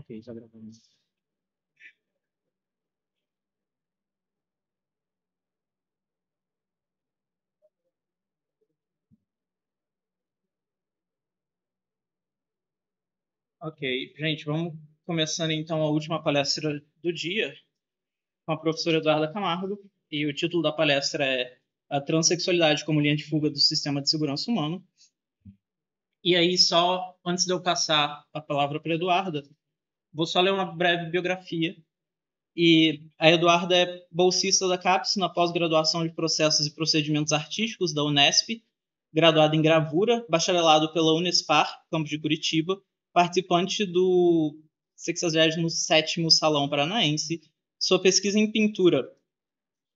Ok, já gravamos. Ok, gente, vamos começando então a última palestra do dia com a professora Eduarda Camargo. E o título da palestra é A Transsexualidade como Linha de Fuga do Sistema de Segurança Humano. E aí, só antes de eu passar a palavra para a Eduarda, vou só ler uma breve biografia. E a Eduarda é bolsista da CAPES na pós-graduação de Processos e Procedimentos Artísticos da Unesp, graduada em Gravura, bacharelado pela Unespar, campus de Curitiba, participante do 67º Salão Paranaense. Sua pesquisa em pintura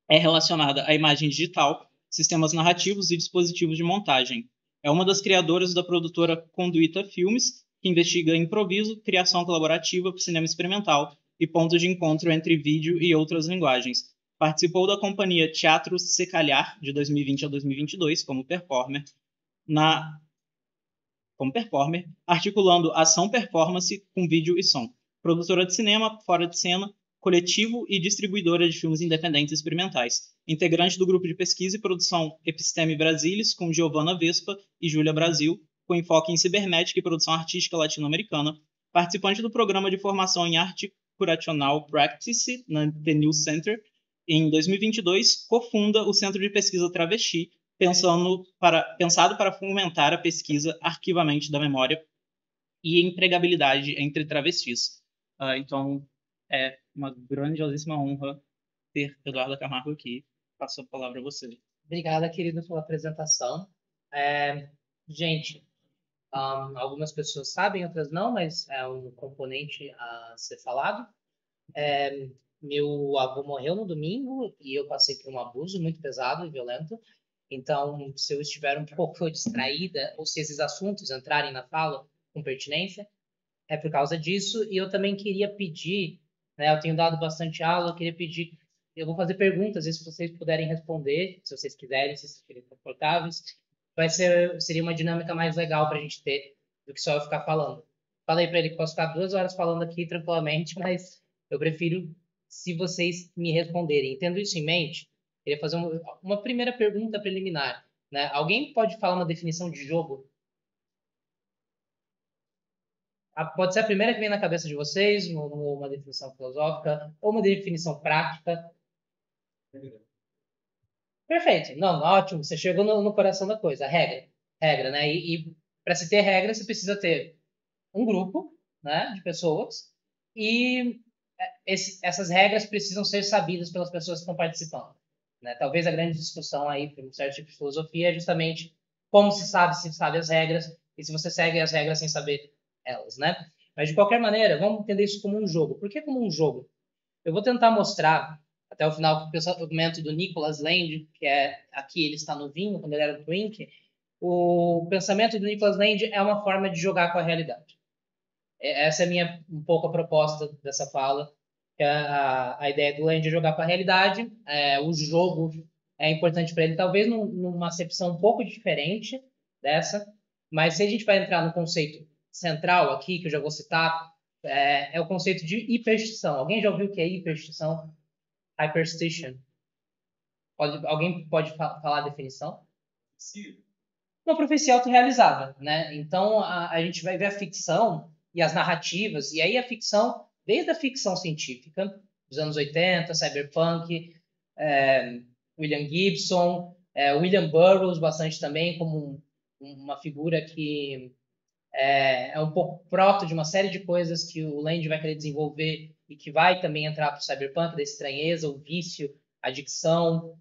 é relacionada à imagem digital, sistemas narrativos e dispositivos de montagem. É uma das criadoras da produtora Conduita Filmes, que investiga improviso, criação colaborativa para cinema experimental e pontos de encontro entre vídeo e outras linguagens. Participou da companhia Teatro Secalhar, de 2020 a 2022, como performer, articulando ação performance com vídeo e som. Produtora de cinema, fora de cena, coletivo e distribuidora de filmes independentes e experimentais. Integrante do grupo de pesquisa e produção Episteme Brasilis, com Giovanna Vespa e Júlia Brasil, com enfoque em cibernética e produção artística latino-americana. Participante do programa de formação em arte curational practice na The New Center. Em 2022, cofunda o Centro de Pesquisa Travesti, pensado para fomentar a pesquisa, arquivamento da memória e empregabilidade entre travestis. Então, é uma grandiosíssima honra ter Eduarda Camargo aqui. Passo a palavra a você. Obrigada, querido, pela apresentação. Gente, algumas pessoas sabem, outras não, mas é um componente a ser falado. Meu avô morreu no domingo e eu passei por um abuso muito pesado e violento. Então, se eu estiver um pouco distraída ou se esses assuntos entrarem na fala com pertinência, é por causa disso. E eu também queria pedir, né, eu tenho dado bastante aula, eu queria pedir, eu vou fazer perguntas, e se vocês puderem responder, se vocês quiserem, se vocês estiverem confortáveis, seria uma dinâmica mais legal para a gente ter do que só eu ficar falando. Falei para ele que posso ficar 2 horas falando aqui tranquilamente, mas eu prefiro se vocês me responderem. Tendo isso em mente, queria fazer uma primeira pergunta preliminar. Né? Alguém pode falar uma definição de jogo? Pode ser a primeira que vem na cabeça de vocês, uma definição filosófica, ou uma definição prática. Perfeito. Não, ótimo. Você chegou no coração da coisa. A regra. Regra, né? E para se ter regra, você precisa ter um grupo, né, de pessoas e essas regras precisam ser sabidas pelas pessoas que estão participando. Né? Talvez a grande discussão aí para um certo tipo de filosofia é justamente como se sabe as regras e se você segue as regras sem saber elas, né? Mas de qualquer maneira, vamos entender isso como um jogo. Por que como um jogo? Eu vou tentar mostrar até o final o pensamento do Nicholas Land, que é aqui ele está novinho, quando ele era do Twink. O pensamento do Nicholas Land é uma forma de jogar com a realidade. Essa é um pouco a proposta dessa fala. Que a ideia do Land é jogar com a realidade. O jogo é importante para ele, talvez numa acepção um pouco diferente dessa, mas se a gente vai entrar no conceito central aqui, que eu já vou citar, é o conceito de hiperstição. Alguém já ouviu o que é hiperstição? Hyperstition. Alguém pode falar a definição? Sim. Uma profecia autorrealizável, né? Então, a gente vai ver a ficção e as narrativas, e aí a ficção, desde a ficção científica, dos anos 80, cyberpunk, William Gibson, William Burroughs bastante também, como uma figura que é um pouco proto de uma série de coisas que o Land vai querer desenvolver e que vai também entrar para o cyberpunk, da estranheza, o vício, a adicção,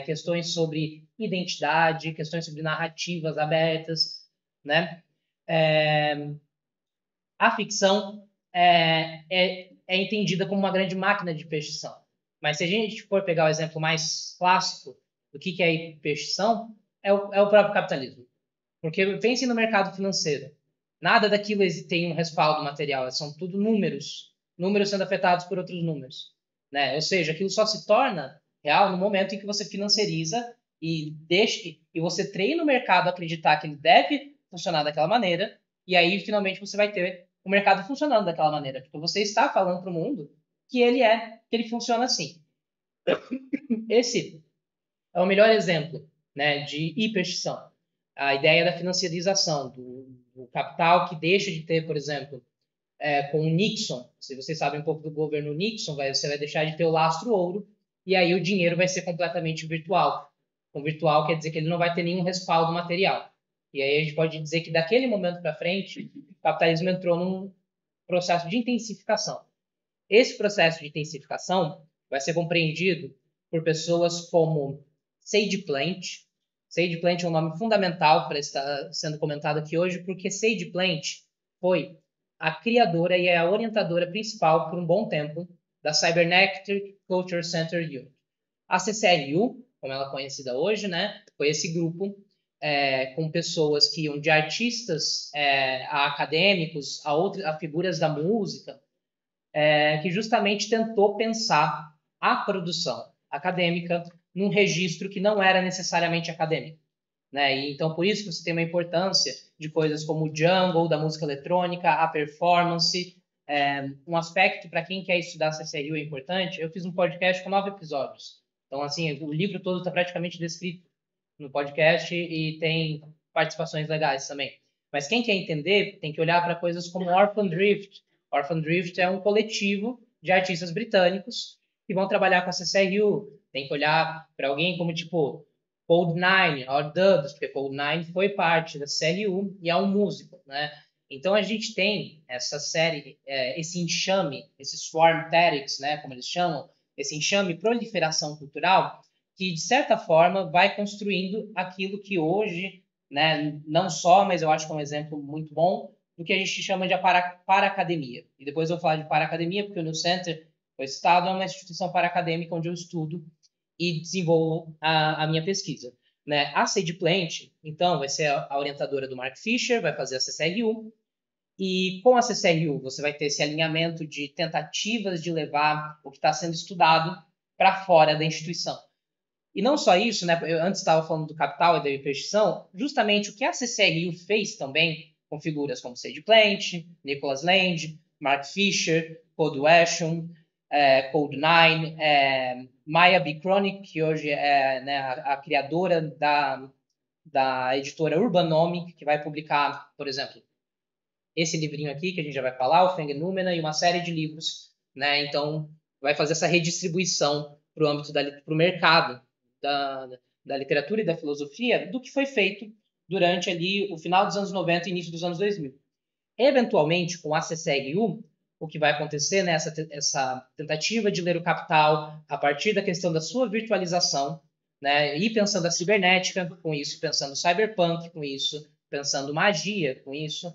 questões sobre identidade, questões sobre narrativas abertas, né? A ficção é entendida como uma grande máquina de hiperstição. Mas se a gente for pegar o exemplo mais clássico do que é hiperstição, é o próprio capitalismo. Porque pense no mercado financeiro. Nada daquilo tem um respaldo material, são tudo números. Números sendo afetados por outros números. Né? Ou seja, aquilo só se torna real no momento em que você financiariza e você treina o mercado a acreditar que ele deve funcionar daquela maneira, e aí finalmente você vai ter o mercado funcionando daquela maneira. Porque você está falando para o mundo que ele funciona assim. Esse é o melhor exemplo, né, de hiperstição. A ideia da financiarização, do capital que deixa de ter, por exemplo, com o Nixon, se vocês sabem um pouco do governo Nixon, você vai deixar de ter o lastro ouro, e aí o dinheiro vai ser completamente virtual. Com virtual quer dizer que ele não vai ter nenhum respaldo material. E aí a gente pode dizer que daquele momento para frente, o capitalismo entrou num processo de intensificação. Esse processo de intensificação vai ser compreendido por pessoas como Sage Plant. Sage Plant é um nome fundamental para estar sendo comentado aqui hoje, porque Sage Plant foi a criadora e a orientadora principal por um bom tempo da Cybernetic Culture Center Unit. A CCLU, como ela é conhecida hoje, né, foi esse grupo com pessoas que iam de artistas a acadêmicos, a figuras da música, que justamente tentou pensar a produção acadêmica num registro que não era necessariamente acadêmico. Né? E, então, por isso que você tem uma importância de coisas como o jungle, da música eletrônica, a performance. Um aspecto para quem quer estudar CCRU é importante. Eu fiz um podcast com 9 episódios. Então, assim, o livro todo está praticamente descrito no podcast e tem participações legais também. Mas quem quer entender tem que olhar para coisas como Orphan Drift. Orphan Drift é um coletivo de artistas britânicos que vão trabalhar com a CCRU. Tem que olhar para alguém como, tipo, Cold9, or Dubs, porque Cold9 foi parte da CCRU e é um músico, né? Então a gente tem essa série, esse enxame, esse swarm tactics, né, como eles chamam, esse enxame proliferação cultural, que de certa forma vai construindo aquilo que hoje, né, não só, mas eu acho que é um exemplo muito bom do que a gente chama de para-academia. E depois eu vou falar de para-academia, porque o New Center foi citado, é uma instituição para-acadêmica onde eu estudo e desenvolvo a minha pesquisa. Né? A Sage Plant, então, vai ser a orientadora do Mark Fisher, vai fazer a CCRU, e com a CCRU você vai ter esse alinhamento de tentativas de levar o que está sendo estudado para fora da instituição. E não só isso, né? Eu antes estava falando do capital e da investição, justamente o que a CCRU fez também com figuras como Sage Plant, Nicholas Land, Mark Fisher, Code Wesham, Code9, Maya B. Kronik, que hoje é, né, a criadora da editora Urbanomic, que vai publicar, por exemplo, esse livrinho aqui, que a gente já vai falar, o Feng Numena, e uma série de livros. Né? Então, vai fazer essa redistribuição para o âmbito pro mercado da literatura e da filosofia do que foi feito durante ali o final dos anos 90 e início dos anos 2000. Eventualmente, com a CCRU, o que vai acontecer nessa essa tentativa de ler o capital a partir da questão da sua virtualização, né? E pensando a cibernética com isso, pensando cyberpunk com isso, pensando magia com isso.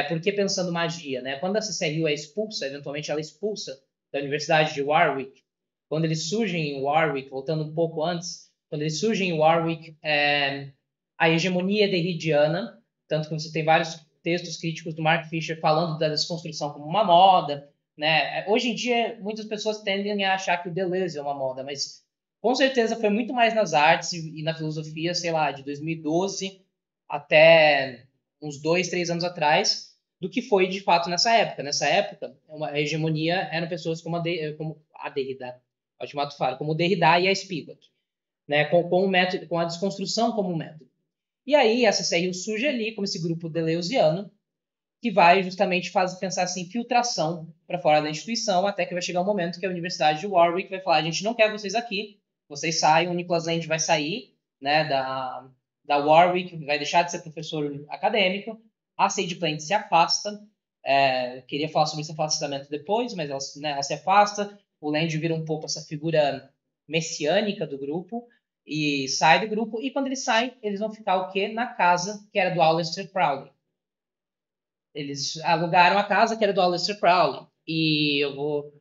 Por que pensando magia? Né? Quando a CCRU é expulsa, eventualmente ela é expulsa da Universidade de Warwick, quando eles surgem em Warwick, voltando um pouco antes, quando eles surgem em Warwick, a hegemonia derridiana, tanto que você tem vários textos críticos do Mark Fisher falando da desconstrução como uma moda. Né? Hoje em dia, muitas pessoas tendem a achar que o Deleuze é uma moda, mas com certeza foi muito mais nas artes e na filosofia, sei lá, de 2012 até uns 2, 3 anos atrás, do que foi de fato nessa época. Nessa época, a hegemonia eram pessoas como a Derrida, como o Derrida e a Spivak, né? Com método, com a desconstrução como método. E aí a CCRU surge ali como esse grupo deleuziano que vai justamente pensar assim, filtração para fora da instituição, até que vai chegar um momento que a Universidade de Warwick vai falar, a gente não quer vocês aqui, vocês saem, o Nicholas Land vai sair, né, da Warwick, vai deixar de ser professor acadêmico, a Sage Plant se afasta, queria falar sobre esse afastamento depois, mas ela se afasta, o Land vira um pouco essa figura messiânica do grupo, e sai do grupo, e quando eles saem, eles vão ficar o quê? Na casa que era do Aleister Crowley. Eles alugaram a casa que era do Aleister Crowley. E eu vou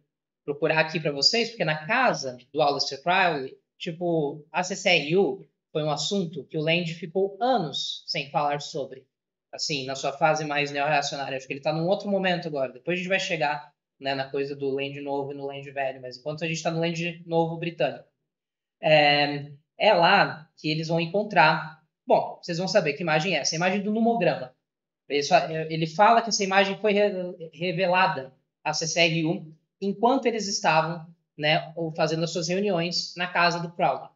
procurar aqui para vocês, porque na casa do Aleister Crowley, tipo, a CCRU foi um assunto que o Land ficou anos sem falar sobre. Assim, na sua fase mais neo-reacionária. Acho que ele está num outro momento agora. Depois a gente vai chegar, né, na coisa do Land novo e no Land velho. Mas enquanto a gente está no Land novo britânico. É lá que eles vão encontrar. Bom, vocês vão saber que imagem é essa. A imagem do numograma. Ele fala que essa imagem foi revelada à CCRU enquanto eles estavam, né, fazendo as suas reuniões na casa do Crowley.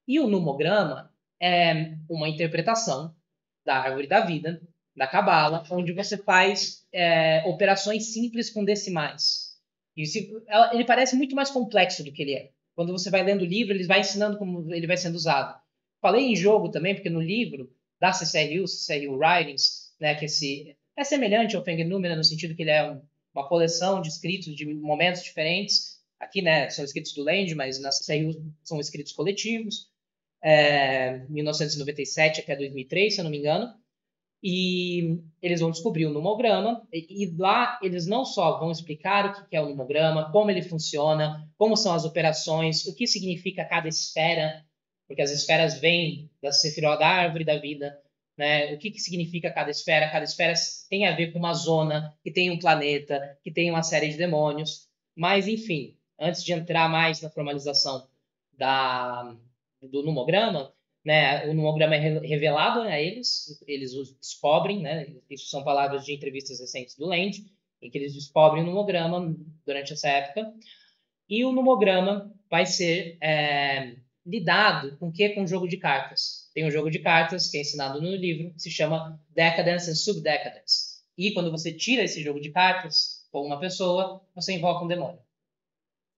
E o numograma é uma interpretação da árvore da vida, da Cabala, onde você faz operações simples com decimais. Ele parece muito mais complexo do que ele é. Quando você vai lendo o livro, ele vai ensinando como ele vai sendo usado. Falei em jogo também, porque no livro da CCRU Writings, né, que é semelhante ao Feng Número no sentido que ele é uma coleção de escritos de momentos diferentes. Aqui, né, são escritos do Land, mas na CCRU são escritos coletivos. 1997 até 2003, se eu não me engano. E eles vão descobrir o numograma, e lá eles não só vão explicar o que é o numograma, como ele funciona, como são as operações, o que significa cada esfera, porque as esferas vêm da Sefirot, da árvore da vida, né? O que significa cada esfera tem a ver com uma zona, que tem um planeta, que tem uma série de demônios, mas enfim, antes de entrar mais na formalização do numograma, né, o numograma é revelado a eles o descobrem, né, isso são palavras de entrevistas recentes do Land, em que eles descobrem o numograma durante essa época, e o numograma vai ser lidado com o que? Com jogo de cartas. Tem um jogo de cartas que é ensinado no livro, que se chama Decadence and Subdecadence. E quando você tira esse jogo de cartas com uma pessoa, você invoca um demônio.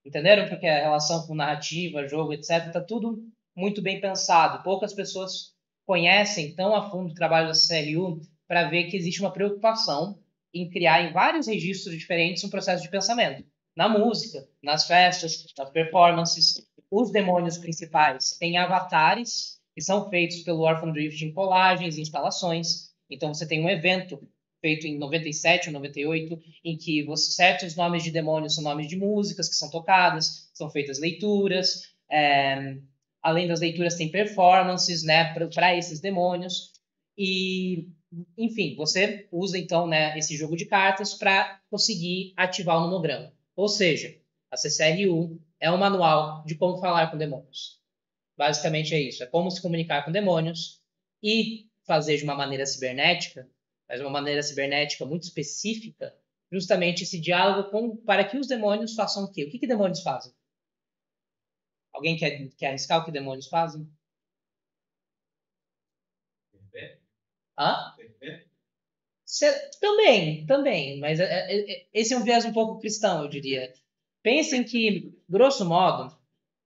Entenderam? Porque a relação com narrativa, jogo, etc., está tudo muito bem pensado. Poucas pessoas conhecem tão a fundo o trabalho da CRU para ver que existe uma preocupação em criar em vários registros diferentes um processo de pensamento. Na música, nas festas, nas performances. Os demônios principais têm avatares que são feitos pelo Orphan Drift em colagens, instalações. Então você tem um evento feito em 97 ou 98, em que certos nomes de demônios são nomes de músicas que são tocadas, são feitas leituras, além das leituras tem performances, né, para esses demônios, e, enfim, você usa então, né, esse jogo de cartas para conseguir ativar o numograma. Ou seja, a CCRU é um manual de como falar com demônios. Basicamente é isso, é como se comunicar com demônios e fazer de uma maneira cibernética, mas de uma maneira cibernética muito específica, justamente esse diálogo para que os demônios façam o quê? O que demônios fazem? Alguém quer arriscar o que demônios fazem? Hã? Também, mas esse é um viés um pouco cristão, eu diria. Pensem que, grosso modo,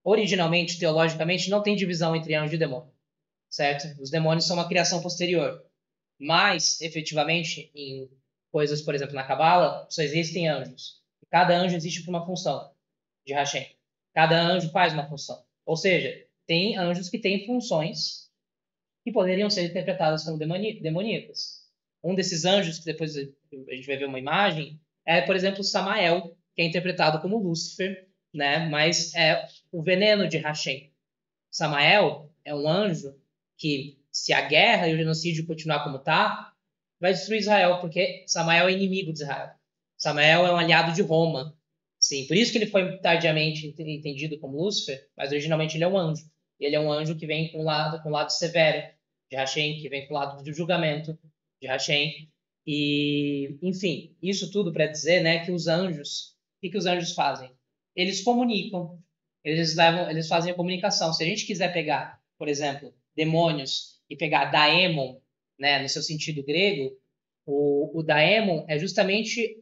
originalmente, teologicamente, não tem divisão entre anjo e demônio, certo? Os demônios são uma criação posterior. Mas, efetivamente, em coisas, por exemplo, na Cabala, só existem anjos. Cada anjo existe por uma função de Hashem. Cada anjo faz uma função. Ou seja, tem anjos que têm funções que poderiam ser interpretadas como demoníacas. Um desses anjos, que depois a gente vai ver uma imagem, é, por exemplo, Samael, que é interpretado como Lúcifer, né? Mas é o veneno de Hashem. Samael é um anjo que, se a guerra e o genocídio continuar como está, vai destruir Israel, porque Samael é inimigo de Israel. Samael é um aliado de Roma. Sim, por isso que ele foi tardiamente entendido como Lúcifer, mas originalmente ele é um anjo. Ele é um anjo que vem com o lado severo de Hashem, que vem com o lado do julgamento de Hashem. E, enfim, isso tudo para dizer, né, que os anjos, o que os anjos fazem? Eles comunicam, eles fazem a comunicação. Se a gente quiser pegar, por exemplo, demônios e pegar daemon, né, no seu sentido grego, o daemon é justamente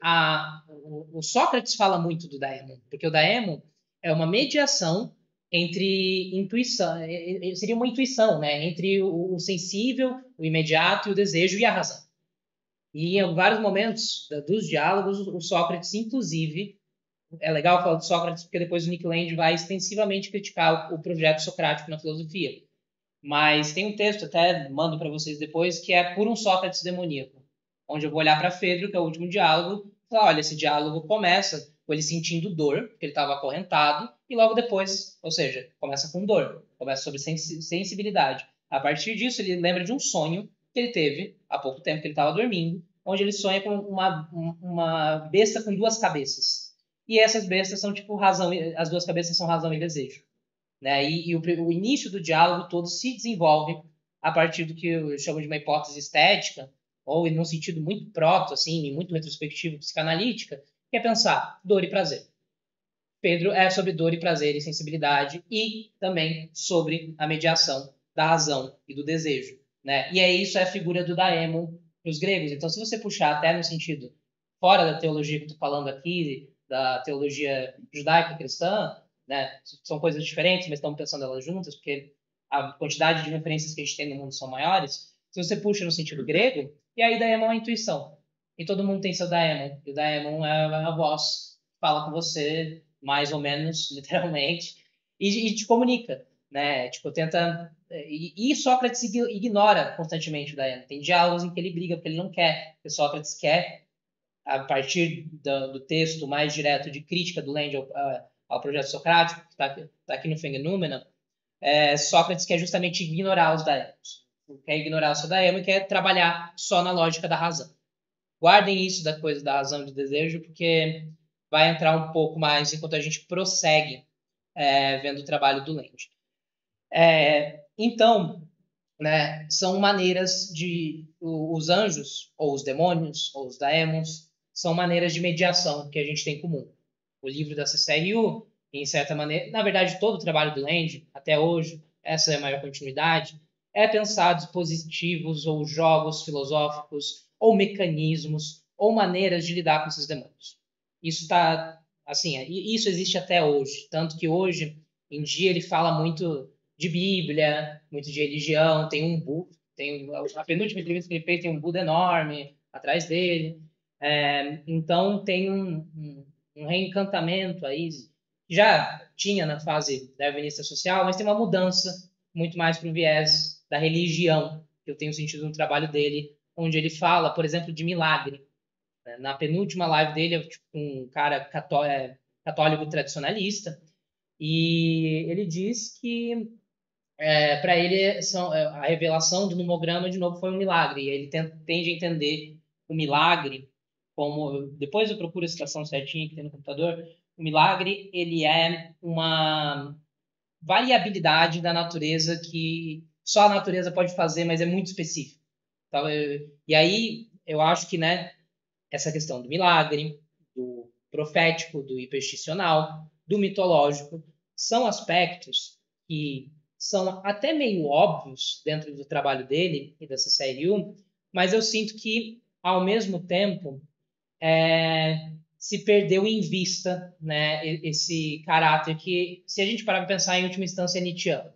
o Sócrates fala muito do daemon, porque o daemon é uma mediação entre intuição, seria uma intuição, né, entre o sensível, o imediato, o desejo e a razão. E em vários momentos dos diálogos, o Sócrates, inclusive, é legal falar de Sócrates porque depois o Nick Land vai extensivamente criticar o projeto socrático na filosofia. Mas tem um texto, até mando para vocês depois, que é Por um Sócrates Demoníaco, onde eu vou olhar para Fedro, que é o último diálogo, e falar, olha, esse diálogo começa com ele sentindo dor, porque ele estava acorrentado, e logo depois, ou seja, começa com dor, começa sobre sensibilidade. A partir disso, ele lembra de um sonho que ele teve há pouco tempo, que ele estava dormindo, onde ele sonha com uma besta com duas cabeças. E essas bestas são tipo razão, as duas cabeças são razão e desejo. Né? E o início do diálogo todo se desenvolve a partir do que eu chamo de uma hipótese estética, ou num sentido muito proto, assim, muito retrospectivo, psicanalítica, que é pensar dor e prazer. Pedro é sobre dor e prazer e sensibilidade e também sobre a mediação da razão e do desejo, né? E aí isso é a figura do daemon para os gregos. Então, se você puxar até no sentido fora da teologia que eu estou falando aqui, da teologia judaica cristã, né? São coisas diferentes, mas estamos pensando elas juntas, porque a quantidade de referências que a gente tem no mundo são maiores. Se você puxa no sentido grego, e aí daemon é a intuição. E todo mundo tem seu daemon. E o daemon é a voz que fala com você mais ou menos, literalmente, e te comunica, né? Tipo, tenta... E Sócrates ignora constantemente o Daemon. Tem diálogos em que ele briga, porque ele não quer. Porque Sócrates quer, a partir do texto mais direto de crítica do Land ao projeto socrático, que está aqui no Fenômeno, Sócrates quer justamente ignorar os Daemons. Quer ignorar o seu Daemon e quer trabalhar só na lógica da razão. Guardem isso da coisa da razão e do desejo, porque vai entrar um pouco mais enquanto a gente prossegue vendo o trabalho do Land. Então, né, são maneiras de... Os anjos, ou os demônios, ou os daemons, são maneiras de mediação que a gente tem em comum. O livro da CCRU, em certa maneira... Na verdade, todo o trabalho do Land, até hoje, essa é a maior continuidade, é pensar dispositivos ou jogos filosóficos ou mecanismos ou maneiras de lidar com esses demônios. Isso está assim, isso existe até hoje, tanto que hoje em dia ele fala muito de Bíblia, muito de religião, tem um Buda, tem a penúltima entrevista que ele fez tem um Buda enorme atrás dele, então tem um reencantamento aí, já tinha na fase darwinista social, mas tem uma mudança muito mais para o viés da religião, que eu tenho sentido no trabalho dele, onde ele fala, por exemplo, de milagre. Na penúltima live dele, tipo, um cara católico tradicionalista, e ele diz que para ele a revelação do numograma, de novo, foi um milagre, e ele tende a entender o milagre como... Depois eu procuro a citação certinha que tem no computador. O milagre, ele é uma variabilidade da natureza que só a natureza pode fazer, mas é muito específico. Então, e aí eu acho que, né, essa questão do milagre, do profético, do hipersticional, do mitológico, são aspectos que são até meio óbvios dentro do trabalho dele e da CCRU, mas eu sinto que, ao mesmo tempo, se perdeu em vista, né, esse caráter que, se a gente parar para pensar, em última instância, é nietzschiano.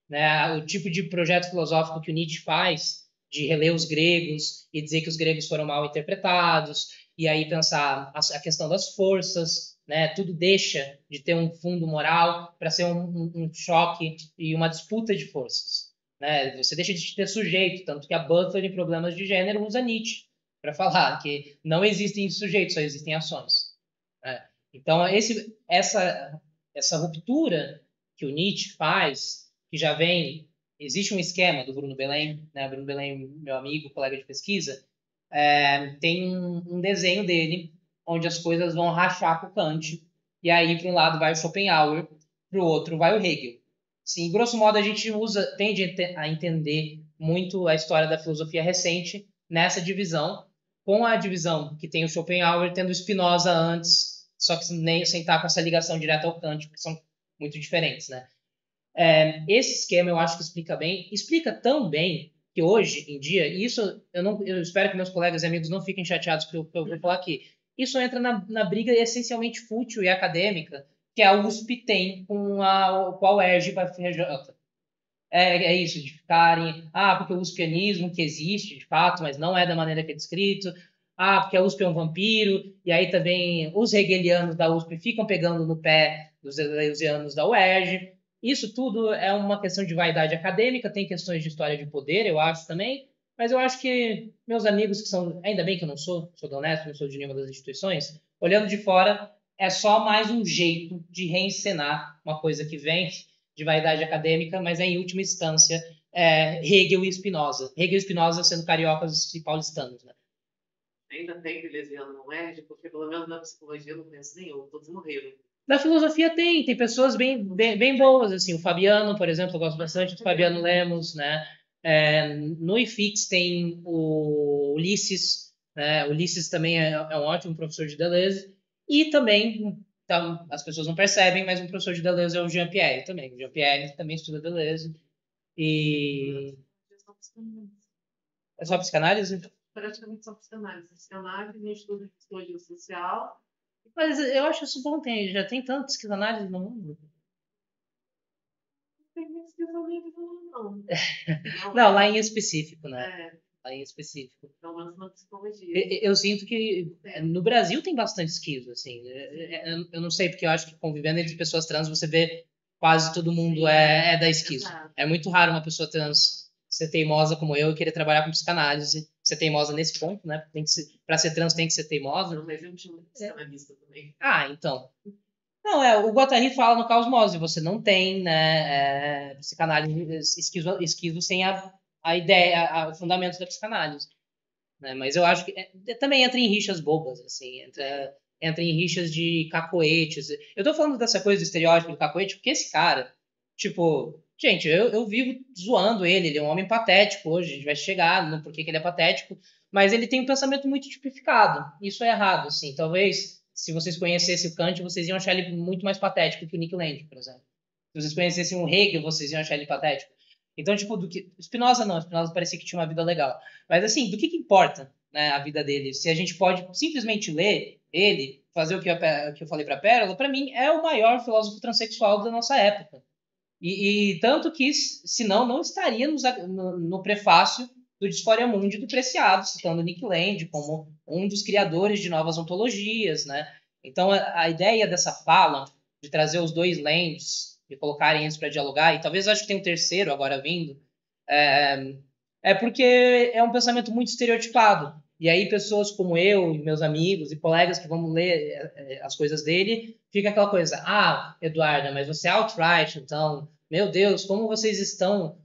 Né? O tipo de projeto filosófico que o Nietzsche faz, de reler os gregos e dizer que os gregos foram mal interpretados, e aí pensar a questão das forças, né? Tudo deixa de ter um fundo moral para ser um choque e uma disputa de forças. Né? Você deixa de ter sujeito, tanto que a Butler, em Problemas de Gênero, usa Nietzsche para falar que não existem sujeitos, só existem ações. Né? Então, essa ruptura que o Nietzsche faz, que já vem... Existe um esquema do Bruno Belém, né? Bruno Belém, meu amigo, colega de pesquisa, tem um desenho dele onde as coisas vão rachar com o Kant, e aí para um lado vai o Schopenhauer, para o outro vai o Hegel. Sim, grosso modo a gente tende a entender muito a história da filosofia recente nessa divisão, com a divisão que tem o Schopenhauer tendo o Spinoza antes, só que nem sem estar com essa ligação direta ao Kant, porque são muito diferentes, né? Esse esquema eu acho que explica tão bem que hoje em dia, e isso eu espero que meus colegas e amigos não fiquem chateados pelo que eu vou falar aqui, isso entra na briga essencialmente fútil e acadêmica que a USP tem com a UERJ para a FRJ. É isso, de ficarem, porque o uspianismo que existe, de fato, mas não é da maneira que é descrito, porque a USP é um vampiro, e aí também os hegelianos da USP ficam pegando no pé dos eleusianos da UERJ. Isso tudo é uma questão de vaidade acadêmica, tem questões de história de poder, eu acho também, mas eu acho que meus amigos que são, ainda bem que eu não sou honesto, não sou de nenhuma das instituições, olhando de fora, é só mais um jeito de reencenar uma coisa que vem de vaidade acadêmica, mas é em última instância Hegel e Spinoza. Hegel e Spinoza sendo cariocas e paulistanos, né? Ainda tem Milesiano no UERJ, porque pelo menos na psicologia eu não conheço nenhum, todos morreram. Na filosofia tem pessoas bem boas, assim, o Fabiano, por exemplo, eu gosto bastante do Fabiano Lemos, né? No IFIX tem o Ulisses, né? O Ulisses também é um ótimo professor de Deleuze. E também, então, as pessoas não percebem, mas um professor de Deleuze é o Jean-Pierre também. O Jean-Pierre também estuda Deleuze. E é só psicanálise? Praticamente só psicanálise. Psicanálise, estudo de psicologia social. Mas eu acho isso bom, já tem tanta psicanálise no mundo. Não tem pesquisa livre, não. Não, lá em específico, né? Lá em específico. Pelo menos na psicologia. Eu sinto que no Brasil tem bastante esquizo, assim. Eu não sei, porque eu acho que convivendo entre pessoas trans, você vê quase todo mundo é da esquizo. Exato. É muito raro uma pessoa trans ser teimosa como eu e querer trabalhar com psicanálise. Ser teimosa nesse ponto, né? Pra ser trans tem que ser teimosa. Não, mas eu tinha muito psicanalista também. Então. Não, o Guattari fala no Caosmose, você não tem, né, psicanálise esquizo sem a ideia, o fundamento da psicanálise. Né? Mas eu acho que também entra em rixas bobas, assim, entra em rixas de cacoetes. Eu tô falando dessa coisa do estereótipo do cacoete porque esse cara, tipo, gente, eu vivo zoando ele é um homem patético hoje, a gente vai chegar no porquê que ele é patético, mas ele tem um pensamento muito tipificado, isso é errado, assim, talvez se vocês conhecessem o Kant, vocês iam achar ele muito mais patético que o Nick Land, por exemplo. Se vocês conhecessem o Hegel, vocês iam achar ele patético. Então, tipo, Spinoza não, Spinoza parecia que tinha uma vida legal. Mas assim, do que importa, né, a vida dele? Se a gente pode simplesmente ler ele, fazer o que eu falei para Pérola, para mim é o maior filósofo transexual da nossa época. E tanto que, senão, não estaria no prefácio do Discoria Mundi do Preciado, citando Nick Land como um dos criadores de novas ontologias, né? Então, a ideia dessa fala, de trazer os dois Lands e colocarem eles para dialogar, e talvez eu acho que tem um terceiro agora vindo, é porque é um pensamento muito estereotipado. E aí pessoas como eu, meus amigos e colegas que vão ler as coisas dele, fica aquela coisa, Eduarda, mas você é alt-right, então, meu Deus, como vocês estão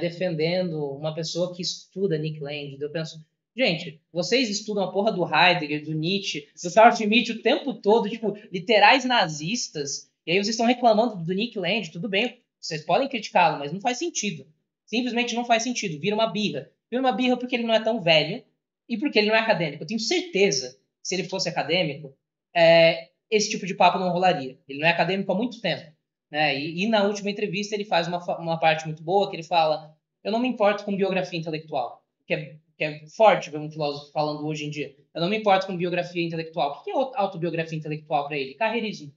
defendendo uma pessoa que estuda Nick Land? Eu penso, gente, vocês estudam a porra do Heidegger, do Nietzsche, do Carl Schmitt o tempo todo, tipo, literais nazistas, e aí vocês estão reclamando do Nick Land, tudo bem, vocês podem criticá-lo, mas não faz sentido. Simplesmente não faz sentido, vira uma birra. Vira uma birra porque ele não é tão velho e porque ele não é acadêmico. Eu tenho certeza que se ele fosse acadêmico, esse tipo de papo não rolaria. Ele não é acadêmico há muito tempo. Né? E na última entrevista ele faz uma parte muito boa que ele fala: eu não me importo com biografia intelectual, que é forte ver um filósofo falando hoje em dia. Eu não me importo com biografia intelectual. O que é autobiografia intelectual para ele? Carreirismo.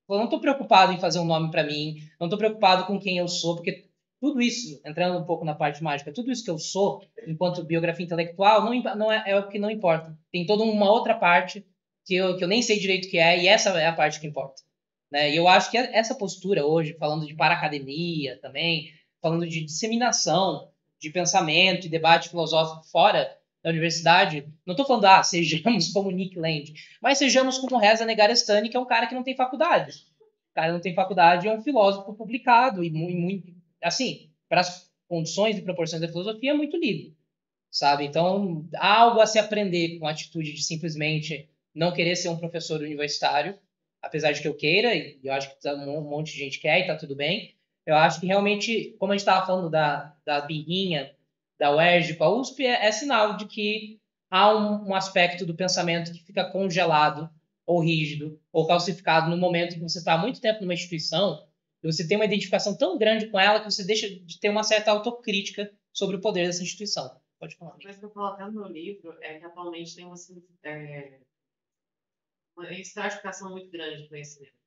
Eu não estou preocupado em fazer um nome para mim, não estou preocupado com quem eu sou, porque tudo isso, entrando um pouco na parte mágica, tudo isso que eu sou, enquanto biografia intelectual, não é o que não importa. Tem toda uma outra parte que eu nem sei direito o que é, e essa é a parte que importa. Né? E eu acho que essa postura hoje, falando de para-academia também, falando de disseminação de pensamento e debate filosófico fora da universidade, não estou falando, sejamos como Nick Land, mas sejamos como Reza Negarestani, que é um cara que não tem faculdade. O cara não tem faculdade, é um filósofo publicado e muito assim, para as condições e proporções da filosofia, é muito lido, sabe? Então, há algo a se aprender com a atitude de simplesmente não querer ser um professor universitário, apesar de que eu queira, e eu acho que um monte de gente quer e tá tudo bem. Eu acho que realmente, como a gente estava falando da birrinha, da UERJ com a USP, é sinal de que há um aspecto do pensamento que fica congelado, ou rígido, ou calcificado no momento em que você está há muito tempo numa instituição e você tem uma identificação tão grande com ela que você deixa de ter uma certa autocrítica sobre o poder dessa instituição. Pode falar. Uma coisa que eu falo até no meu livro é que atualmente tem uma estratificação muito grande de conhecimento.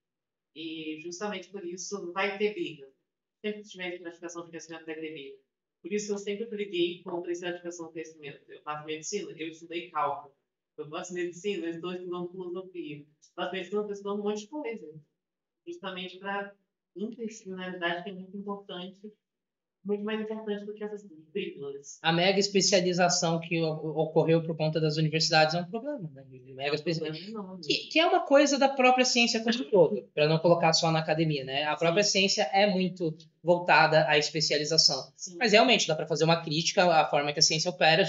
E justamente por isso vai ter briga. Sempre que tiver estratificação de conhecimento, vai ter briga. Por isso eu sempre briguei contra a estratificação de conhecimento. Eu faço medicina, eu estudei cálculo. Eu faço medicina, eu estou estudando filosofia. Eu faço medicina, eu estou estudando um monte de coisa. Justamente para interdisciplinaridade, que é muito importante, muito mais importante do que essas brigas. A mega especialização que ocorreu por conta das universidades é um problema, né? Que é uma coisa da própria ciência como um todo, para não colocar só na academia, né? A própria ciência é muito voltada à especialização. Sim. Mas realmente dá para fazer uma crítica à forma que a ciência opera,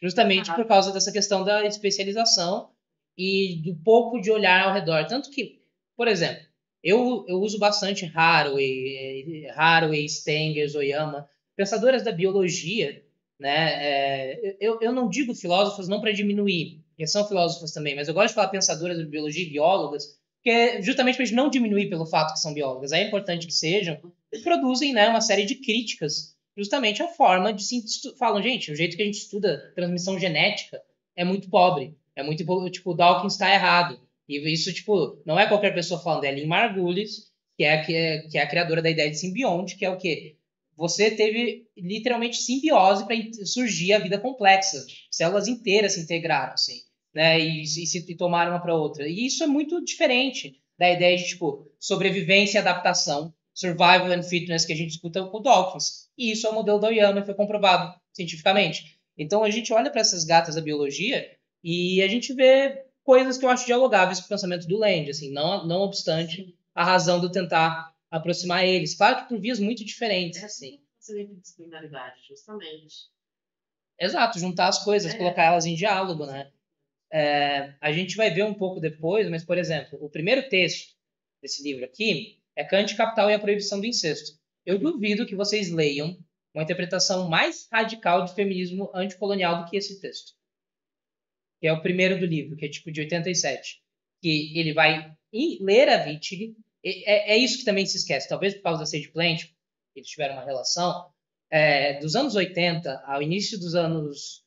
justamente por causa dessa questão da especialização e do pouco de olhar ao redor. Tanto que, por exemplo, eu uso bastante Haraway, Stenger, Oyama, pensadoras da biologia, né? Eu não digo filósofos não para diminuir, porque são filósofos também, mas eu gosto de falar pensadoras da biologia e biólogas, porque é justamente para não diminuir pelo fato que são biólogas, é importante que sejam, produzem, né, uma série de críticas justamente à forma de se falam, gente, o jeito que a gente estuda transmissão genética é muito pobre, é muito, tipo, o Dawkins está errado. E isso, tipo, não é qualquer pessoa falando, é Lynn Margulis, que é a criadora da ideia de simbionte, que é o quê? Você teve literalmente simbiose para surgir a vida complexa. Células inteiras se integraram, assim, né? E tomaram uma para outra. E isso é muito diferente da ideia de, tipo, sobrevivência e adaptação, survival and fitness, que a gente escuta com o Dawkins. E isso é o modelo da Oyama e foi comprovado cientificamente. Então a gente olha para essas gatas da biologia e a gente vê coisas que eu acho dialogáveis com o pensamento do Land, assim, não obstante a razão de eu tentar aproximar eles. Claro que por vias muito diferentes, assim. Interdisciplinaridade, justamente. Exato, juntar as coisas, colocar elas em diálogo, né? A gente vai ver um pouco depois, mas, por exemplo, o primeiro texto desse livro aqui é Kant, Capital e a Proibição do Incesto. Eu duvido que vocês leiam uma interpretação mais radical de feminismo anticolonial do que esse texto. Que é o primeiro do livro, que é tipo de 87. Que ele vai ler a Wittig. É isso que também se esquece. Talvez por causa da Sage Plant, eles tiveram uma relação. Dos anos 80 ao início dos anos...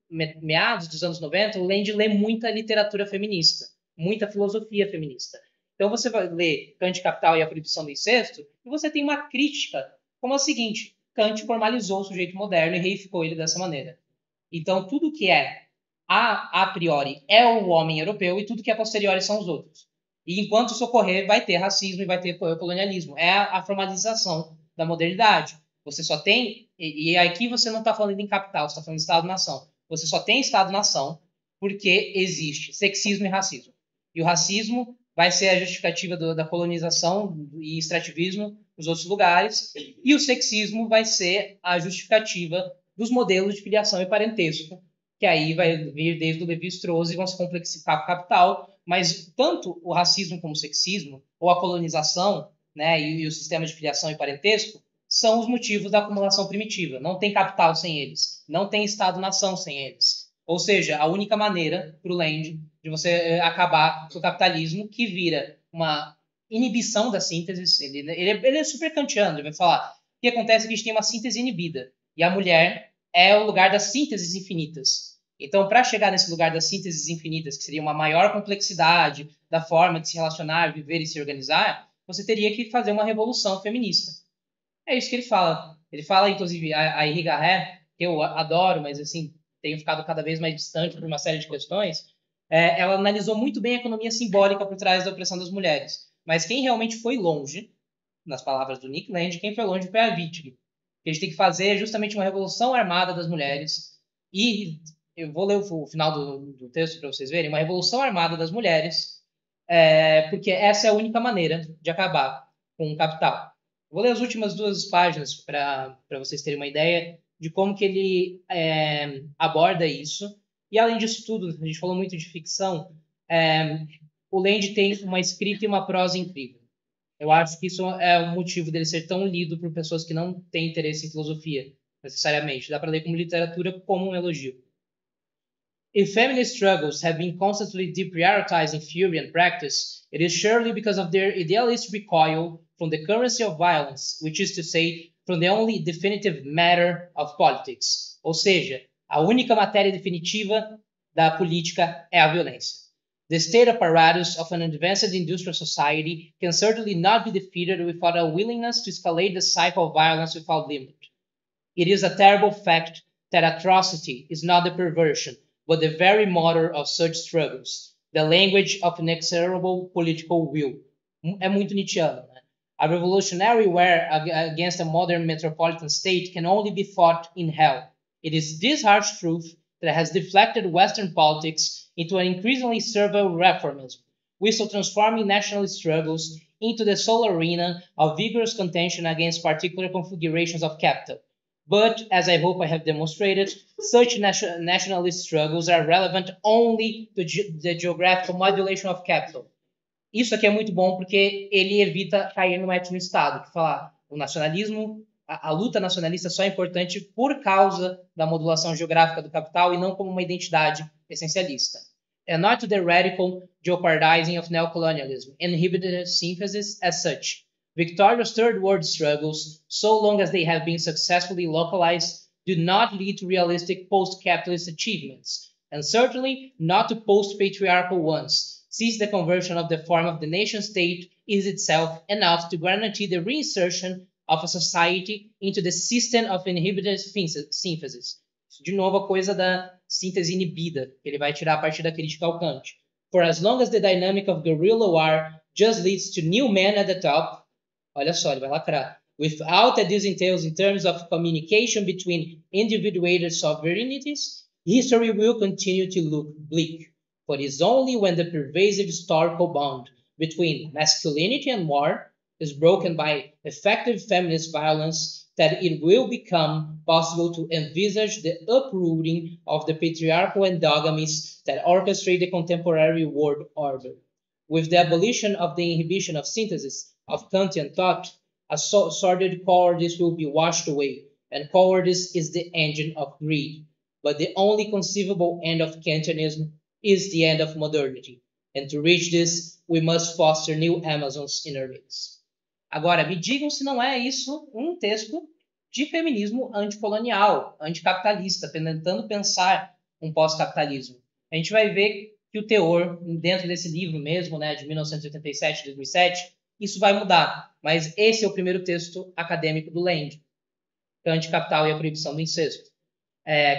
meados dos anos 90, o Land lê muita literatura feminista. Muita filosofia feminista. Então você vai ler Kant, Capital e a Proibição do Incesto e você tem uma crítica como a seguinte: Kant formalizou o sujeito moderno e reificou ele dessa maneira. Então tudo que é a priori é o homem europeu e tudo que é posteriori são os outros. E enquanto isso ocorrer, vai ter racismo e vai ter colonialismo. É a formalização da modernidade. Você só tem... E aqui você não está falando em capital, você está falando de Estado-nação. Você só tem Estado-nação porque existe sexismo e racismo. E o racismo vai ser a justificativa da colonização e extrativismo nos outros lugares. E o sexismo vai ser a justificativa dos modelos de filiação e parentesco, que aí vai vir desde o Levi-Strauss e vão se complexificar com o capital, mas tanto o racismo como o sexismo, ou a colonização, né, e o sistema de filiação e parentesco, são os motivos da acumulação primitiva. Não tem capital sem eles, não tem Estado-nação sem eles. Ou seja, a única maneira para o Land de você acabar com o capitalismo, que vira uma inibição da síntese, ele é super kantiano, ele vai falar, o que acontece é que a gente tem uma síntese inibida, e a mulher é o lugar das sínteses infinitas. Então, para chegar nesse lugar das sínteses infinitas, que seria uma maior complexidade da forma de se relacionar, viver e se organizar, você teria que fazer uma revolução feminista. É isso que ele fala. Ele fala, inclusive, a Irigaray, que eu adoro, mas assim, tenho ficado cada vez mais distante por uma série de questões, ela analisou muito bem a economia simbólica por trás da opressão das mulheres. Mas quem realmente foi longe, nas palavras do Nick Land, quem foi longe foi a Wittig. Que a gente tem que fazer justamente uma revolução armada das mulheres. E eu vou ler o final do texto para vocês verem. Uma revolução armada das mulheres, porque essa é a única maneira de acabar com o capital. Vou ler as últimas 2 páginas para vocês terem uma ideia de como que ele aborda isso. E além disso tudo, a gente falou muito de ficção, o Land tem uma escrita e uma prosa incrível. Eu acho que isso é o motivo dele ser tão lido por pessoas que não têm interesse em filosofia, necessariamente. Dá para ler como literatura, como um elogio. If feminist struggles have been constantly deprioritized in theory and practice, it is surely because of their idealist recoil from the currency of violence, which is to say, from the only definitive matter of politics. Ou seja, a única matéria definitiva da política é a violência. The state apparatus of an advanced industrial society can certainly not be defeated without a willingness to escalate the cycle of violence without limit. It is a terrible fact that atrocity is not the perversion, but the very motor of such struggles, the language of inexorable political will. É muito Nietzscheano, né? A revolutionary war against a modern metropolitan state can only be fought in hell. It is this harsh truth that has deflected Western politics into an increasingly servile reformism, while transforming national struggles into the sole arena of vigorous contention against particular configurations of capital. But, as I hope I have demonstrated, such nationalist struggles are relevant only to the geographical modulation of capital. Isso aqui é muito bom porque ele evita cair no etno-estado, que falar o nacionalismo, a luta nacionalista só é importante por causa da modulação geográfica do capital e não como uma identidade essencialista. And not the radical jeopardizing of neocolonialism, inhibited synthesis as such. Victoria's third world struggles, so long as they have been successfully localized, do not lead to realistic post-capitalist achievements, and certainly not to post-patriarchal ones, since the conversion of the form of the nation-state is itself enough to guarantee the reinsertion of a society into the system of inhibited synthesis. De novo, a coisa da síntese inibida, que ele vai tirar a partir da crítica ao Kant. For as long as the dynamic of guerrilla war just leads to new men at the top, olha só, ele vai lacrar, without that this entails in terms of communication between individuated sovereignties, history will continue to look bleak. For it is only when the pervasive historical bond between masculinity and war is broken by effective feminist violence that it will become possible to envisage the uprooting of the patriarchal endogamies that orchestrate the contemporary world order. With the abolition of the inhibition of synthesis of Kantian thought, a sordid cowardice will be washed away, and cowardice is the engine of greed. But the only conceivable end of Kantianism is the end of modernity, and to reach this, we must foster new Amazons in our midst. Agora, me digam se não é isso um texto de feminismo anticolonial, anticapitalista, tentando pensar um pós-capitalismo. A gente vai ver que o teor, dentro desse livro mesmo, né, de 1987, 2007, isso vai mudar. Mas esse é o primeiro texto acadêmico do Land, Anticapital e a Proibição do Incesto.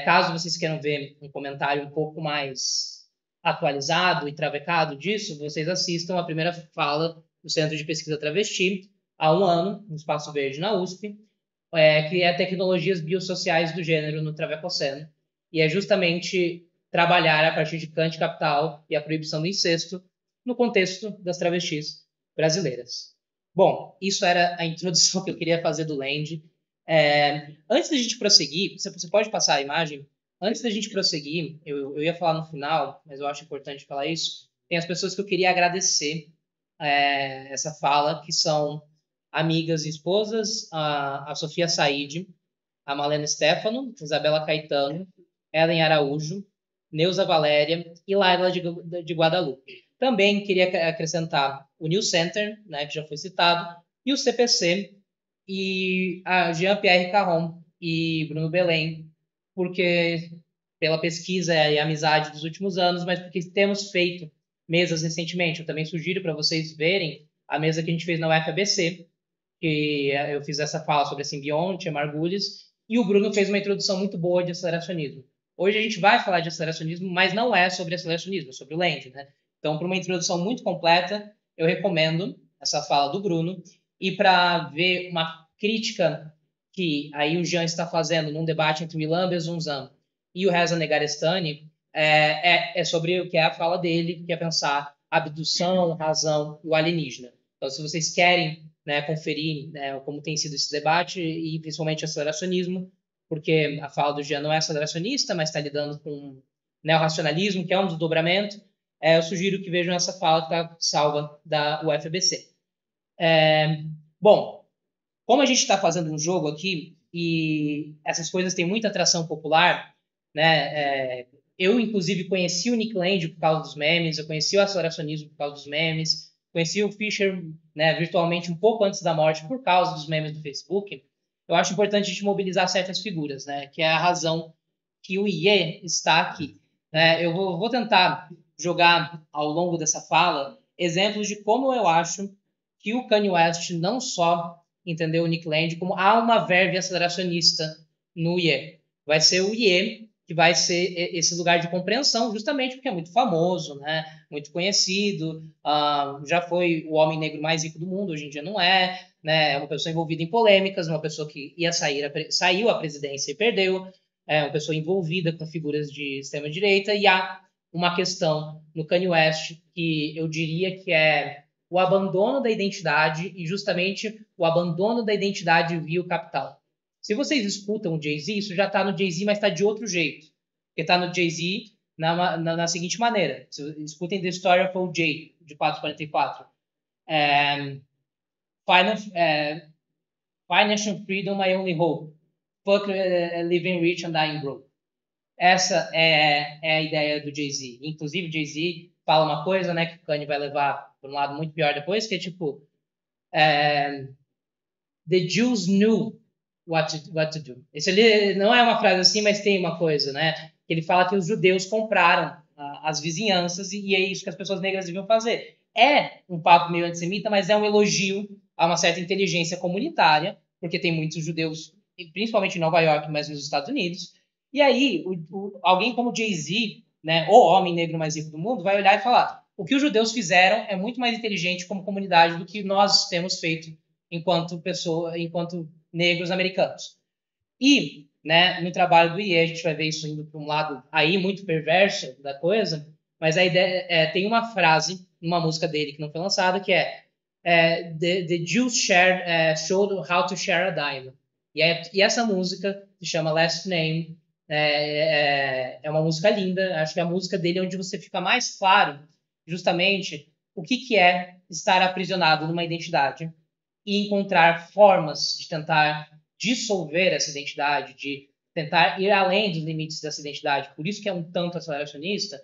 Caso vocês queiram ver um comentário um pouco mais atualizado e travecado disso, vocês assistam a primeira fala do Centro de Pesquisa Travesti, há 1 ano, no Espaço Verde na USP, que é Tecnologias Biossociais do Gênero no Travecoceno, e é justamente trabalhar a partir de Kant Capital e a Proibição do Incesto no contexto das travestis brasileiras. Bom, isso era a introdução que eu queria fazer do Land. Antes da gente prosseguir, você pode passar a imagem? Antes da gente prosseguir, eu ia falar no final, mas eu acho importante falar isso. Tem as pessoas que eu queria agradecer essa fala, que são amigas e esposas, a Sofia Said, a Malena Stefano, Isabela Caetano, Ellen Araújo, Neuza Valéria e Laila de Guadalupe. Também queria acrescentar o New Center, né, que já foi citado, e o CPC, e a Jean-Pierre Carron e Bruno Belém, porque pela pesquisa e amizade dos últimos anos, mas porque temos feito mesas recentemente. Eu também sugiro para vocês verem a mesa que a gente fez na UFABC, que eu fiz essa fala sobre a simbionte, a Margulis, e o Bruno fez uma introdução muito boa de aceleracionismo. Hoje a gente vai falar de aceleracionismo, mas não é sobre aceleracionismo, é sobre o Land, né? Então, para uma introdução muito completa, eu recomendo essa fala do Bruno, e para ver uma crítica que aí o Jean está fazendo num debate entre o Ilan Bezunzan e o Reza Negarestani, é sobre o que é a fala dele, que é pensar abdução, razão e o alienígena. Então, se vocês querem, né, conferir, né, como tem sido esse debate, e principalmente aceleracionismo, porque a fala do Jean não é aceleracionista, mas está lidando com neorracionalismo, que é um desdobramento, eu sugiro que vejam essa fala que está salva da UFABC. Bom, como a gente está fazendo um jogo aqui, e essas coisas têm muita atração popular, né, eu, inclusive, conheci o Nick Land por causa dos memes, eu conheci o aceleracionismo por causa dos memes, conheci o Fischer, né, virtualmente um pouco antes da morte por causa dos memes do Facebook. Eu acho importante a gente mobilizar certas figuras, né, que é a razão que o IE está aqui. Eu vou tentar jogar ao longo dessa fala exemplos de como eu acho que o Kanye West não só entendeu o Nick Land, como há uma verve aceleracionista no IE. Vai ser o IE que vai ser esse lugar de compreensão, justamente porque é muito famoso, né? Muito conhecido, já foi o homem negro mais rico do mundo, hoje em dia não é, né? É uma pessoa envolvida em polêmicas, uma pessoa que ia saiu à presidência e perdeu, uma pessoa envolvida com figuras de extrema-direita, e há uma questão no Kanye West que eu diria que é o abandono da identidade, e justamente o abandono da identidade via o capital. Se vocês escutam o Jay-Z, isso já está no Jay-Z, mas está de outro jeito. Porque está no Jay-Z na seguinte maneira. Escutem The Story of O.J., de 444. Financial freedom, my only hope. Fuck living rich and dying broke. Essa é a ideia do Jay-Z. Inclusive, o Jay-Z fala uma coisa, né, que o Kanye vai levar para um lado muito pior depois, que é tipo... The Jews knew what to do. Isso ali não é uma frase assim, mas tem uma coisa, né? Ele fala que os judeus compraram as vizinhanças e é isso que as pessoas negras deviam fazer. É um papo meio antissemita, mas é um elogio a uma certa inteligência comunitária, porque tem muitos judeus, principalmente em Nova York, mas nos Estados Unidos. E aí, alguém como Jay-Z, né, o homem negro mais rico do mundo, vai olhar e falar: o que os judeus fizeram é muito mais inteligente como comunidade do que nós temos feito enquanto negros americanos. E, né, no trabalho do IE, a gente vai ver isso indo para um lado aí muito perverso da coisa, mas a ideia tem uma frase numa música dele que não foi lançada, que The Jews showed how to share a dime. E essa música se chama Last Name, é uma música linda, acho que é a música dele onde você fica mais claro justamente o que é estar aprisionado numa identidade e encontrar formas de tentar dissolver essa identidade, de tentar ir além dos limites dessa identidade. Por isso que é um tanto aceleracionista,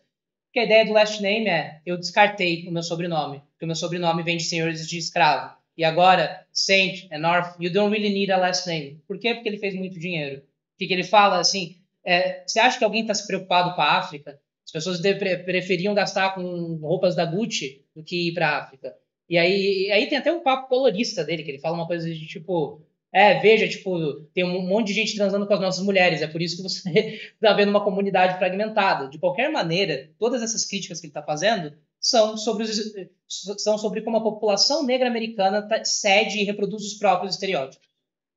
porque a ideia do last name eu descartei o meu sobrenome, porque o meu sobrenome vem de senhores de escravo. E agora, Saint and North, you don't really need a last name. Por quê? Porque ele fez muito dinheiro. O que ele fala, assim, você acha que alguém está se preocupado com a África? As pessoas preferiam gastar com roupas da Gucci do que ir para a África. E aí tem até um papo colorista dele, que ele fala uma coisa de tipo... veja, tipo, tem um monte de gente transando com as nossas mulheres, é por isso que você está vendo uma comunidade fragmentada. De qualquer maneira, todas essas críticas que ele está fazendo são sobre como a população negra americana cede e reproduz os próprios estereótipos.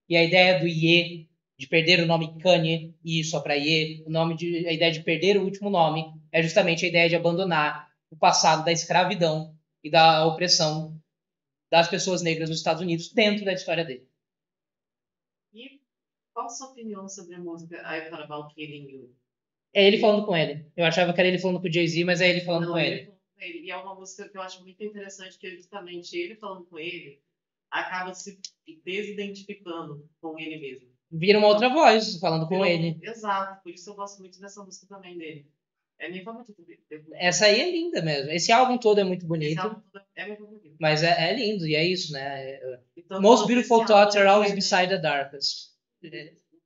E a ideia do IE, de perder o nome Kanye e ir só para IE, a ideia de perder o último nome, é justamente a ideia de abandonar o passado da escravidão e da opressão das pessoas negras nos Estados Unidos dentro da história dele. E qual a sua opinião sobre a música I Thought About Killing You? É ele falando com ele. Eu achava que era ele falando com o Jay-Z, mas é ele falando com ele. E é uma música que eu acho muito interessante, que justamente ele falando com ele acaba se desidentificando com ele mesmo. Vira uma outra voz falando com ele. Exato, por isso eu gosto muito dessa música também dele. É minha favorita. Essa aí é linda mesmo. Esse álbum todo é muito bonito. Esse álbum todo é meu favorito. Mas é lindo, e é isso, né? Most beautiful thoughts are always beside the darkest.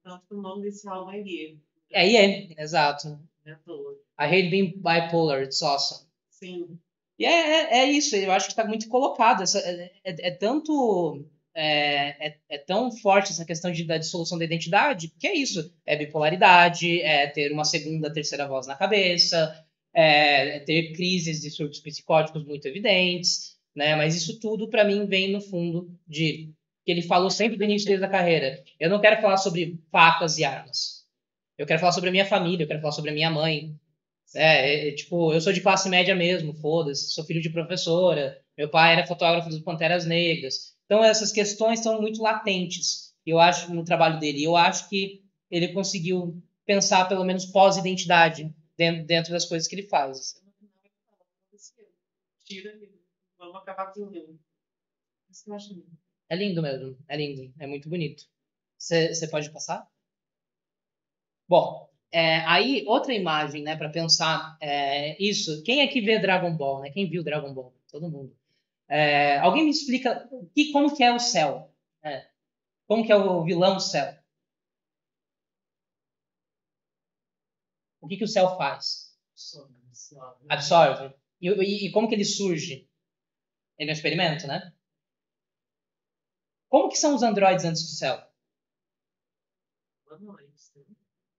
Tanto que o nome desse álbum é IE. Exato. É à toa. I hate being bipolar, it's awesome. Sim. E é isso, eu acho que está muito colocado. Tão forte essa questão da dissolução da identidade, que é isso. É bipolaridade, é ter uma segunda, terceira voz na cabeça, é ter crises de surtos psicóticos muito evidentes, né? Mas isso tudo, para mim, vem no fundo que ele falou sempre do início da carreira. Eu não quero falar sobre facas e armas. Eu quero falar sobre a minha família, eu quero falar sobre a minha mãe. Tipo, eu sou de classe média mesmo, foda-se, sou filho de professora, meu pai era fotógrafo dos Panteras Negras. Então, essas questões são muito latentes, eu acho, no trabalho dele. Eu acho que ele conseguiu pensar, pelo menos, pós-identidade dentro das coisas que ele faz. Tira, vamos acabar com ele. Isso que eu acho lindo. É lindo mesmo, é lindo, é muito bonito. Você pode passar? Bom, aí outra imagem, né, para pensar isso. Quem é que vê Dragon Ball, né? Quem viu Dragon Ball? Todo mundo. Alguém me explica como que é o Cell? Como que é o vilão Cell? O que o Cell faz? Absorve. E como que ele surge? Ele é um experimento, né? Como que são os androides antes do Cell?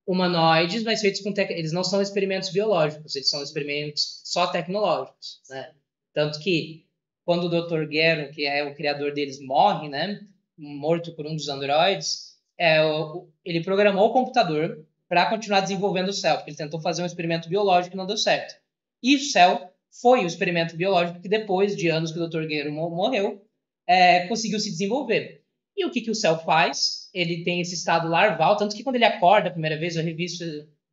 Humanoides, mas feitos com eles não são experimentos biológicos, eles são experimentos só tecnológicos, né? Tanto que quando o Dr. Gero, que é o criador deles, morre, né, morto por um dos androides, ele programou o computador para continuar desenvolvendo o Cell, porque ele tentou fazer um experimento biológico e não deu certo. E o Cell foi o experimento biológico que depois de anos que o Dr. Gero morreu, conseguiu se desenvolver. E o que o Cell faz? Ele tem esse estado larval, tanto que quando ele acorda a primeira vez, eu revi isso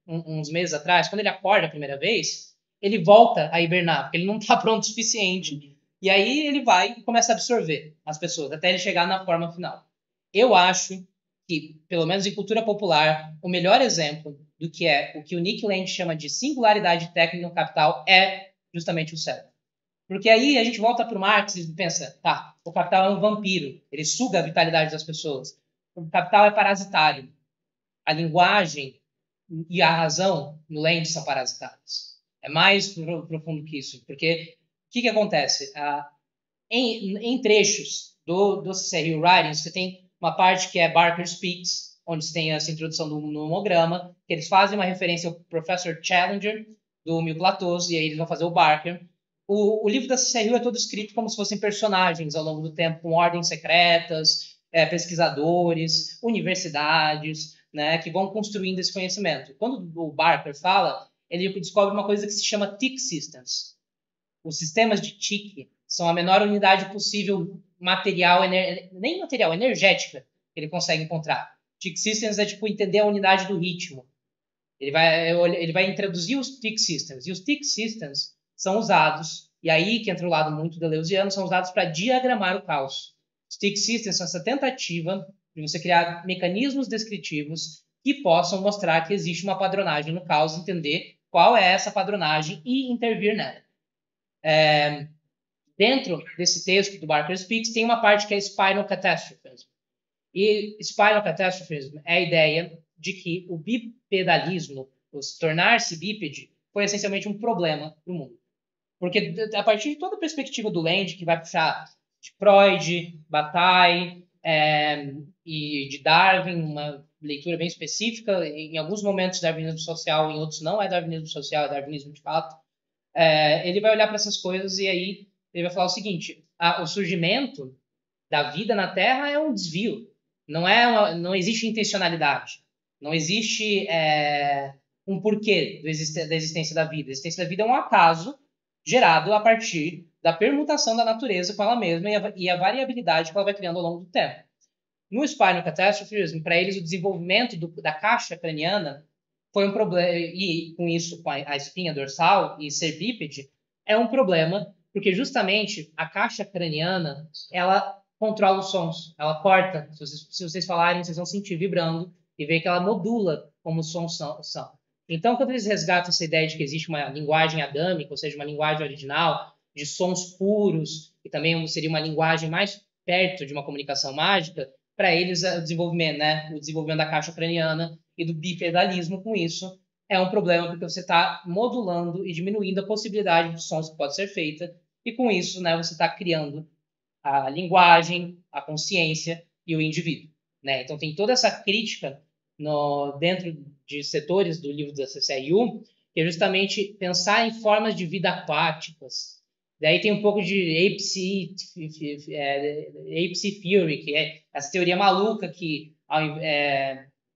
uns meses atrás, quando ele acorda a primeira vez, ele volta a hibernar, porque ele não está pronto o suficiente. E aí ele vai e começa a absorver as pessoas, até ele chegar na forma final. Eu acho que, pelo menos em cultura popular, o melhor exemplo do que é o que o Nick Land chama de singularidade técnica no capital é justamente o cérebro. Porque aí a gente volta para o Marx e pensa, tá, o capital é um vampiro, ele suga a vitalidade das pessoas. O capital é parasitário. A linguagem e a razão no Land são parasitadas. É mais profundo que isso, porque o que acontece? Em trechos do CCRU Writings, você tem uma parte que é Barker Speaks, onde você tem essa introdução do nomograma, que eles fazem uma referência ao Professor Challenger, do Mil Platôs, e aí eles vão fazer o Barker. O livro da CCRU é todo escrito como se fossem personagens ao longo do tempo, com ordens secretas, pesquisadores, universidades, né, que vão construindo esse conhecimento. Quando o Barker fala, ele descobre uma coisa que se chama tick systems. Os sistemas de tique são a menor unidade possível material, nem material, energética, que ele consegue encontrar. Tick systems é tipo entender a unidade do ritmo. Ele vai introduzir os tick systems. E os tick systems são usados, e aí que entra o lado muito deleuziano, são usados para diagramar o caos. Os tick systems são essa tentativa de você criar mecanismos descritivos que possam mostrar que existe uma padronagem no caos, entender qual é essa padronagem e intervir nela. Dentro desse texto do Barker Speaks, tem uma parte que é Spinal Catastrophism. E Spinal Catastrophism é a ideia de que o bipedalismo, o tornar-se bípede, foi essencialmente um problema no mundo. Porque a partir de toda a perspectiva do Land, que vai puxar de Freud, Bataille e de Darwin, uma leitura bem específica, em alguns momentos darwinismo social, em outros não é darwinismo social, é darwinismo de fato, ele vai olhar para essas coisas e aí ele vai falar o seguinte: o surgimento da vida na Terra é um desvio, não existe intencionalidade, não existe um porquê da existência da vida. A existência da vida é um acaso gerado a partir da permutação da natureza com ela mesma e a variabilidade que ela vai criando ao longo do tempo. No Spinal Catastrophism, para eles, o desenvolvimento da caixa craniana foi um problema, e com isso, com a espinha dorsal e ser bípede, é um problema, porque justamente a caixa craniana, ela controla os sons, ela corta. Se vocês falarem, vocês vão sentir vibrando e ver que ela modula como os sons são. Então, quando eles resgatam essa ideia de que existe uma linguagem adâmica, ou seja, uma linguagem original, de sons puros, e também seria uma linguagem mais perto de uma comunicação mágica, para eles o desenvolvimento da caixa craniana e do bipedalismo com isso é um problema, porque você está modulando e diminuindo a possibilidade de sons que pode ser feita, e com isso você está criando a linguagem, a consciência e o indivíduo. Então tem toda essa crítica dentro de setores do livro da CCRU, que é justamente pensar em formas de vida aquáticas. Daí tem um pouco de Ape Theory, que é essa teoria maluca que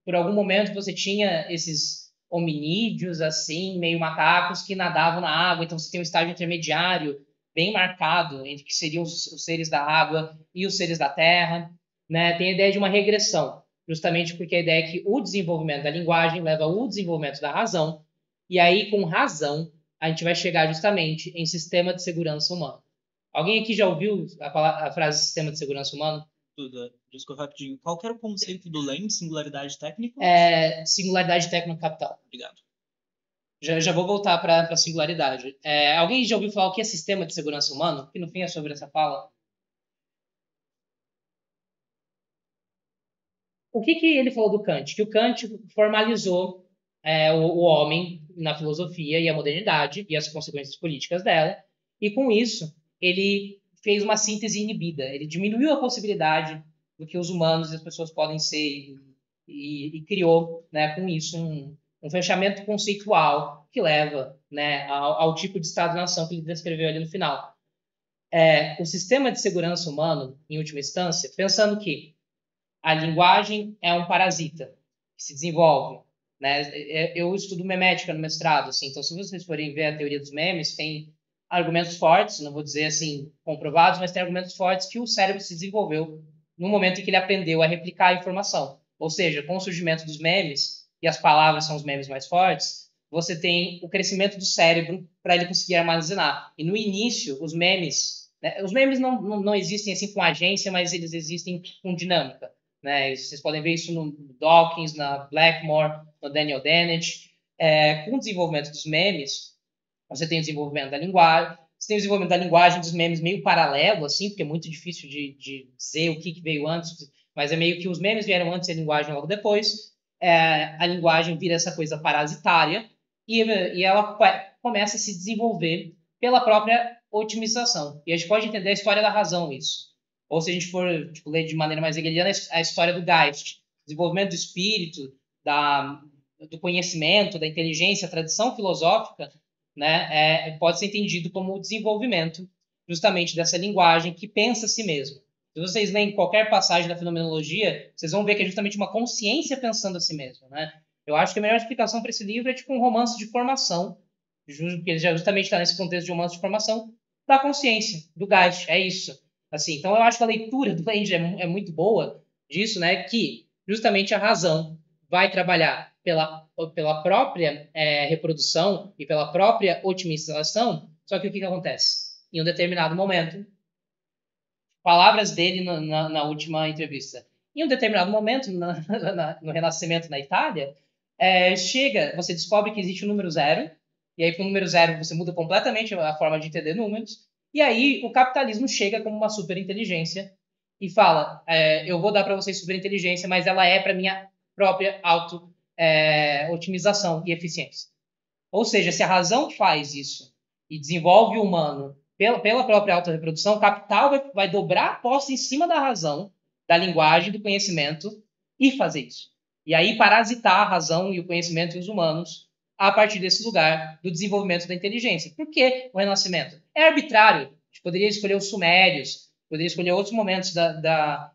por algum momento você tinha esses hominídeos, assim, meio macacos, que nadavam na água, então você tem um estágio intermediário bem marcado entre que seriam os seres da água e os seres da terra. Tem a ideia de uma regressão, justamente porque a ideia é que o desenvolvimento da linguagem leva ao desenvolvimento da razão, e aí, com razão, a gente vai chegar justamente em sistema de segurança humano. Alguém aqui já ouviu a frase sistema de segurança humano? Duda, desculpa rapidinho. Qual que era o conceito do Land, singularidade técnica? Singularidade técnico-capital. Obrigado. Já vou voltar para a singularidade. Alguém já ouviu falar o que é sistema de segurança humano? Que no fim é sobre essa fala. O que ele falou do Kant? Que o Kant formalizou o homem na filosofia e a modernidade e as consequências políticas dela, e com isso ele fez uma síntese inibida. Ele diminuiu a possibilidade do que os humanos e as pessoas podem ser e criou, com isso, um fechamento conceitual que leva ao tipo de Estado-nação que ele descreveu ali no final. O sistema de segurança humano, em última instância, pensando que a linguagem é um parasita que se desenvolve. Eu estudo memética no mestrado, assim, então se vocês forem ver a teoria dos memes, tem argumentos fortes, não vou dizer assim comprovados, mas tem argumentos fortes que o cérebro se desenvolveu no momento em que ele aprendeu a replicar a informação. Ou seja, com o surgimento dos memes, e as palavras são os memes mais fortes, você tem o crescimento do cérebro para ele conseguir armazenar. E no início, os memes não existem assim com agência, mas eles existem com dinâmica. né? Vocês podem ver isso no Dawkins, na Blackmore, no Daniel Dennett. Com o desenvolvimento dos memes, você tem o desenvolvimento da linguagem, você tem o desenvolvimento da linguagem dos memes meio paralelo, assim, porque é muito difícil de dizer o que veio antes, mas é meio que os memes vieram antes e a linguagem logo depois. A linguagem vira essa coisa parasitária e ela começa a se desenvolver pela própria otimização. E a gente pode entender a história da razão isso. Ou se a gente for ler de maneira mais hegeliana, a história do Geist, desenvolvimento do espírito, do conhecimento, da inteligência, a tradição filosófica, né, pode ser entendido como o desenvolvimento justamente dessa linguagem que pensa a si mesmo. Se vocês leem qualquer passagem da fenomenologia, vocês vão ver que é justamente uma consciência pensando a si mesmo, né? Eu acho que a melhor explicação para esse livro é tipo um romance de formação, porque ele já justamente está nesse contexto de romance de formação da consciência, do Geist, é isso. Assim, então eu acho que a leitura do Land é muito boa disso, né? Que justamente a razão vai trabalhar pela própria reprodução e pela própria otimização, só que o que acontece? Em um determinado momento, palavras dele na última entrevista, em um determinado momento, no Renascimento na Itália, você descobre que existe o número zero, e aí para o número zero você muda completamente a forma de entender números, e aí o capitalismo chega como uma superinteligência e fala, eu vou dar para vocês superinteligência, mas ela é para minha própria otimização e eficiência. Ou seja, se a razão faz isso e desenvolve o humano pela própria autorreprodução, o capital vai dobrar a aposta em cima da razão, da linguagem, do conhecimento e fazer isso. E aí parasitar a razão e o conhecimento e os humanos a partir desse lugar do desenvolvimento da inteligência. Por que o Renascimento? É arbitrário. A gente poderia escolher os sumérios, poderia escolher outros momentos da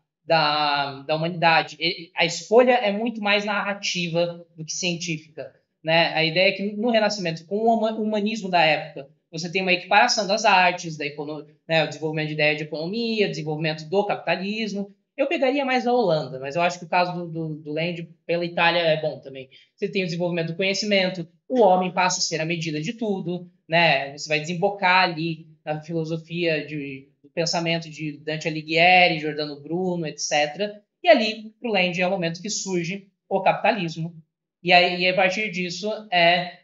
humanidade. A escolha é muito mais narrativa do que científica, né? A ideia é que no Renascimento, com o humanismo da época, você tem uma equiparação das artes, o desenvolvimento de ideia de economia, desenvolvimento do capitalismo. Eu pegaria mais a Holanda, mas eu acho que o caso do Land pela Itália é bom também. Você tem o desenvolvimento do conhecimento, o homem passa a ser a medida de tudo, né? Você vai desembocar ali na filosofia do pensamento de Dante Alighieri, Giordano Bruno, etc. E ali, para o Land, é o momento que surge o capitalismo. E a partir disso,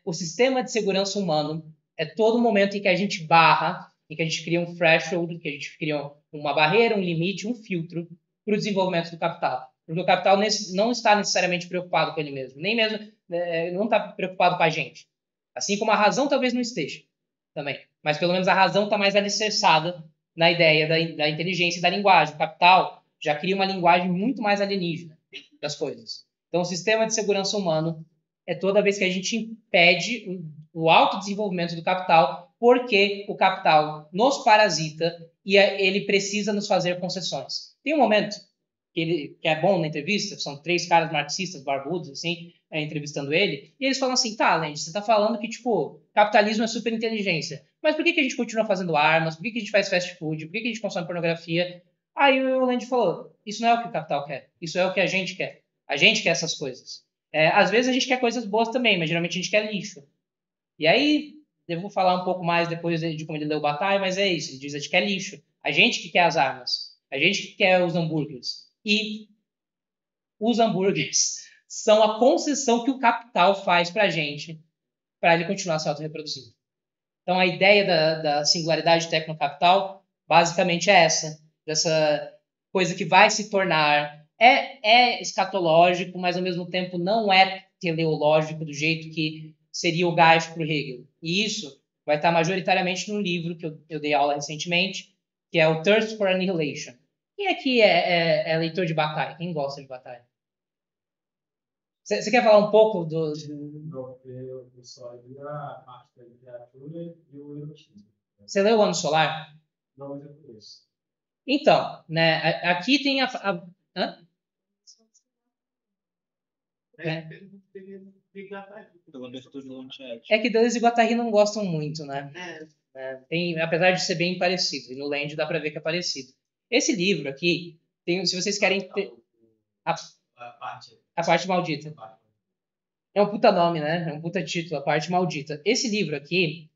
o sistema de segurança humano é todo momento em que a gente barra, em que a gente cria um threshold, que a gente cria uma barreira, um limite, um filtro para o desenvolvimento do capital. Porque o capital não está necessariamente preocupado com ele mesmo, nem mesmo não está preocupado com a gente. Assim como a razão talvez não esteja também. Mas pelo menos a razão está mais alicerçada na ideia da inteligência e da linguagem. O capital já cria uma linguagem muito mais alienígena das coisas. Então, o sistema de segurança humano é toda vez que a gente impede o autodesenvolvimento do capital, porque o capital nos parasita e ele precisa nos fazer concessões. Tem um momento que é bom na entrevista, são 3 caras marxistas, barbudos, assim, entrevistando ele, e eles falam assim, tá, Land, você tá falando que, tipo, capitalismo é superinteligência, mas por que a gente continua fazendo armas? Por que a gente faz fast food? Por que a gente consome pornografia? Aí o Land falou, isso não é o que o capital quer, isso é o que a gente quer. A gente quer essas coisas. Às vezes a gente quer coisas boas também, mas geralmente a gente quer lixo. E aí, eu vou falar um pouco mais depois de como ele leu Bataille, mas é isso, ele diz, a gente quer lixo. A gente que quer as armas. A gente que quer os hambúrgueres. E os hambúrgueres são a concessão que o capital faz para a gente, para ele continuar se autorreproduzindo. Então, a ideia da singularidade tecnocapital, basicamente é essa, dessa coisa que vai se tornar, escatológico, mas ao mesmo tempo não é teleológico do jeito que seria o Geist para o Hegel. E isso vai estar majoritariamente no livro que eu dei aula recentemente, que é o Thirst for Annihilation. Quem aqui é leitor de Bataille? Quem gosta de Bataille? Você quer falar um pouco do... Não, eu só li a parte da literatura e o erotismo. Você leu O Ano Solar? Não, mas eu conheço. Então, né, aqui tem Hã? Pela abertura do Launchad. É que Deleuze e Guattari não gostam muito, né? É. Apesar de ser bem parecido. E no Land dá pra ver que é parecido. Esse livro aqui, se vocês querem ter... A parte maldita. É um puta nome, né? É um puta título, A Parte Maldita. Esse livro aqui,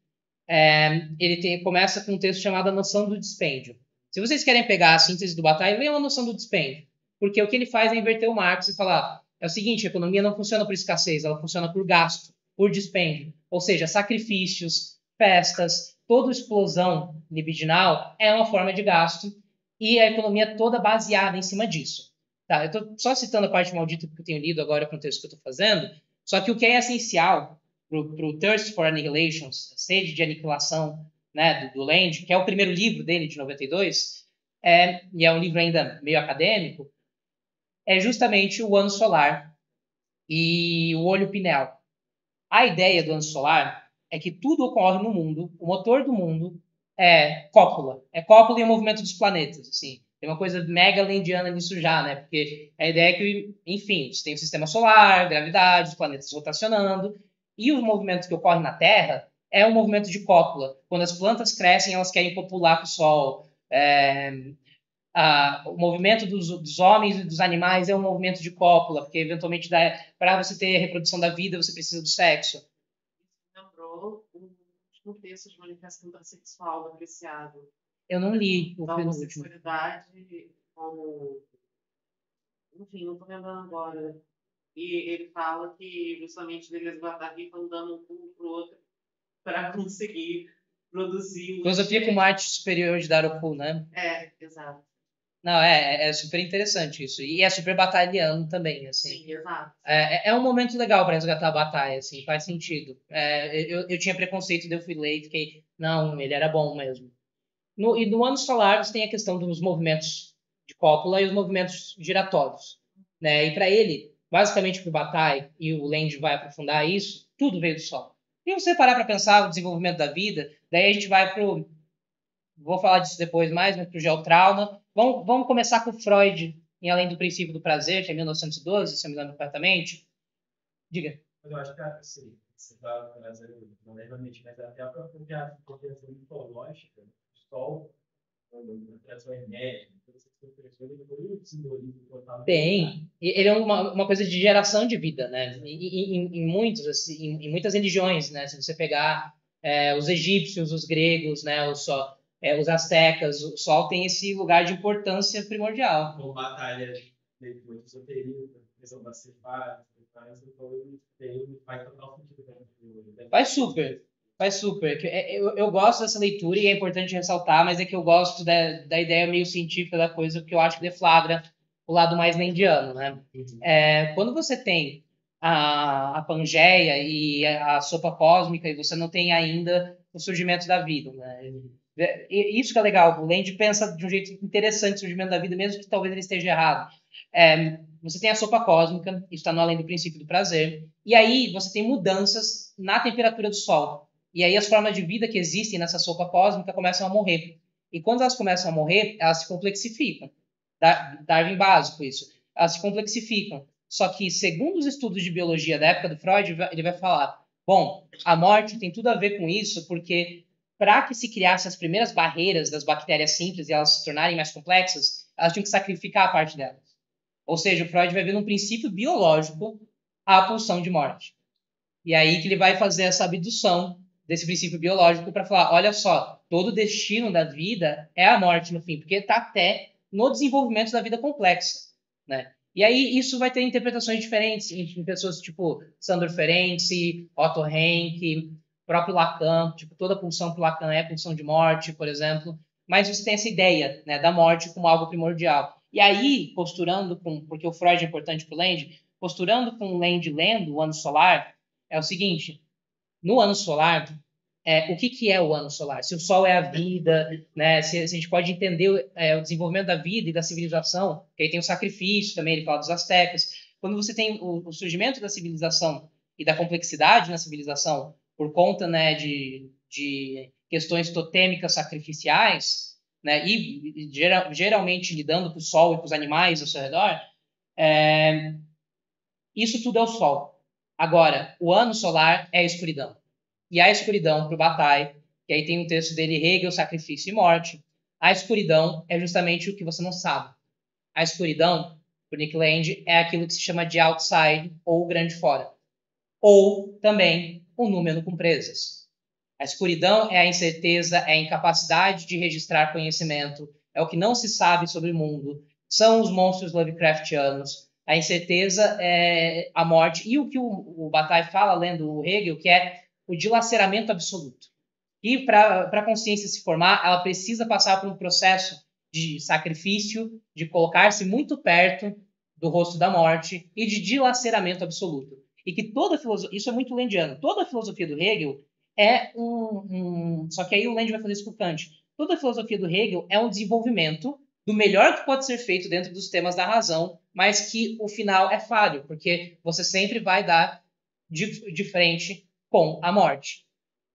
começa com um texto chamado A Noção do Dispêndio. Se vocês querem pegar a síntese do Bataille, leiam A Noção do Dispêndio. porque o que ele faz é inverter o Marx e falar, é o seguinte, a economia não funciona por escassez, ela funciona por gasto, por dispêndio, ou seja, sacrifícios, festas, toda explosão libidinal é uma forma de gasto e a economia é toda baseada em cima disso. Tá, eu estou só citando a parte maldita que eu tenho lido agora com o texto que eu estou fazendo, só que o que é essencial para o Thirst for Annihilation, Sede de Aniquilação, né, do Land, que é o primeiro livro dele, de 92, e é um livro ainda meio acadêmico, é justamente o ano solar e o olho pineal. A ideia do ano solar é que tudo ocorre no mundo, o motor do mundo é cópula e o movimento dos planetas, assim. Tem uma coisa mega lendiana nisso já, né? Porque a ideia é que, enfim, você tem o sistema solar, gravidade, os planetas rotacionando, e o movimento que ocorre na Terra é um movimento de cópula. Quando as plantas crescem, elas querem copular com o Sol. O movimento dos homens e dos animais é um movimento de cópula, porque eventualmente para você ter a reprodução da vida, você precisa do sexo. Lembrou o último texto de Manifesto Transexual do Apreciado. Eu não li o da último. homossexualidade como... Enfim, não estou lembrando agora. E ele fala que justamente Deleuze e Guattari estão dando um pulo para o outro para conseguir produzir... Filosofia com arte superior de Daroku, né? Exato. Não, é super interessante isso. E é super batalhando também, assim. Sim, exato. É um momento legal para resgatar a batalha, assim, faz sentido. Eu tinha preconceito, daí eu fui ler e fiquei, não, ele era bom mesmo. E no ano solar você tem a questão dos movimentos de cópula e os movimentos giratórios, né? E para ele, basicamente para o Bataille, e o Land vai aprofundar isso, tudo veio do Sol. E você parar para pensar o desenvolvimento da vida, daí a gente vai para o... Vou falar disso depois mais, mas para o geotrauma. Vamos começar com Freud, em Além do Princípio do Prazer, que é 1912, se eu me lembro completamente. Diga. Mas eu acho que assim, você está trazendo, não é realmente, mas até a própria compreensão mitológica do Sol, a criação enérgica, todas essas compreensões, ele foi um simbolismo total. Tem. Ele é uma coisa de geração de vida, né? Em muitos, assim, em muitas religiões, né? Se você pegar os egípcios, os gregos, né? Os astecas, o Sol tem esse lugar de importância primordial. Uma batalha depois do esoterismo, a questão da cefária, faz total sentido. Faz super. Eu gosto dessa leitura e é importante ressaltar, mas é que eu gosto da ideia meio científica da coisa, porque eu acho que deflagra o lado mais lendiano, né? Quando você tem a Pangeia e a sopa cósmica e você não tem ainda o surgimento da vida, né? Isso que é legal, o Land pensa de um jeito interessante o surgimento da vida, mesmo que talvez ele esteja errado. Você tem a sopa cósmica, isso está no Além do Princípio do Prazer, e aí você tem mudanças na temperatura do Sol. E aí as formas de vida que existem nessa sopa cósmica começam a morrer. E quando elas começam a morrer, elas se complexificam. Darwin básico isso. Elas se complexificam. Só que, segundo os estudos de biologia da época do Freud, ele vai falar, bom, a morte tem tudo a ver com isso, porque para que se criassem as primeiras barreiras das bactérias simples e elas se tornarem mais complexas, elas tinham que sacrificar a parte delas. Ou seja, o Freud vai ver num princípio biológico a pulsão de morte. E aí que ele vai fazer essa abdução desse princípio biológico para falar, olha só, todo o destino da vida é a morte no fim, porque está até no desenvolvimento da vida complexa, né? E aí isso vai ter interpretações diferentes em pessoas tipo Sandor Ferenczi, Otto Rank, próprio Lacan, tipo toda pulsão para Lacan é pulsão de morte, por exemplo, mas você tem essa ideia, né, da morte como algo primordial. E aí, posturando porque o Freud é importante para o Land, posturando com o Land lendo o ano solar, é o seguinte, no ano solar, o que é o ano solar? Se o Sol é a vida, né? Se a gente pode entender o desenvolvimento da vida e da civilização, que aí tem o sacrifício também, ele fala dos astecas. Quando você tem o surgimento da civilização e da complexidade na civilização por conta, né, de questões totêmicas sacrificiais, né, e geralmente lidando com o Sol e com os animais ao seu redor, isso tudo é o Sol. Agora, o ano solar é a escuridão. E a escuridão para o Bataille, que aí tem um texto dele, Hegel, Sacrifício e Morte, a escuridão é justamente o que você não sabe. A escuridão, por Nick Land, é aquilo que se chama de outside ou o grande fora. Ou também o número com presas. A escuridão é a incerteza, é a incapacidade de registrar conhecimento, é o que não se sabe sobre o mundo, são os monstros Lovecraftianos. A incerteza é a morte. E o que o Bataille fala, lendo o Hegel, que é o dilaceramento absoluto. E para a consciência se formar, ela precisa passar por um processo de sacrifício, de colocar-se muito perto do rosto da morte e de dilaceramento absoluto. E que toda filosofia, isso é muito landiano, toda a filosofia do Hegel é só que aí o Land vai fazer isso com o Kant. Toda a filosofia do Hegel é um desenvolvimento do melhor que pode ser feito dentro dos temas da razão, mas que o final é falho, porque você sempre vai dar de frente com a morte,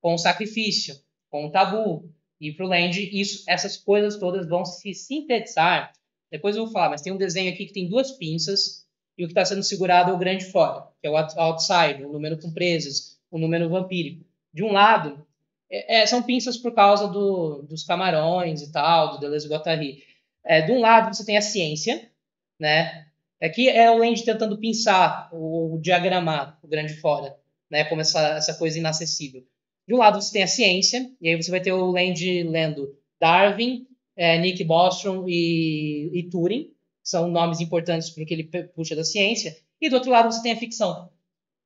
com o sacrifício, com o tabu. E para o Land, essas coisas todas vão se sintetizar. Depois eu vou falar, mas tem um desenho aqui que tem duas pinças e o que está sendo segurado é o grande fora, que é o outside, o número com presas, o número vampírico. De um lado, são pinças por causa dos camarões e tal, do Deleuze e Guattari. De um lado, você tem a ciência, né? Aqui é o Land tentando pinçar, ou diagramar o grande fora, né? Como essa coisa inacessível. De um lado, você tem a ciência, e aí você vai ter o Land lendo Darwin, Nick Bostrom e Turing, que são nomes importantes porque ele puxa da ciência. E do outro lado, você tem a ficção.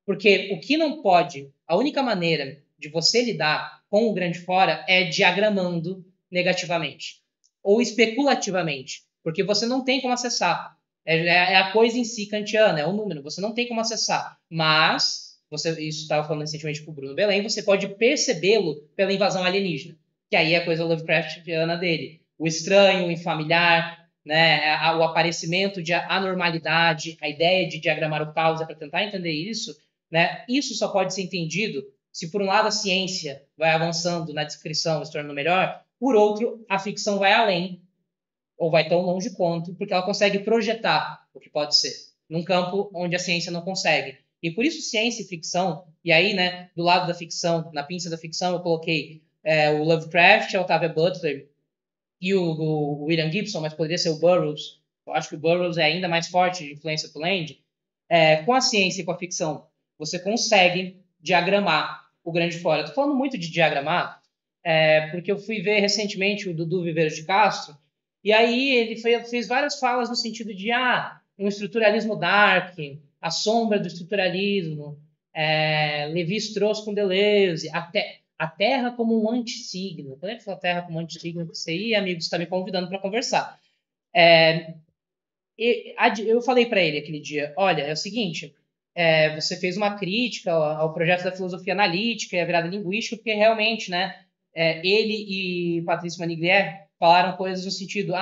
Porque o que não pode, a única maneira de você lidar com o grande fora é diagramando negativamente ou especulativamente, porque você não tem como acessar. É a coisa em si kantiana, é o número, você não tem como acessar. Mas, isso estava falando recentemente com o Bruno Belém, você pode percebê-lo pela invasão alienígena, que aí é a coisa Lovecraftiana dele. O estranho, o infamiliar, né, o aparecimento de anormalidade, a ideia de diagramar o caos é para tentar entender isso, né? Isso só pode ser entendido se, por um lado, a ciência vai avançando na descrição, se tornando melhor, por outro, a ficção vai além, ou vai tão longe quanto, porque ela consegue projetar o que pode ser, num campo onde a ciência não consegue. E por isso, ciência e ficção, e aí, né, do lado da ficção, na pinça da ficção, eu coloquei o Lovecraft, a Octavia Butler e o William Gibson, mas poderia ser o Burroughs. Eu acho que o Burroughs é ainda mais forte de influência do Land. Com a ciência e com a ficção, você consegue diagramar o grande fora. Estou falando muito de diagramar, porque eu fui ver recentemente o Dudu Viveiros de Castro, e aí ele fez várias falas no sentido de um estruturalismo dark, a sombra do estruturalismo, Lévi-Strauss com Deleuze, a Terra como um antissigno. Quando ele falou Terra como um antissigno, você aí, amigo, está me convidando para conversar. Eu falei para ele aquele dia, olha, é o seguinte, você fez uma crítica ao projeto da filosofia analítica e a virada linguística, porque realmente, né, ele e Patrice Maniglier falaram coisas no sentido,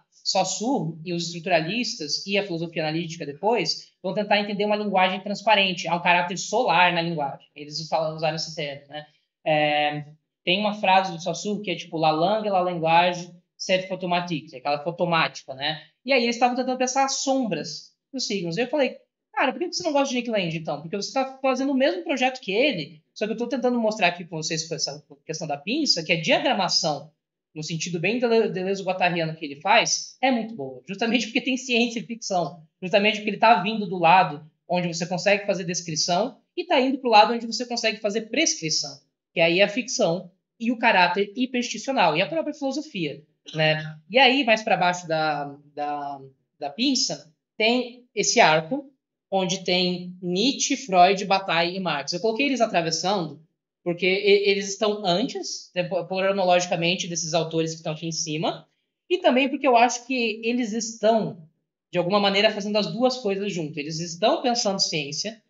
Saussure e os estruturalistas e a filosofia analítica depois vão tentar entender uma linguagem transparente, há um caráter solar na linguagem. Eles usaram esse termo, né? Tem uma frase do Saussure que é tipo, la langue, la langage, c'est photomatique, aquela fotomática, né? E aí eles estavam tentando pensar as sombras dos signos. Eu falei, cara, por que você não gosta de Nick Land, então? Porque você está fazendo o mesmo projeto que ele, só que eu estou tentando mostrar aqui para vocês com essa questão da pinça, que a diagramação, no sentido bem deleuze-guattariano que ele faz, é muito boa. Justamente porque tem ciência e ficção. Justamente porque ele está vindo do lado onde você consegue fazer descrição e está indo para o lado onde você consegue fazer prescrição, que aí é a ficção e o caráter hipersticional, e a própria filosofia, né? E aí, mais para baixo da pinça, tem esse arco, onde tem Nietzsche, Freud, Bataille e Marx. Eu coloquei eles atravessando, porque eles estão antes, cronologicamente, desses autores que estão aqui em cima, e também porque eu acho que eles estão, de alguma maneira, fazendo as duas coisas junto. Eles estão pensando ciência,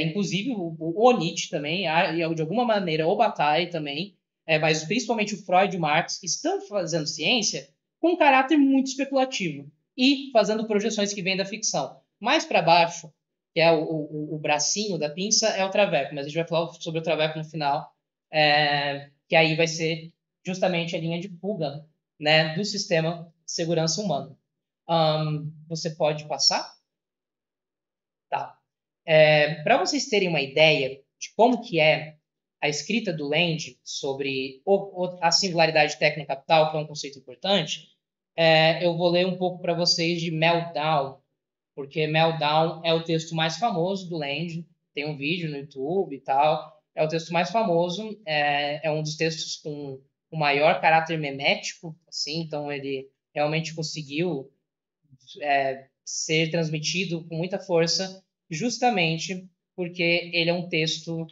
inclusive o Nietzsche também, e de alguma maneira o Bataille também, mas principalmente o Freud e o Marx, estão fazendo ciência com um caráter muito especulativo e fazendo projeções que vêm da ficção. Mais para baixo, que é o bracinho da pinça, é o Traveco, mas a gente vai falar sobre o Traveco no final, que aí vai ser justamente a linha de fuga, né, do sistema de segurança humano. Você pode passar? Tá. Para vocês terem uma ideia de como que é a escrita do Land sobre a singularidade técnica capital, que é um conceito importante, eu vou ler um pouco para vocês de Meltdown, porque Meltdown é o texto mais famoso do Land, tem um vídeo no YouTube e tal, é o texto mais famoso, é um dos textos com o maior caráter memético, assim, então ele realmente conseguiu ser transmitido com muita força, justamente porque ele é um texto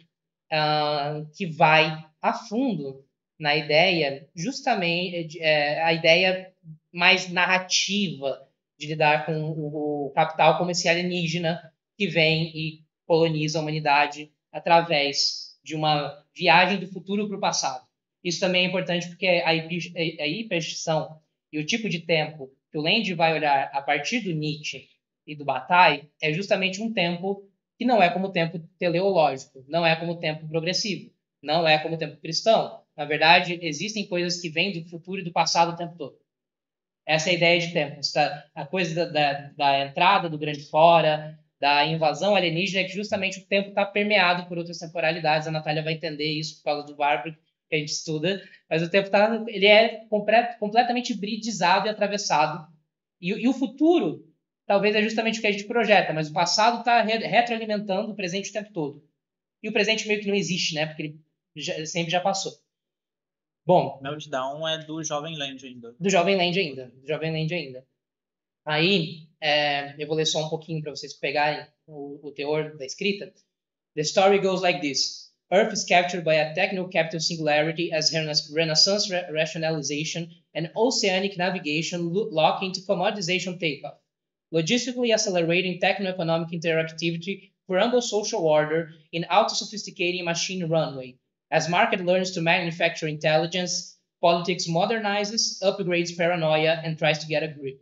que vai a fundo na ideia, justamente a ideia mais narrativa de lidar com o capital como esse alienígena que vem e coloniza a humanidade através de uma viagem do futuro para o passado. Isso também é importante porque a hiperstição e o tipo de tempo que o Land vai olhar a partir do Nietzsche e do Bataille é justamente um tempo que não é como o tempo teleológico, não é como o tempo progressivo, não é como o tempo cristão. Na verdade, existem coisas que vêm do futuro e do passado o tempo todo. Essa é a ideia de tempo. A coisa da entrada do grande fora, da invasão alienígena, é que justamente o tempo está permeado por outras temporalidades. A Natália vai entender isso por causa do Bárbaro, que a gente estuda. Mas o tempo ele é completamente hibridizado e atravessado. E o futuro, talvez, é justamente o que a gente projeta, mas o passado está retroalimentando o presente o tempo todo. E o presente meio que não existe, né? Porque ele sempre já passou. Bom, Meltdown é do Jovem Land ainda. Do Jovem Land ainda. Aí, eu vou ler só um pouquinho para vocês pegarem o teor da escrita. The story goes like this. Earth is captured by a techno-capital singularity as Renaissance rationalization and oceanic navigation lock into commoditization takeoff, logistically accelerating techno-economic interactivity for humble social order in auto-sophisticating machine runway. As market learns to manufacture intelligence, politics modernizes, upgrades paranoia, and tries to get a grip.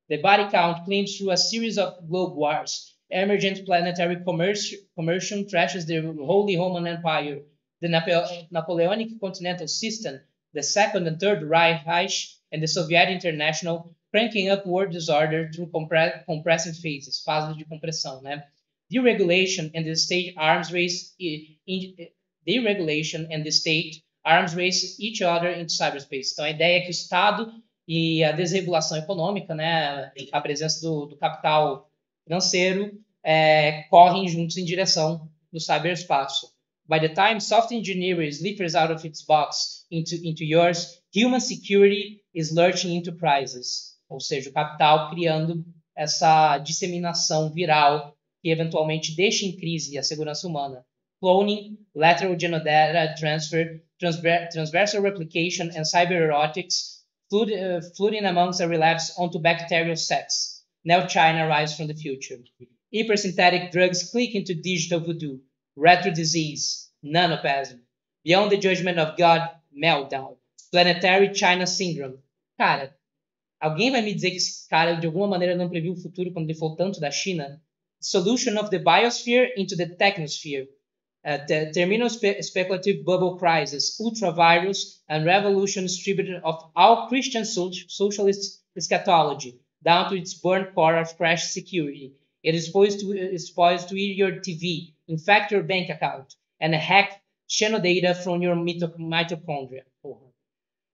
The body count climbs through a series of globe wars. Emergent planetary commercium trashes the Holy Roman Empire. The Napoleonic continental system, the Second and Third Reich, and the Soviet International, cranking up world disorder through compressive phases de compressão, né? Deregulation and the state arms race each other into cyberspace. Então, a ideia é que o Estado e a desregulação econômica, né, a presença do capital financeiro, correm juntos em direção do cyberespaço. By the time soft engineering slippers out of its box into yours, human security is lurching into crisis. Ou seja, o capital criando essa disseminação viral que eventualmente deixa em crise a segurança humana. Cloning, lateral genodata transfer, transversal replication, and cybererotics flooding amongst a relapse onto bacterial sex. Now China arrives from the future. Hypersynthetic drugs click into digital voodoo. Retro disease, nanoplasm. Beyond the judgment of God, meltdown. Planetary China syndrome. Cara, alguém vai me dizer que esse cara de alguma maneira não previu o futuro quando ele falou tanto da China? Solution of the biosphere into the technosphere. The terminal speculative bubble crisis, ultra-virus, and revolution distributed of all Christian socialist eschatology, down to its burnt core of crash security. It is poised to eat your TV, infect your bank account, and hack data from your mitochondria.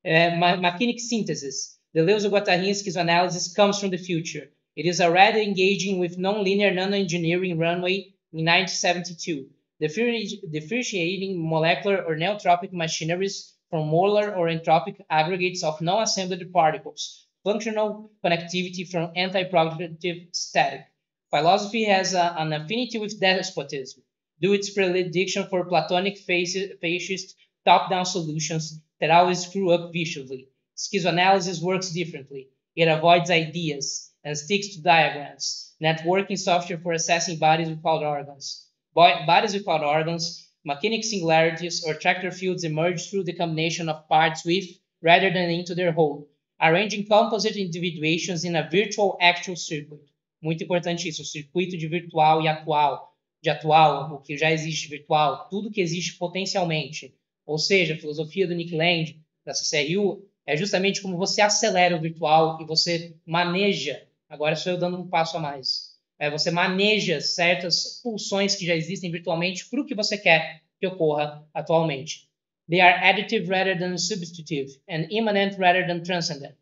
Machinic synthesis. Deleuze Guattari's schizoanalysis comes from the future. It is already engaging with non-linear nanoengineering runway in 1972. Differentiating molecular or neotropic machineries from molar or entropic aggregates of non-assembled particles, functional connectivity from anti-productive static. Philosophy has an affinity with despotism, due its predilection for Platonic fascist top-down solutions that always screw up viciously. Schizoanalysis works differently. It avoids ideas and sticks to diagrams, networking software for assessing bodies without organs. Bodies without organs, mechanic singularities, or tractor fields emerge through the combination of parts with, rather than into their whole, arranging composite individuations in a virtual actual circuit. Muito importante isso, o circuito de virtual e atual, de atual, o que já existe virtual, tudo que existe potencialmente. Ou seja, a filosofia do Nick Land, da CCRU, é justamente como você acelera o virtual e você maneja, agora sou eu dando um passo a mais, você maneja certas pulsões que já existem virtualmente para o que você quer que ocorra atualmente. They are additive rather than substitutive, and immanent rather than transcendent.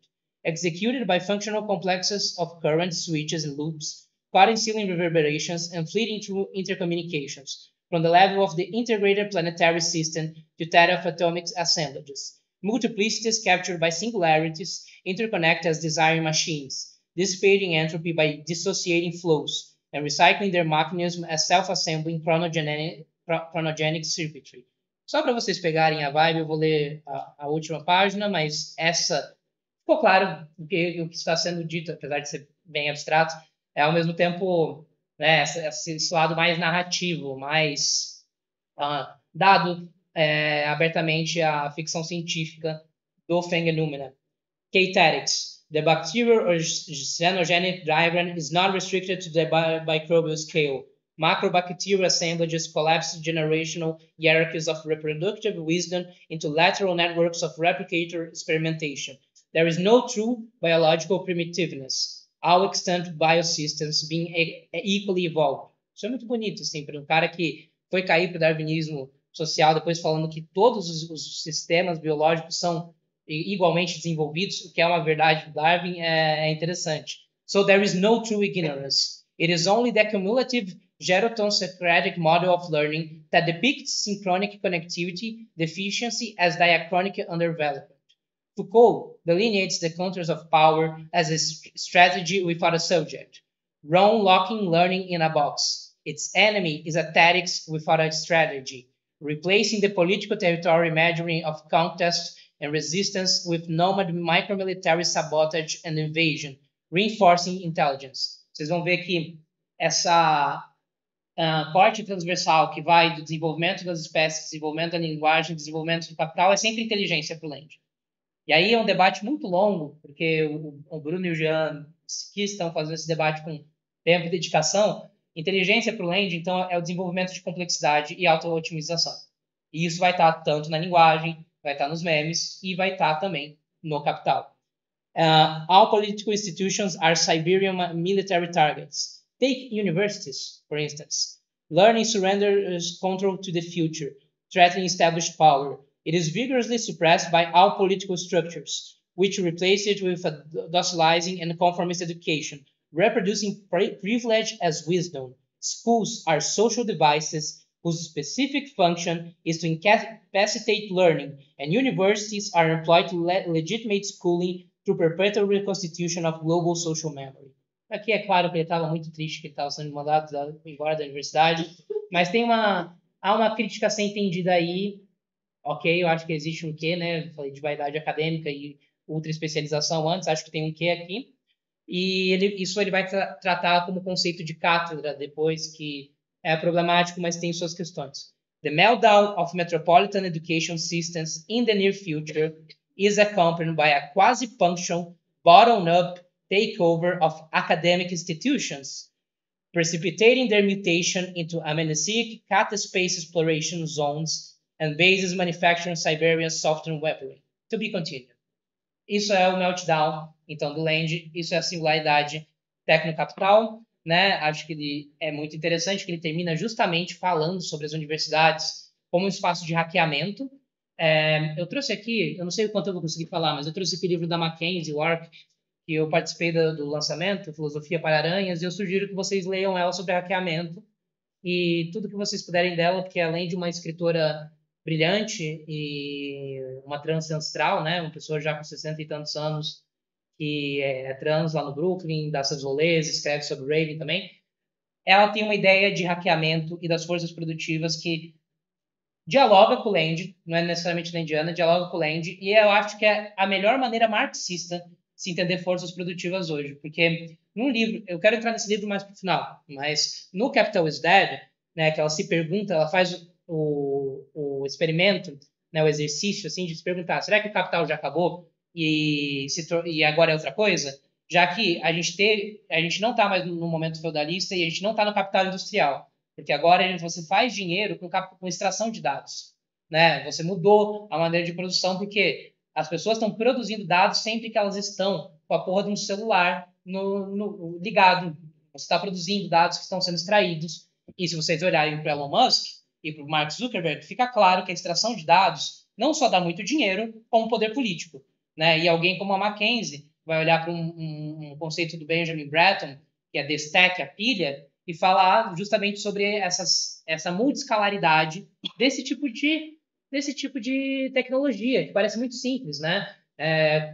Executed by functional complexes of currents, switches, and loops, caught in ceiling reverberations and fleeting through intercommunications, from the level of the integrated planetary system to that of atomic assemblages. Multiplicities captured by singularities interconnect as desiring machines. dissipating entropy by dissociating flows, and recycling their mechanism as self-assembling chronogenic circuitry. Só para vocês pegarem a vibe, eu vou ler a última página, mas essa ficou claro o que está sendo dito, apesar de ser bem abstrato, é ao mesmo tempo, né, esse lado mais narrativo, mais dado abertamente à ficção científica do Feng Numina. K-Tactics. The bacterial or xenogenic diagram is not restricted to the microbial scale. Macrobacterial assemblages collapse generational hierarchies of reproductive wisdom into lateral networks of replicator experimentation. There is no true biological primitiveness. All extant biosystems being equally evolved. Isso é muito bonito, assim, para um cara que foi cair para o darwinismo social, depois falando que todos os sistemas biológicos são igualmente desenvolvidos, o que é uma verdade do Darwin, é interessante. So there is no true ignorance. It is only the cumulative Geroton-Socratic model of learning that depicts synchronic connectivity deficiency as diachronic underdevelopment. Foucault delineates the contours of power as a strategy without a subject. Rohn locking learning in a box. Its enemy is a tactics without a strategy, replacing the political territory measuring of contest and resistance with nomad micromilitary sabotage and invasion, reinforcing intelligence. Vocês vão ver que essa corte transversal que vai do desenvolvimento das espécies, desenvolvimento da linguagem, desenvolvimento do capital, é sempre inteligência para o Land. E aí é um debate muito longo, porque o Bruno e o Jean, que estão fazendo esse debate com tempo e dedicação, inteligência para o Land, então, é o desenvolvimento de complexidade e auto-otimização. E isso vai estar tanto na linguagem, vai estar nos memes e vai estar também no capital. All political institutions are Siberian military targets. Take universities, for instance. Learning surrenders control to the future, threatening established power. It is vigorously suppressed by all political structures, which replace it with a docilizing and conformist education, reproducing privilege as wisdom. Schools are social devices whose specific function is to incapacitate learning, and universities are employed to legitimate schooling through perpetual reconstitution of global social memory. Aqui é claro que ele estava muito triste que ele estava sendo mandado embora da universidade, mas há uma crítica a ser entendida aí, ok? Eu acho que existe um quê, né? Falei de vaidade acadêmica e ultra especialização antes, acho que tem um quê aqui. E isso ele vai tratar como conceito de cátedra depois, que é problemático, mas tem suas questões. The meltdown of metropolitan education systems in the near future is accompanied by a quasi-functional, bottom-up takeover of academic institutions, precipitating their mutation into amnesic cat-space exploration zones and bases manufacturing Siberian software weaponry. To be continued. Isso é o meltdown, então, do Land. Isso é a singularidade tecnocapital, né? Acho que ele é muito interessante que ele termina justamente falando sobre as universidades como um espaço de hackeamento. Eu trouxe aqui, eu não sei o quanto eu vou conseguir falar, mas eu trouxe aqui o livro da Mackenzie Wark, que eu participei do lançamento, Filosofia para Aranhas, e eu sugiro que vocês leiam ela sobre hackeamento e tudo que vocês puderem dela, porque além de uma escritora brilhante e uma trans ancestral, né, uma pessoa já com 60 e tantos anos que é trans lá no Brooklyn, dá seus rolês, escreve sobre Raven também, ela tem uma ideia de hackeamento e das forças produtivas que dialoga com o Land, não é necessariamente landiana, dialoga com o Land, e eu acho que é a melhor maneira marxista de se entender forças produtivas hoje, porque num livro, eu quero entrar nesse livro mais pro final, mas no Capital is Dead, né, que ela se pergunta, ela faz o experimento, né, o exercício assim, de se perguntar, será que o capital já acabou e agora é outra coisa? Já que a gente não está mais no momento feudalista e a gente não está no capital industrial, porque agora você faz dinheiro com extração de dados, né? Você mudou a maneira de produção porque as pessoas estão produzindo dados sempre que elas estão com a porra de um celular ligado. Você está produzindo dados que estão sendo extraídos. E se vocês olharem para o Elon Musk e para o Mark Zuckerberg, fica claro que a extração de dados não só dá muito dinheiro, como poder político, né? E alguém como a Mackenzie vai olhar para um conceito do Benjamin Bratton, que é The Stack, a pilha, e falar justamente sobre essa multiscalaridade desse tipo de tecnologia, que parece muito simples, né?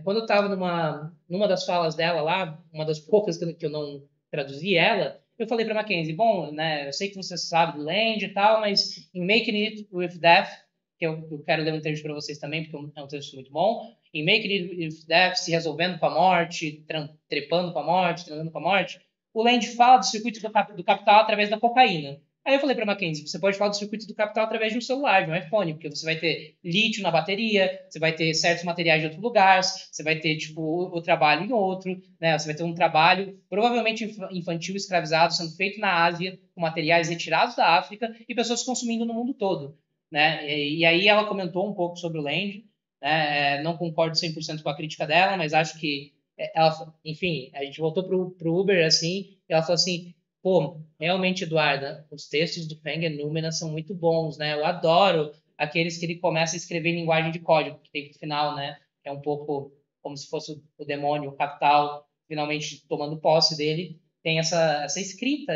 Quando eu estava numa das falas dela lá, uma das poucas que eu não traduzi ela, eu falei para Mackenzie, bom, né, eu sei que você sabe do Land e tal, mas em Making It With Death, que eu quero ler um texto para vocês também, porque é um texto muito bom, em Making It With Death, se resolvendo com a morte, trepando com a morte, transando com a morte, o Land fala do circuito do capital através da cocaína. Aí eu falei para Mackenzie, você pode falar do circuito do capital através de um celular, de um iPhone, porque você vai ter lítio na bateria, você vai ter certos materiais de outro lugar, você vai ter tipo o trabalho em outro, né? Você vai ter um trabalho provavelmente infantil escravizado sendo feito na Ásia, com materiais retirados da África e pessoas consumindo no mundo todo, né? E aí ela comentou um pouco sobre o Land, né? Não concordo 100% com a crítica dela, mas acho que ela, enfim, a gente voltou pro Uber assim, e ela falou assim, pô, realmente, Eduarda, os textos do Feng Númena são muito bons, né? Eu adoro aqueles que ele começa a escrever em linguagem de código, que tem no final, né? É um pouco como se fosse o demônio, o capital, finalmente tomando posse dele. Tem essa escrita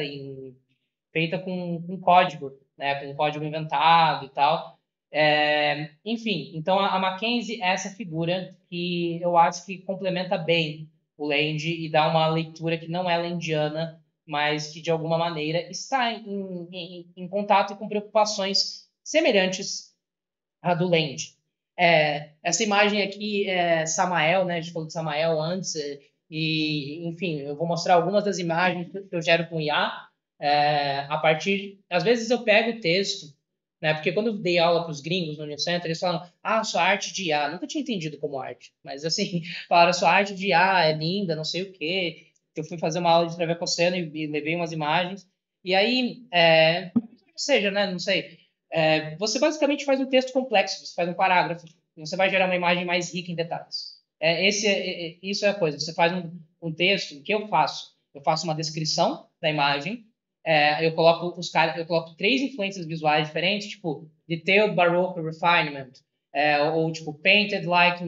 feita com código, né? Com código inventado e tal. Enfim, então a Mackenzie é essa figura que eu acho que complementa bem o Land e dá uma leitura que não é landiana, mas que de alguma maneira está em contato com preocupações semelhantes à do Land. Essa imagem aqui é Samael, né? A gente falou de Samael antes, e enfim, eu vou mostrar algumas das imagens que eu gero com IA. A partir, às vezes eu pego o texto, né? Porque quando eu dei aula para os gringos no New Center, eles falam, sua arte de IA. Nunca tinha entendido como arte, mas assim, falaram, sua arte de IA é linda, não sei o quê. Eu fui fazer uma aula de Trevecosseno e levei umas imagens. E aí, seja, né? Não sei. Você basicamente faz um texto complexo, você faz um parágrafo, e você vai gerar uma imagem mais rica em detalhes. Isso é a coisa. Você faz um texto, o que eu faço? Eu faço uma descrição da imagem, eu coloco 3 influências visuais diferentes, tipo detailed baroque refinement, ou tipo painted like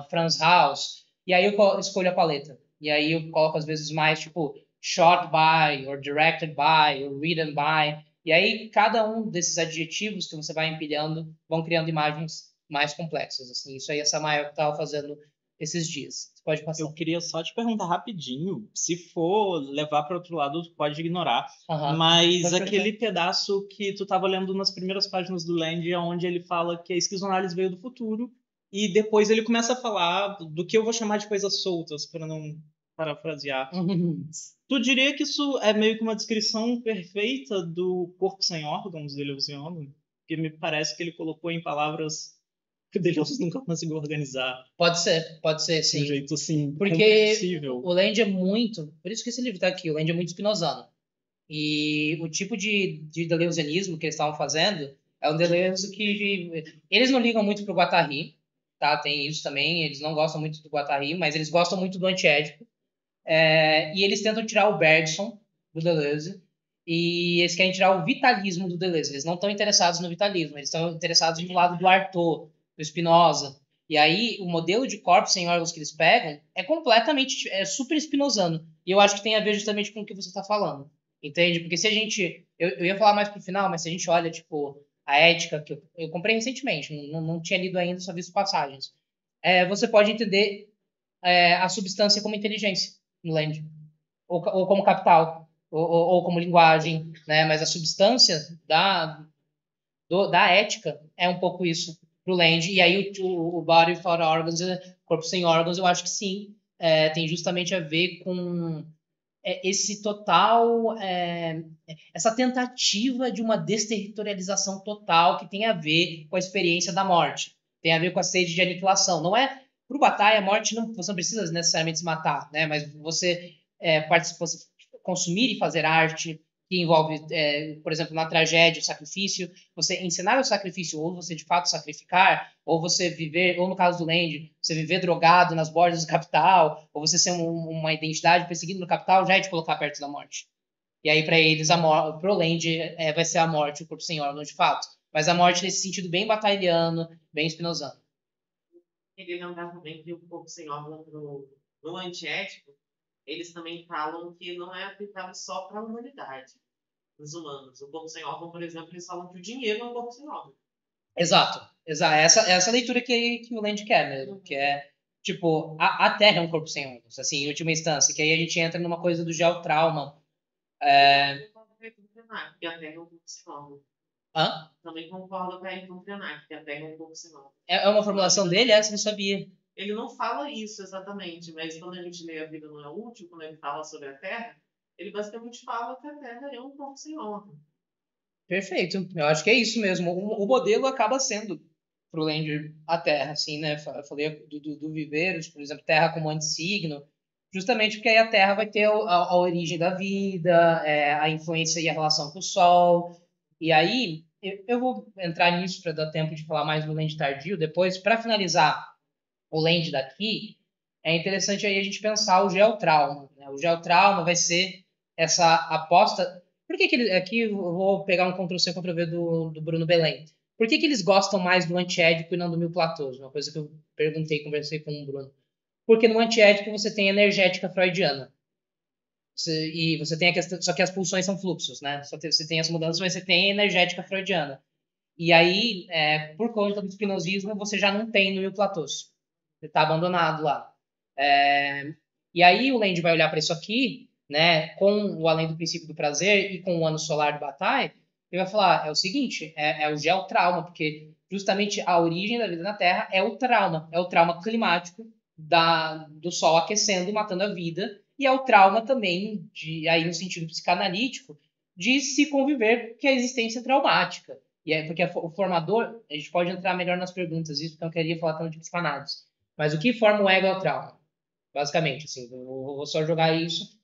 Franz Haus. E aí eu escolho a paleta. E aí eu coloco às vezes mais tipo shot by, or directed by, or written by. E aí cada um desses adjetivos que você vai empilhando vão criando imagens mais complexas. Assim, isso aí a Samael estava fazendo esses dias. Você pode passar. Eu queria só te perguntar rapidinho, se for levar para outro lado, tu pode ignorar, mas Pode aquele pedaço que tu estava lendo nas primeiras páginas do Land, onde ele fala que a esquizoanálise veio do futuro, e depois ele começa a falar do que eu vou chamar de coisas soltas, para não parafrasear. Tu diria que isso é meio que uma descrição perfeita do corpo sem órgãos de Deleuziano? Porque me parece que ele colocou em palavras que o Deleuze nunca conseguiu organizar Pode ser, de sim. um jeito assim, Porque compreensível. o Land é muito. Por isso que esse livro está aqui, o Land é muito spinozano. E o tipo de deleuzianismo que eles estavam fazendo é um Deleuze que. Eles não ligam muito pro Guattari, tá? Tem isso também. Eles não gostam muito do Guattari, mas eles gostam muito do antiético. E eles tentam tirar o Bergson do Deleuze. E eles querem tirar o vitalismo do Deleuze. Eles não estão interessados no vitalismo, eles estão interessados no lado do Artaud, do Spinoza. E aí, o modelo de corpos sem órgãos que eles pegam é completamente, super spinozano. E eu acho que tem a ver justamente com o que você está falando. Entende? Porque se a gente. Eu ia falar mais pro final, mas se a gente olha, tipo, a ética, que eu comprei recentemente, não tinha lido ainda, só visto passagens. Você pode entender a substância como inteligência no Land, ou como capital, ou como linguagem, né? Mas a substância da ética é um pouco isso pro Land. E aí o Body Without Organs, Corpo Sem Órgãos, eu acho que sim, tem justamente a ver com esse total, essa tentativa de uma desterritorialização total que tem a ver com a experiência da morte, tem a ver com a sede de aniquilação. Não é para o Bataille, a morte você não precisa necessariamente se matar, né? Mas você você consumir e fazer arte que envolve, por exemplo, na tragédia, o sacrifício, você ensinar o sacrifício, ou você de fato sacrificar, ou você viver, ou no caso do Land, você viver drogado nas bordas do capital, ou você ser uma identidade perseguindo no capital, já é de colocar perto da morte. E aí, para eles, pro Land, vai ser a morte, o corpo sem órgão de fato. Mas a morte nesse sentido bem batalhano, bem spinozano. Queria lembrar também que o corpo sem órgão no antiético, eles também falam que não é aplicável só para a humanidade, os humanos. O corpo sem órgão, por exemplo, eles falam que o dinheiro é um corpo sem órgão. Exato. Essa leitura que o Land quer mesmo, que é, tipo, a Terra é um corpo sem órgãos, assim, em última instância, que aí a gente entra numa coisa do geotrauma. Eu concordo com a Ayrton Krenak, que a Terra é um corpo sem órgãos. Hã? Também concordo com a Ayrton Krenak, que a Terra é um corpo sem órgãos. É uma formulação dele? Essa eu não sabia. Ele não fala isso exatamente, mas quando a gente lê A Vida Não é Útil, quando ele fala sobre a Terra, ele basicamente fala que a Terra é um corpo sem órgãos. Perfeito. Eu acho que é isso mesmo. O modelo acaba sendo pro Land a Terra, assim, né? Eu falei do Viveiros, por exemplo, Terra como antissigno, justamente porque aí a Terra vai ter a origem da vida, a influência e a relação com o Sol. E aí, eu vou entrar nisso para dar tempo de falar mais do Land tardio depois. Para finalizar o Land daqui, é interessante aí a gente pensar o geotrauma, né? O geotrauma vai ser essa aposta. Por que ele. Aqui eu vou pegar um Ctrl-C, Ctrl-V do Bruno Belém. Por que eles gostam mais do antiédipo e não do Mil Platôs? Uma coisa que eu perguntei, conversei com o Bruno. Porque no antiédipo você tem energética freudiana. E você tem a questão. Só que as pulsões são fluxos, né? Você tem as mudanças, mas você tem a energética freudiana. E aí, por conta do espinosismo, você já não tem no Mil Platôs. Você está abandonado lá. E aí o Land vai olhar para isso aqui, né, com o Além do Princípio do Prazer e com o Ano Solar de Bataille, e vai falar, é o seguinte, é o geotrauma, porque justamente a origem da vida na Terra é o trauma climático do Sol aquecendo, matando a vida, e é o trauma também, aí no sentido psicanalítico, de se conviver com a existência traumática. E é porque o formador, a gente pode entrar melhor nas perguntas, isso porque eu não queria falar tanto de psicanálise. Mas o que forma o ego é o trauma, basicamente. Assim, eu vou só jogar isso.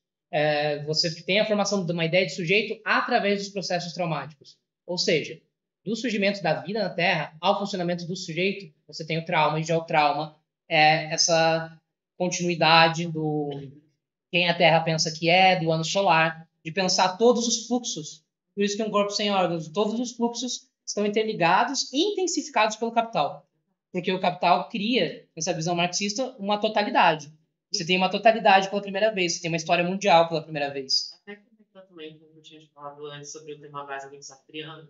Você tem a formação de uma ideia de sujeito através dos processos traumáticos. Ou seja, do surgimento da vida na Terra ao funcionamento do sujeito, você tem o trauma, e já o trauma é essa continuidade do quem a Terra pensa que é, do ano solar, de pensar todos os fluxos. Por isso que é um corpo sem órgãos, todos os fluxos estão interligados e intensificados pelo capital. Porque o capital cria, nessa visão marxista, uma totalidade. Você tem uma totalidade pela primeira vez, você tem uma história mundial pela primeira vez. Até comentando também, como eu tinha falado antes sobre o tema base sartreano,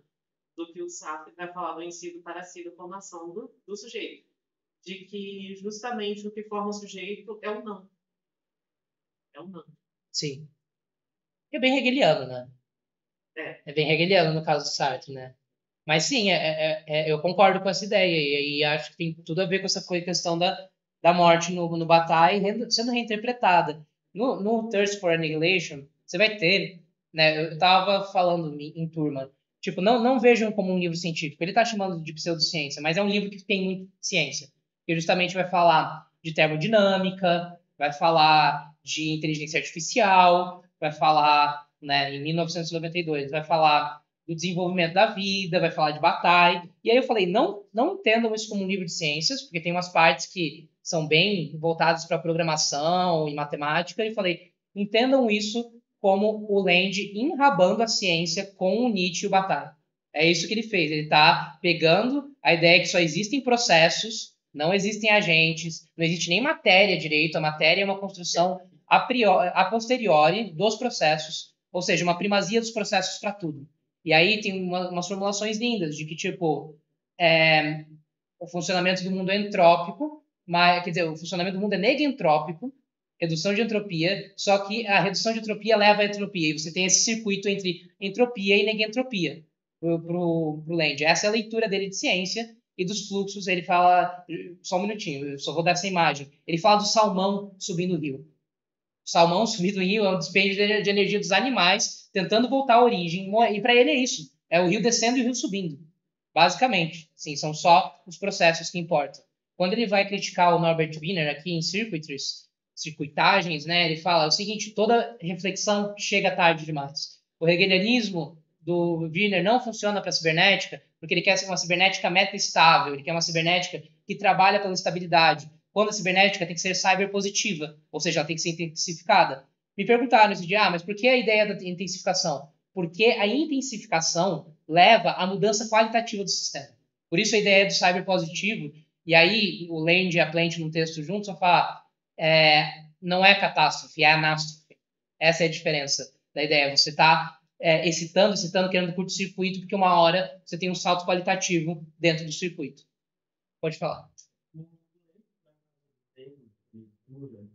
do que o Sartre vai falar do ensino para si, da formação do sujeito. De que justamente o que forma o sujeito é o não. É o não. Sim. É bem hegeliano, né? É bem hegeliano no caso do Sartre, né? Mas sim, eu concordo com essa ideia e acho que tem tudo a ver com essa questão da morte no Bataille sendo reinterpretada. No Thirst for Annihilation, você vai ter, né, eu estava falando em turma, tipo, não vejam como um livro científico, ele está chamando de pseudociência, mas é um livro que tem muita ciência, que justamente vai falar de termodinâmica, vai falar de inteligência artificial, vai falar, né, em 1992, vai falar do desenvolvimento da vida, vai falar de Bataille. E aí eu falei, não entendam isso como um livro de ciências, porque tem umas partes que são bem voltadas para programação e matemática, e falei, entendam isso como o Land enrabando a ciência com o Nietzsche e o Bataille. É isso que ele fez, ele está pegando a ideia que só existem processos, não existem agentes, não existe nem matéria direito, a matéria é uma construção a posteriori dos processos, ou seja, uma primazia dos processos para tudo. E aí tem umas formulações lindas de que, tipo, o funcionamento do mundo é entrópico, mas, quer dizer, o funcionamento do mundo é negentrópico, redução de entropia, só que a redução de entropia leva à entropia, e você tem esse circuito entre entropia e negentropia pro Land. Essa é a leitura dele de ciência e dos fluxos. Ele fala, só um minutinho, eu só vou dar essa imagem. Ele fala do salmão subindo o rio. O salmão subindo o rio é um dispêndio de energia dos animais tentando voltar à origem. E para ele é isso. É o rio descendo e o rio subindo. Basicamente. Sim, são só os processos que importam. Quando ele vai criticar o Norbert Wiener aqui em circuitagens, né, ele fala o seguinte, toda reflexão chega tarde demais. O hegelianismo do Wiener não funciona para a cibernética porque ele quer uma cibernética meta-estável, ele quer uma cibernética que trabalha pela estabilidade, quando a cibernética tem que ser cyberpositiva, ou seja, ela tem que ser intensificada. Me perguntaram esse dia, mas por que a ideia da intensificação? Porque a intensificação leva à mudança qualitativa do sistema. Por isso a ideia do cyberpositivo, e aí o Land e a Plant num texto juntos vão falar, não é catástrofe, é anástrofe. Essa é a diferença da ideia. Você está excitando, querendo curto-circuito, porque uma hora você tem um salto qualitativo dentro do circuito. Pode falar. Tem leitura,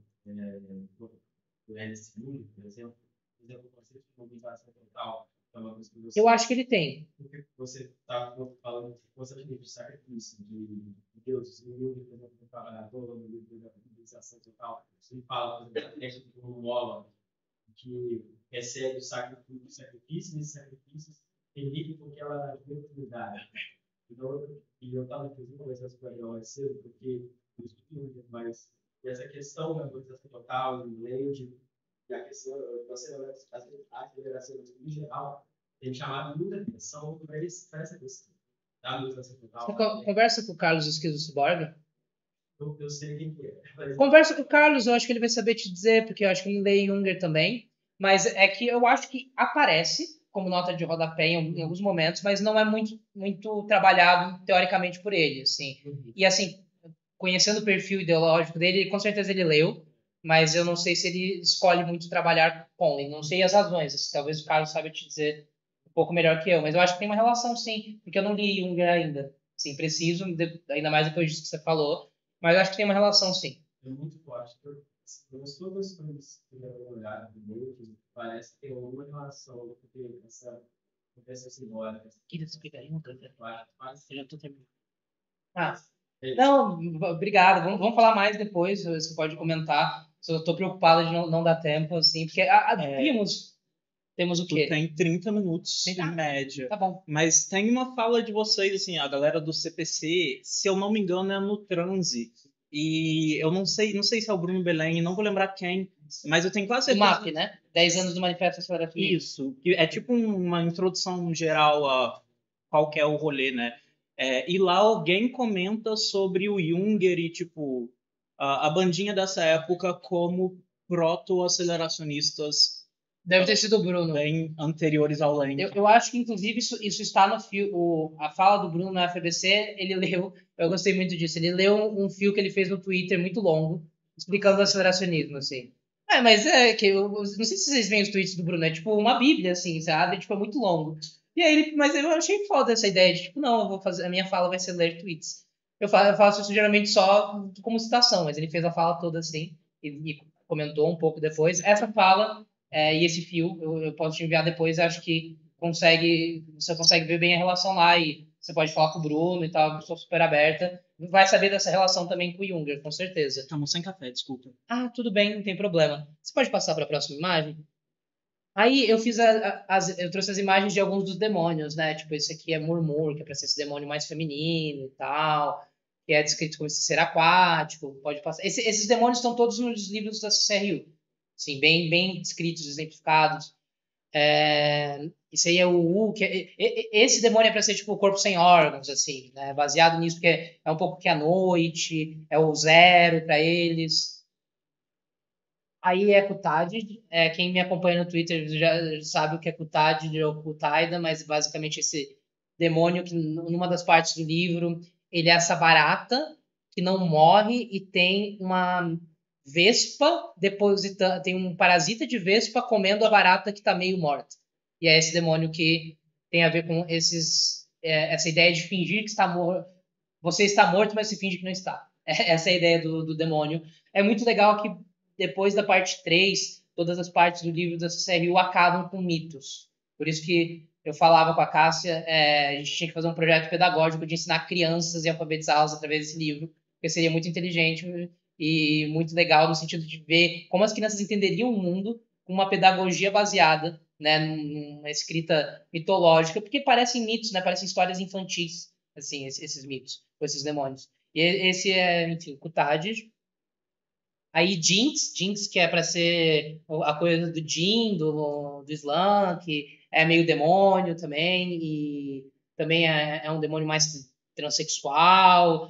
do Alice Moore, por exemplo, o conceito de mobilização total, é uma coisa que você... Eu acho que ele tem. Porque você está falando constantemente de sacrifício, de Deus, o livro, por exemplo, fala no livro da mobilização total, ele fala, por exemplo, da técnica do Mola, que recebe o sacrifício, e esses sacrifícios permitem com que ela tenha utilidade. Então, e eu estava, inclusive, conversando com o Gabriel mais cedo, porque eu estudo mais essa questão da mobilização total, do blend, e a questão a aceleração em geral, tem chamado muita atenção para essa questão da mobilização total. Você conversa com o Carlos Esquizo-Borba? Eu sei quem que é. Conversa com o Carlos, eu acho que ele vai saber te dizer, porque eu acho que ele lê Junger também. Mas é que eu acho que aparece como nota de rodapé em alguns momentos, mas não é muito trabalhado teoricamente por ele, assim. E assim, conhecendo o perfil ideológico dele, com certeza ele leu, mas eu não sei se ele escolhe muito trabalhar com, e não sei as razões. Assim, talvez o Carlos saiba te dizer um pouco melhor que eu, mas eu acho que tem uma relação sim, porque eu não li Junger ainda. Sim, preciso, ainda mais depois disso que você falou, mas eu acho que tem uma relação sim. É muito forte. Todas as coisas que eu olhar primeiro, parece ter alguma relação com essa simbólica. Queria explicar aí, não tô Eu já tô terminando. Não, obrigado. Vamos falar mais depois. Você pode comentar. Eu estou preocupado de não dar tempo, assim, porque temos o quê? Tem 30 minutos em média. Tá bom. Mas tem uma fala de vocês, assim, a galera do CPC, se eu não me engano, é no transe. E eu não sei se é o Bruno Belém, não vou lembrar quem, mas eu tenho quase O certeza. MAP, né? 10 anos do Manifesto Acelerativo. Isso, que é tipo uma introdução geral a qual que é o rolê, né? E lá alguém comenta sobre o Junger e, tipo, a bandinha dessa época como proto-aceleracionistas Deve ter sido o Bruno. bem anteriores ao Lenk. Eu acho que, inclusive, isso está no fio. A fala do Bruno na FBC, ele leu. Eu gostei muito disso. Ele leu um fio que ele fez no Twitter muito longo, explicando o aceleracionismo, assim. Mas é que eu não sei se vocês veem os tweets do Bruno, é tipo uma bíblia, assim, sabe? Tipo, é muito longo. E aí mas eu achei foda essa ideia de, tipo, não, eu vou fazer, a minha fala vai ser ler tweets. Eu faço isso geralmente só como citação, mas ele fez a fala toda assim e comentou um pouco depois. Essa fala e esse fio, eu posso te enviar depois, acho que você consegue ver bem a relação lá e você pode falar com o Bruno e tal, eu sou super aberta. Vai saber dessa relação também com o Junger, com certeza. Estamos sem café, desculpa. Ah, tudo bem, não tem problema. Você pode passar para a próxima imagem? Aí eu fiz eu trouxe as imagens de alguns dos demônios, né? Tipo, esse aqui é Murmur, que é para ser esse demônio mais feminino e tal, que é descrito como esse ser aquático, pode passar. Esses demônios estão todos nos livros da CRU, assim, bem descritos, exemplificados. Esse aí é o U, esse demônio é para ser tipo o corpo sem órgãos, assim, né? Baseado nisso, porque é um pouco que a noite, é o zero para eles. Aí é Kutadid, quem me acompanha no Twitter já sabe o que é Kutadid ou Kutaida, mas basicamente esse demônio que numa das partes do livro, ele é essa barata que não morre e tem uma vespa depositando, tem um parasita de vespa comendo a barata que está meio morta. E é esse demônio que tem a ver com essa ideia de fingir que está morto. Você está morto, mas se finge que não está. Essa é a ideia do demônio. É muito legal que depois da parte 3, todas as partes do livro da CRU acabam com mitos. Por isso que eu falava com a Cássia, a gente tinha que fazer um projeto pedagógico de ensinar crianças e alfabetizá-las através desse livro, porque seria muito inteligente e muito legal no sentido de ver como as crianças entenderiam o mundo com uma pedagogia baseada, né, numa escrita mitológica, porque parecem mitos, né, parecem histórias infantis, assim, esses mitos, com esses demônios. E esse é, enfim, Kutadid. Aí Jinx, que é para ser a coisa do Jin, do Slam, que é meio demônio também, e também é um demônio mais transexual.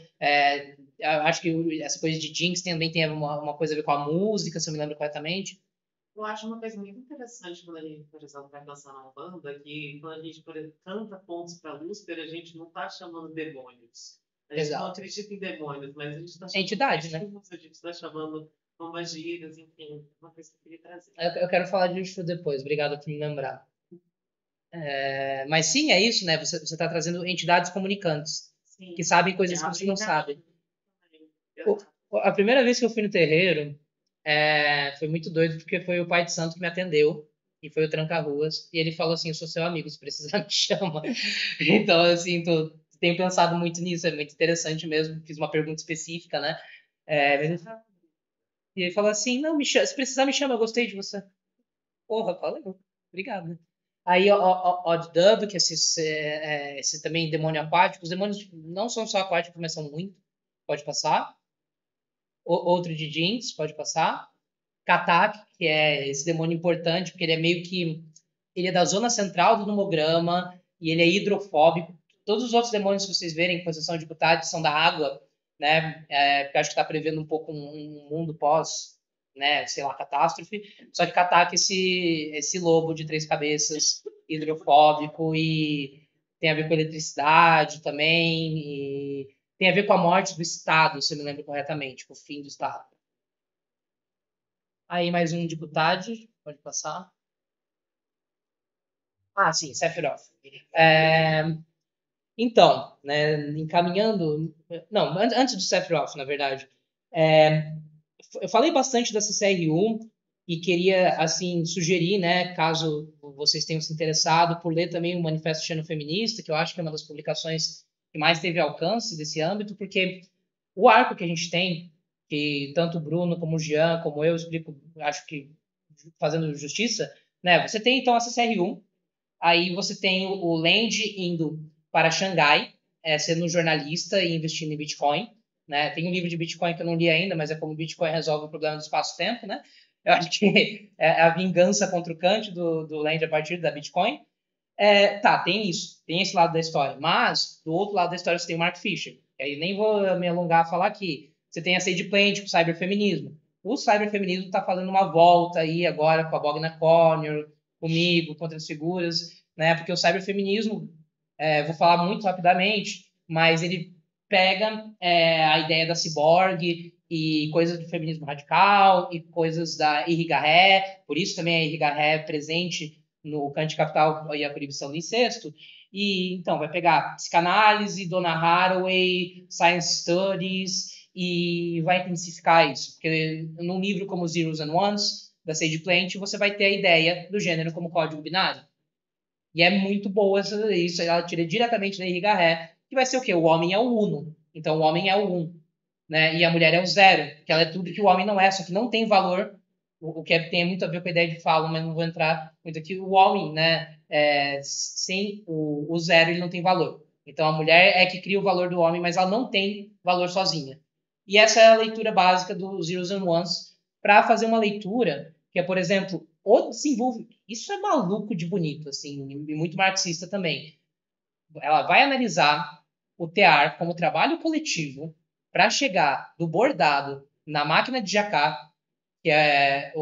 Eu acho que essa coisa de Jinx também tem uma coisa a ver com a música, se eu me lembro corretamente. Eu acho uma coisa muito interessante quando a gente, por exemplo, vai dançar na banda, que quando a gente, por exemplo, canta pontos para Lúcifer, a gente não está chamando demônios. A gente não acredita em demônios, mas a gente está chamando entidade, né? A gente está chamando magias, enfim, uma coisa que eu queria trazer. Eu quero falar disso depois, obrigado por me lembrar. Mas sim, é isso, né? Você está trazendo entidades comunicantes, Sim. que sabem coisas É que você não sabe. Exato. A primeira vez que eu fui no terreiro foi muito doido, porque foi o pai de santo que me atendeu, e foi o Tranca-Ruas, e ele falou assim, eu sou seu amigo, se precisar me chama. Então, assim, tenho pensado muito nisso, é muito interessante mesmo, fiz uma pergunta específica, né? E ele falou assim, não, me chama, se precisar me chama, eu gostei de você. Porra, valeu, obrigado. Aí, Odd Dub, que é esse também demônio aquático, os demônios não são só aquáticos, mas são muito, pode passar. Outro de jeans, pode passar. Katak, que é esse demônio importante, porque ele é meio que... Ele é da zona central do nomograma e ele é hidrofóbico. Todos os outros demônios que vocês verem em posição de Kutad são da água, né? Porque acho que está prevendo um pouco um mundo pós, né? Sei lá, catástrofe. Só que Katak é esse lobo de 3 cabeças, hidrofóbico e tem a ver com eletricidade também e tem a ver com a morte do Estado, se eu me lembro corretamente, com o fim do Estado. Aí mais um de Butad, pode passar. Ah, sim, Sephiroth. Então, né, encaminhando... Não, antes do Sephiroth, na verdade. Eu falei bastante da CCRU e queria, assim, sugerir, né, caso vocês tenham se interessado, por ler também o Manifesto Xenofeminista, que eu acho que é uma das publicações que mais teve alcance desse âmbito, porque o arco que a gente tem, que tanto o Bruno como o Jean, como eu explico, acho que fazendo justiça, né? Você tem então a CCR1, aí você tem o Land indo para Xangai, sendo jornalista e investindo em Bitcoin, né? Tem um livro de Bitcoin que eu não li ainda, mas é como o Bitcoin resolve o problema do espaço-tempo, né? Eu acho que é a vingança contra o Kant do Land a partir da Bitcoin. Tem isso, tem esse lado da história, mas do outro lado da história você tem o Mark Fisher, que aí nem vou me alongar a falar aqui. Você tem a Sage Plant com o cyberfeminismo. O cyberfeminismo está fazendo uma volta aí agora com a Bogna Corner, comigo, contra as figuras, né? Porque o cyberfeminismo, vou falar muito rapidamente, mas ele pega a ideia da ciborgue e coisas do feminismo radical e coisas da Irigaray, por isso também a Irigaray é presente no Kant Capital e a Proibição do Incesto, e então vai pegar psicanálise, Donna Haraway, Science Studies, e vai intensificar isso, porque num livro como Zeros and Ones, da Sage Plant, você vai ter a ideia do gênero como código binário. E é muito boa isso, ela tira diretamente da Irigaray, que vai ser o quê? O homem é o uno, então o homem é o um, né? E a mulher é o zero, que ela é tudo que o homem não é, só que não tem valor, o que tem muito a ver com a ideia de falo, mas não vou entrar muito aqui. O homem, né, sem o zero, ele não tem valor. Então a mulher é que cria o valor do homem, mas ela não tem valor sozinha. E essa é a leitura básica do Zeros and Ones, para fazer uma leitura que é, por exemplo, o desenvolvimento. Isso é maluco de bonito, assim, e muito marxista também. Ela vai analisar o tear como trabalho coletivo para chegar do bordado na máquina de Jacquard, que é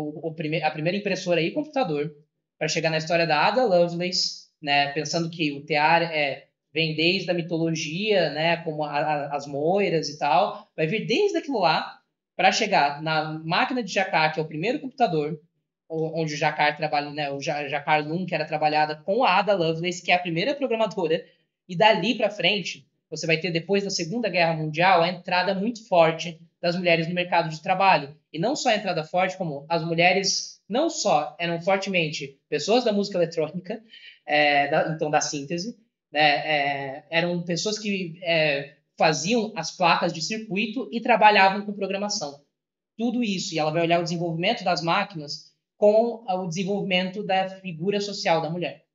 a primeira impressora e computador, para chegar na história da Ada Lovelace, né, pensando que o tear vem desde a mitologia, né, como as moiras e tal, vai vir desde aquilo lá para chegar na máquina de Jacquard, que é o primeiro computador, onde o Jacquard trabalha, né, o Jacquard Nunc era trabalhada com a Ada Lovelace, que é a primeira programadora, e dali para frente você vai ter, depois da Segunda Guerra Mundial, a entrada muito forte das mulheres no mercado de trabalho. E não só a entrada forte, como as mulheres não só eram fortemente pessoas da música eletrônica, então da síntese, né, eram pessoas que faziam as placas de circuito e trabalhavam com programação. Tudo isso, e ela vai olhar o desenvolvimento das máquinas com o desenvolvimento da figura social da mulher.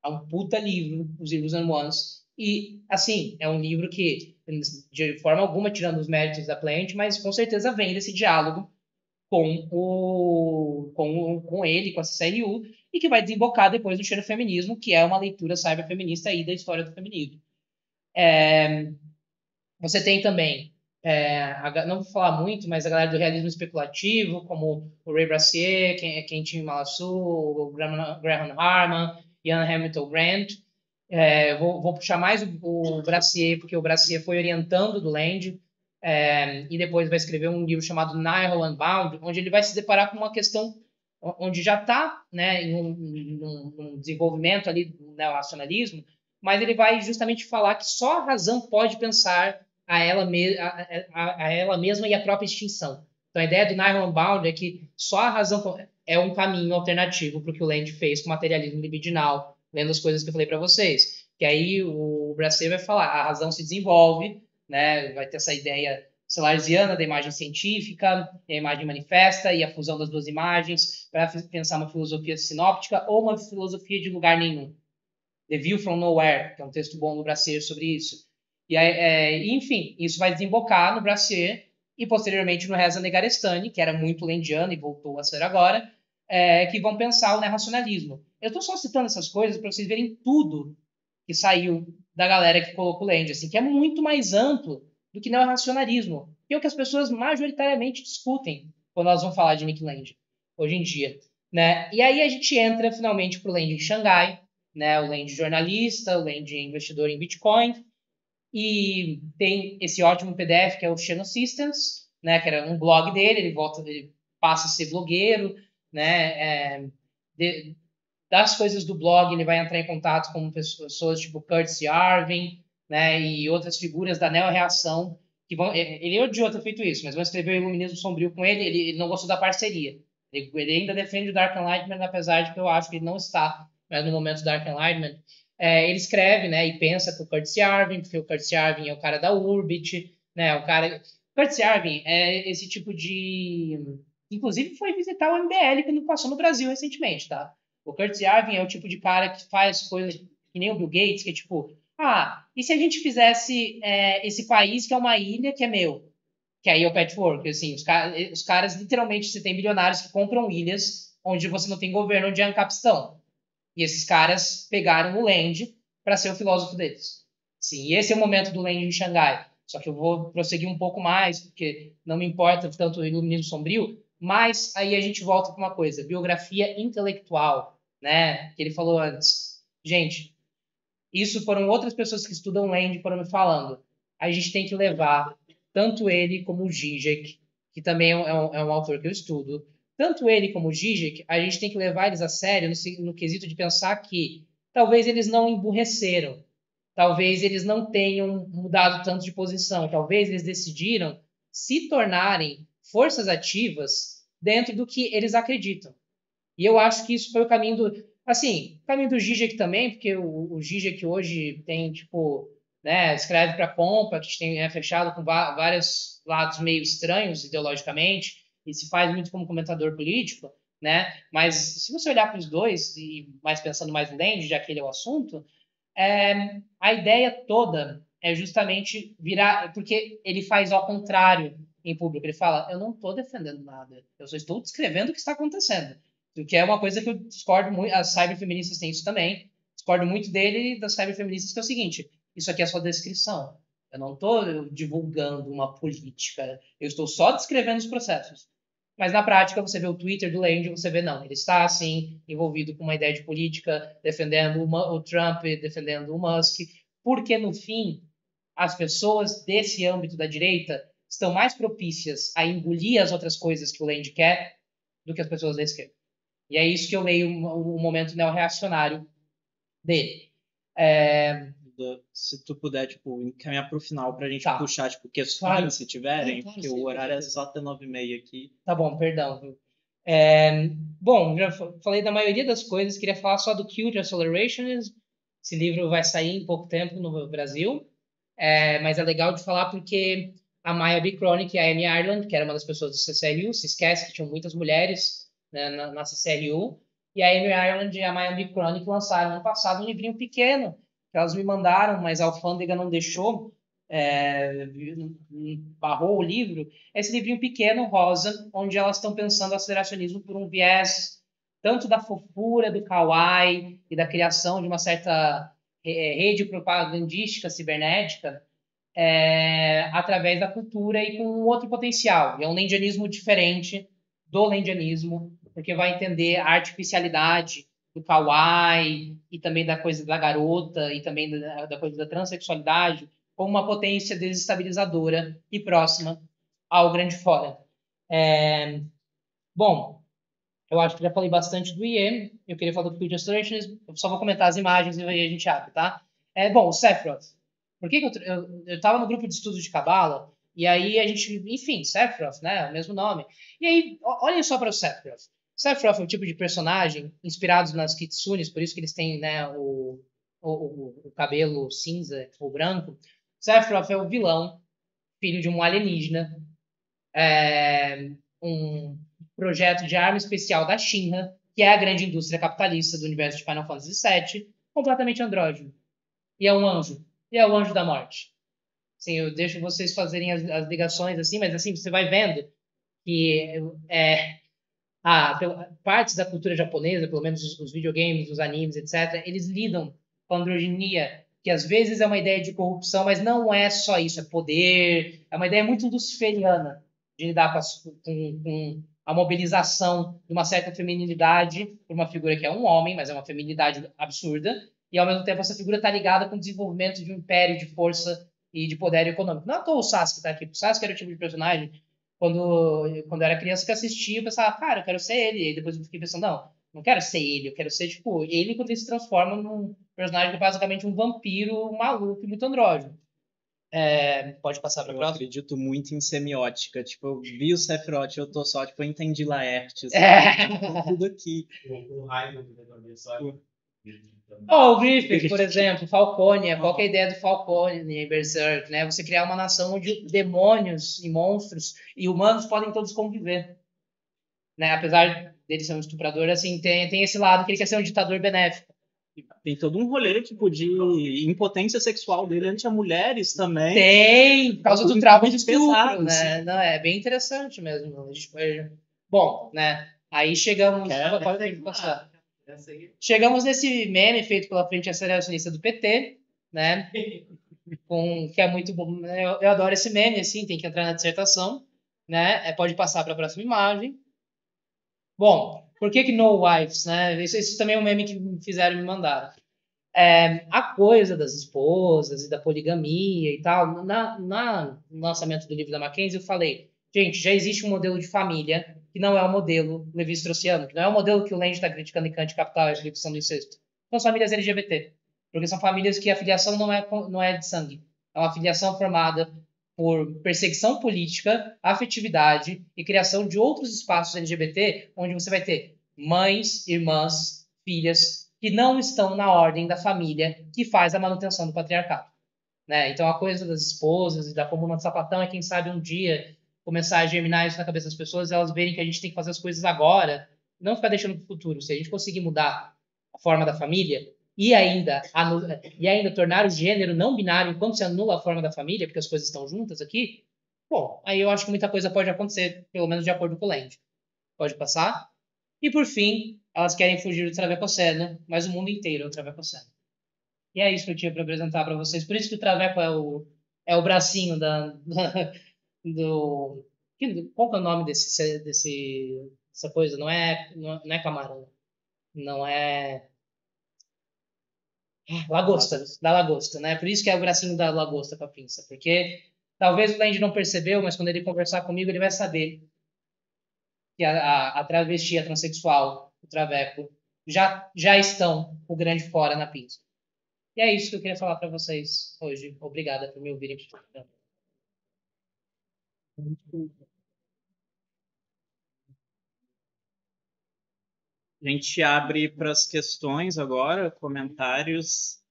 É um puta livro, os Zeros and Ones, e, assim, é um livro que, de forma alguma, tirando os méritos da Plant, mas com certeza vem desse diálogo com ele, com a CCRU, e que vai desembocar depois no xenofeminismo, que é uma leitura cyberfeminista aí da história do feminismo. Você tem também, não vou falar muito, mas a galera do realismo especulativo, como o Ray Brassier, Quentin Malazzo, o Graham Harman, Ian Hamilton Grant. Vou puxar mais o Brassier, porque o Brassier foi orientando do Land, e depois vai escrever um livro chamado Nihil Unbound, onde ele vai se deparar com uma questão onde já está, né, em um desenvolvimento ali do neorracionalismo, mas ele vai justamente falar que só a razão pode pensar a ela mesma e a própria extinção. Então, a ideia do Nylon Bound é que só a razão é um caminho alternativo para o que o Land fez com o materialismo libidinal, lendo as coisas que eu falei para vocês. Que aí o Bracer vai falar, a razão se desenvolve, né, vai ter essa ideia celarziana da imagem científica, a imagem manifesta e a fusão das duas imagens para pensar uma filosofia sinóptica ou uma filosofia de lugar nenhum. The View from Nowhere, que é um texto bom do Bracer sobre isso. E enfim, isso vai desembocar no Bracer e posteriormente no Reza Negarestani, que era muito lendiano e voltou a ser agora, que vão pensar o neorracionalismo. Eu estou só citando essas coisas para vocês verem tudo que saiu da galera que colocou o Land, assim, que é muito mais amplo do que neorracionalismo, que é o que as pessoas majoritariamente discutem quando elas vão falar de Nick Land, hoje em dia. Né? E aí a gente entra finalmente para o Land em Xangai, né? O Land jornalista, o Land investidor em Bitcoin, e tem esse ótimo PDF que é o Xeno Systems, né? Que era um blog dele, ele passa a ser blogueiro, né? Das coisas do blog, ele vai entrar em contato com pessoas tipo Curtis Yarvin, né, e outras figuras da neo-reação que vão... Ele odiou ter feito isso, mas vão escrever o Iluminismo Sombrio com ele, ele não gostou da parceria. Ele ainda defende o Dark Enlightenment, apesar de que eu acho que ele não está mais no momento do Dark Enlightenment. Ele escreve, né, e pensa com o Curtis Yarvin, porque o Curtis Yarvin é o cara da Urbit, né, o cara... Curtis Yarvin é esse tipo de... Inclusive foi visitar o MBL quando passou no Brasil recentemente, tá? O Curtis Yarvin é o tipo de cara que faz coisas que nem o Bill Gates, que é tipo, e se a gente fizesse esse país que é uma ilha que é meu? Que aí é o patchwork, assim, os caras literalmente, você tem bilionários que compram ilhas onde você não tem governo, onde é Ancapistão. E esses caras pegaram o Land para ser o filósofo deles. Sim, e esse é o momento do Land em Xangai. Só que eu vou prosseguir um pouco mais, porque não me importa tanto o Iluminismo Sombrio, mas aí a gente volta para uma coisa, biografia intelectual, né? Que ele falou antes. Gente, isso foram outras pessoas que estudam Land foram me falando. A gente tem que levar tanto ele como o Zizek, que também é um autor que eu estudo, tanto ele como o Zizek, a gente tem que levar eles a sério no quesito de pensar que talvez eles não emburreceram, talvez eles não tenham mudado tanto de posição, talvez eles decidiram se tornarem forças ativas dentro do que eles acreditam. E eu acho que isso foi o caminho do... Assim, o caminho do Zizek também, porque o Zizek hoje tem, tipo, né, escreve para Pompa, que é fechado com vários lados meio estranhos ideologicamente, e se faz muito como comentador político, né? Mas se você olhar para os dois, e mais pensando mais no Land, já que ele é o assunto, a ideia toda é justamente virar... Porque ele faz ao contrário em público. Ele fala, eu não estou defendendo nada, eu só estou descrevendo o que está acontecendo. O que é uma coisa que eu discordo muito, as cyberfeministas têm isso também, discordo muito dele e das cyberfeministas, que é o seguinte, isso aqui é só descrição, eu não estou divulgando uma política, eu estou só descrevendo os processos. Mas na prática, você vê o Twitter do Land, você vê, não, ele está, sim, envolvido com uma ideia de política, defendendo o Trump, defendendo o Musk, porque, no fim, as pessoas desse âmbito da direita estão mais propícias a engolir as outras coisas que o Land quer do que as pessoas da esquerda. E é isso que eu leio o momento neorreacionário dele. Se tu puder, tipo, encaminhar pro final pra gente Tá. puxar, tipo, questões, Claro. se tiverem, Claro, porque sim, o horário é só até 9h30 aqui. Tá bom, perdão. Bom, já falei da maioria das coisas, queria falar só do Cute Acceleration. Esse livro vai sair em pouco tempo no Brasil, mas é legal de falar porque a Maya B. Chronic e a Amy Ireland, que era uma das pessoas do CCLU, se esquece que tinham muitas mulheres, né, na CCLU, e a Amy Ireland e a Maya B. Chronic lançaram ano passado um livrinho pequeno, que elas me mandaram, mas a alfândega não deixou, barrou o livro. Esse livrinho pequeno, rosa, onde elas estão pensando o aceleracionismo por um viés tanto da fofura, do kawaii e da criação de uma certa rede propagandística cibernética através da cultura e com um outro potencial. É um lendianismo diferente do lendianismo, porque vai entender a artificialidade do kawaii e também da coisa da garota e também da coisa da transexualidade como uma potência desestabilizadora e próxima ao grande fora. Bom, Eu acho que já falei bastante do IE, eu queria falar do Quick Restorations, eu só vou comentar as imagens e aí a gente abre, tá? Bom, o Sephiroth. Por que que eu tava no grupo de estudos de Cabala, e aí a gente, enfim, Sephiroth, né, o mesmo nome. E aí, olhem só para o Sephiroth. Sephiroth é um tipo de personagem inspirados nas Kitsunes, por isso que eles têm, né, o cabelo cinza ou branco. Sephiroth é o vilão, filho de um alienígena, um projeto de arma especial da Shinra, que é a grande indústria capitalista do universo de Final Fantasy VII, completamente andrógeno. E é um anjo. E é o anjo da morte. Assim, eu deixo vocês fazerem as ligações assim, mas assim, você vai vendo que partes da cultura japonesa, pelo menos os videogames, os animes, etc., eles lidam com a androginia, que às vezes é uma ideia de corrupção, mas não é só isso, é poder, é uma ideia muito luciferiana de lidar com a mobilização de uma certa feminilidade por uma figura que é um homem, mas é uma feminilidade absurda, e ao mesmo tempo essa figura está ligada com o desenvolvimento de um império de força e de poder econômico. Não é à toa o Sasuke está aqui, o Sasuke era o tipo de personagem quando eu era criança que assistia, eu pensava, cara, eu quero ser ele. E depois eu fiquei pensando, não quero ser ele, eu quero ser, tipo, ele quando ele se transforma num personagem que é basicamente um vampiro maluco e muito andrógeno. Pode passar pra Eu próxima? acredito muito em semiótica. Tipo, eu vi o Sephiroth, eu tô só, tipo, eu entendi Laertes. Tudo aqui. O raio do Metal só. O Griffith, por exemplo, Falconia. Qual que é a ideia do Falconia em Berserk, né? Você criar uma nação onde demônios e monstros e humanos podem todos conviver. Né? Apesar dele ser um estuprador, assim, tem esse lado que ele quer ser um ditador benéfico. Tem todo um rolê, tipo, de impotência sexual dele ante a mulheres também. Tem, por causa do trauma de estupro, pesado, né? assim. Não, é bem interessante mesmo. Bom, né? Aí chegamos... Pode passar. Chegamos nesse meme feito pela Frente Aceleracionista do PT, né? Que é muito bom. Eu adoro esse meme, assim, tem que entrar na dissertação, né? Pode passar para a próxima imagem. Bom, por que no wives, né? Isso também é um meme que me fizeram me mandar. A coisa das esposas e da poligamia e tal, no lançamento do livro da Mackenzie, eu falei, gente, já existe um modelo de família que não é o modelo Levi-Straussiano, que não é o modelo que o Land está criticando em Kant Capital e a Revolução do Incesto. São as famílias LGBT, porque são famílias que a filiação não é de sangue, é uma filiação formada por perseguição política, afetividade e criação de outros espaços LGBT, onde você vai ter mães, irmãs, filhas, que não estão na ordem da família que faz a manutenção do patriarcado. Né? Então, a coisa das esposas e da comuna de sapatão é, quem sabe, um dia começar a germinar isso na cabeça das pessoas e elas verem que a gente tem que fazer as coisas agora, não ficar deixando para o futuro. Se a gente conseguir mudar a forma da família e ainda tornar o gênero não binário enquanto se anula a forma da família, porque as coisas estão juntas aqui, bom, aí eu acho que muita coisa pode acontecer, pelo menos de acordo com o Land. Pode passar? E por fim, elas querem fugir do Travecoceno, mas o mundo inteiro é o Travecoceno. E é isso que eu tinha para apresentar para vocês. Por isso que o Traveco é o bracinho do... Qual que é o nome dessa coisa? Não é camarão. Não é... Lagosta. Da lagosta, né? Por isso que é o bracinho da lagosta com a pinça. Porque talvez o Land não percebeu, mas quando ele conversar comigo, ele vai saber que a travesti, a transexual, o traveco, já estão o grande fora na pinça. E é isso que eu queria falar para vocês hoje. Obrigada por me ouvirem. A gente abre para as questões agora, comentários.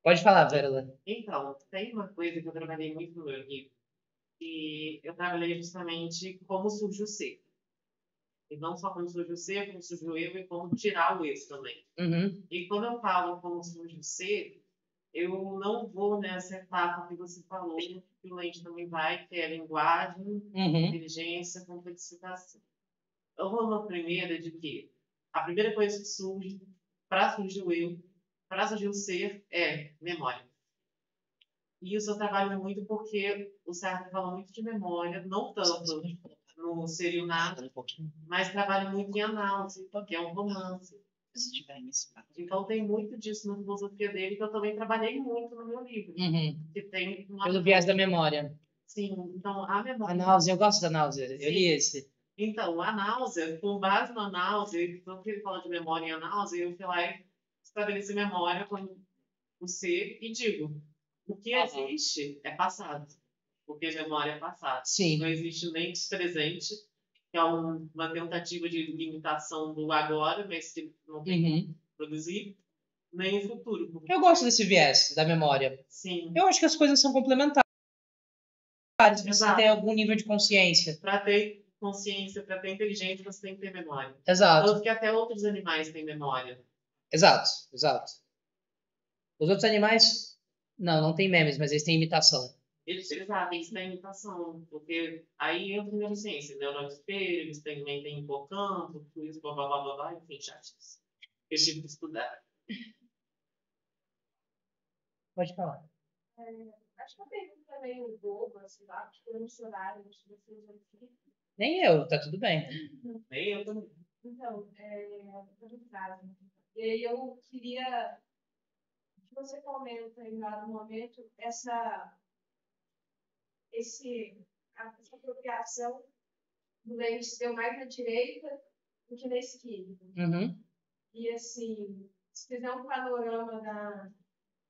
Pode falar, Verla. Então, tem uma coisa que eu trabalhei muito no meu livro, e eu trabalhei justamente como surge o ser. E não só como surge o ser, como surge o eu e como tirar o eu também. Uhum. E quando eu falo como surge o ser, eu não vou nessa etapa que você falou, que o Leite também vai, que é a linguagem, inteligência, complexificação. Eu vou na primeira de que a primeira coisa que surge, para surgir o eu, para surgir o ser, é memória. E isso eu trabalho muito porque o Sartre fala muito de memória, não tanto no ser e o nada, mas trabalho muito em análise, que é um romance. Então tem muito disso na filosofia dele que eu também trabalhei muito no meu livro. Que tem Pelo viés da memória. Sim, então a memória. A náusea, eu gosto da náusea. Eu li esse. Então, a náusea, com base na náusea, tanto que ele fala de memória e a náusea, eu fui lá e estabeleci memória com o ser e digo, o que Aham. existe é passado, porque memória é passado. Sim. Não existe nem presente, que é uma tentativa de limitação do agora, mas que não tem Uhum. como produzir, nem o futuro. Eu gosto desse viés da memória. Sim, Eu acho que as coisas são complementares. Precisa exato. ter algum nível de consciência. Para ter consciência, para ter inteligência, você tem que ter memória. Exato. Tanto que até outros animais têm memória. Exato. Os outros animais, não tem memes, mas eles têm imitação. Eles têm imitação, porque aí entra em neurociência, neuroespelho, eles também têm hipocampo, tudo isso, blá blá blá blá, blá, enfim, chatos. Eu tive que estudar. Pode falar. Acho que a pergunta é meio boba, sei lá, porque eu não sou horário, não sou filosofia. Nem eu, tá tudo bem. Nem eu também. Então, e aí eu queria que você comenta em dado momento essa apropriação do Lenin se deu mais na direita do que na esquerda. Uhum. E assim, se fizer um panorama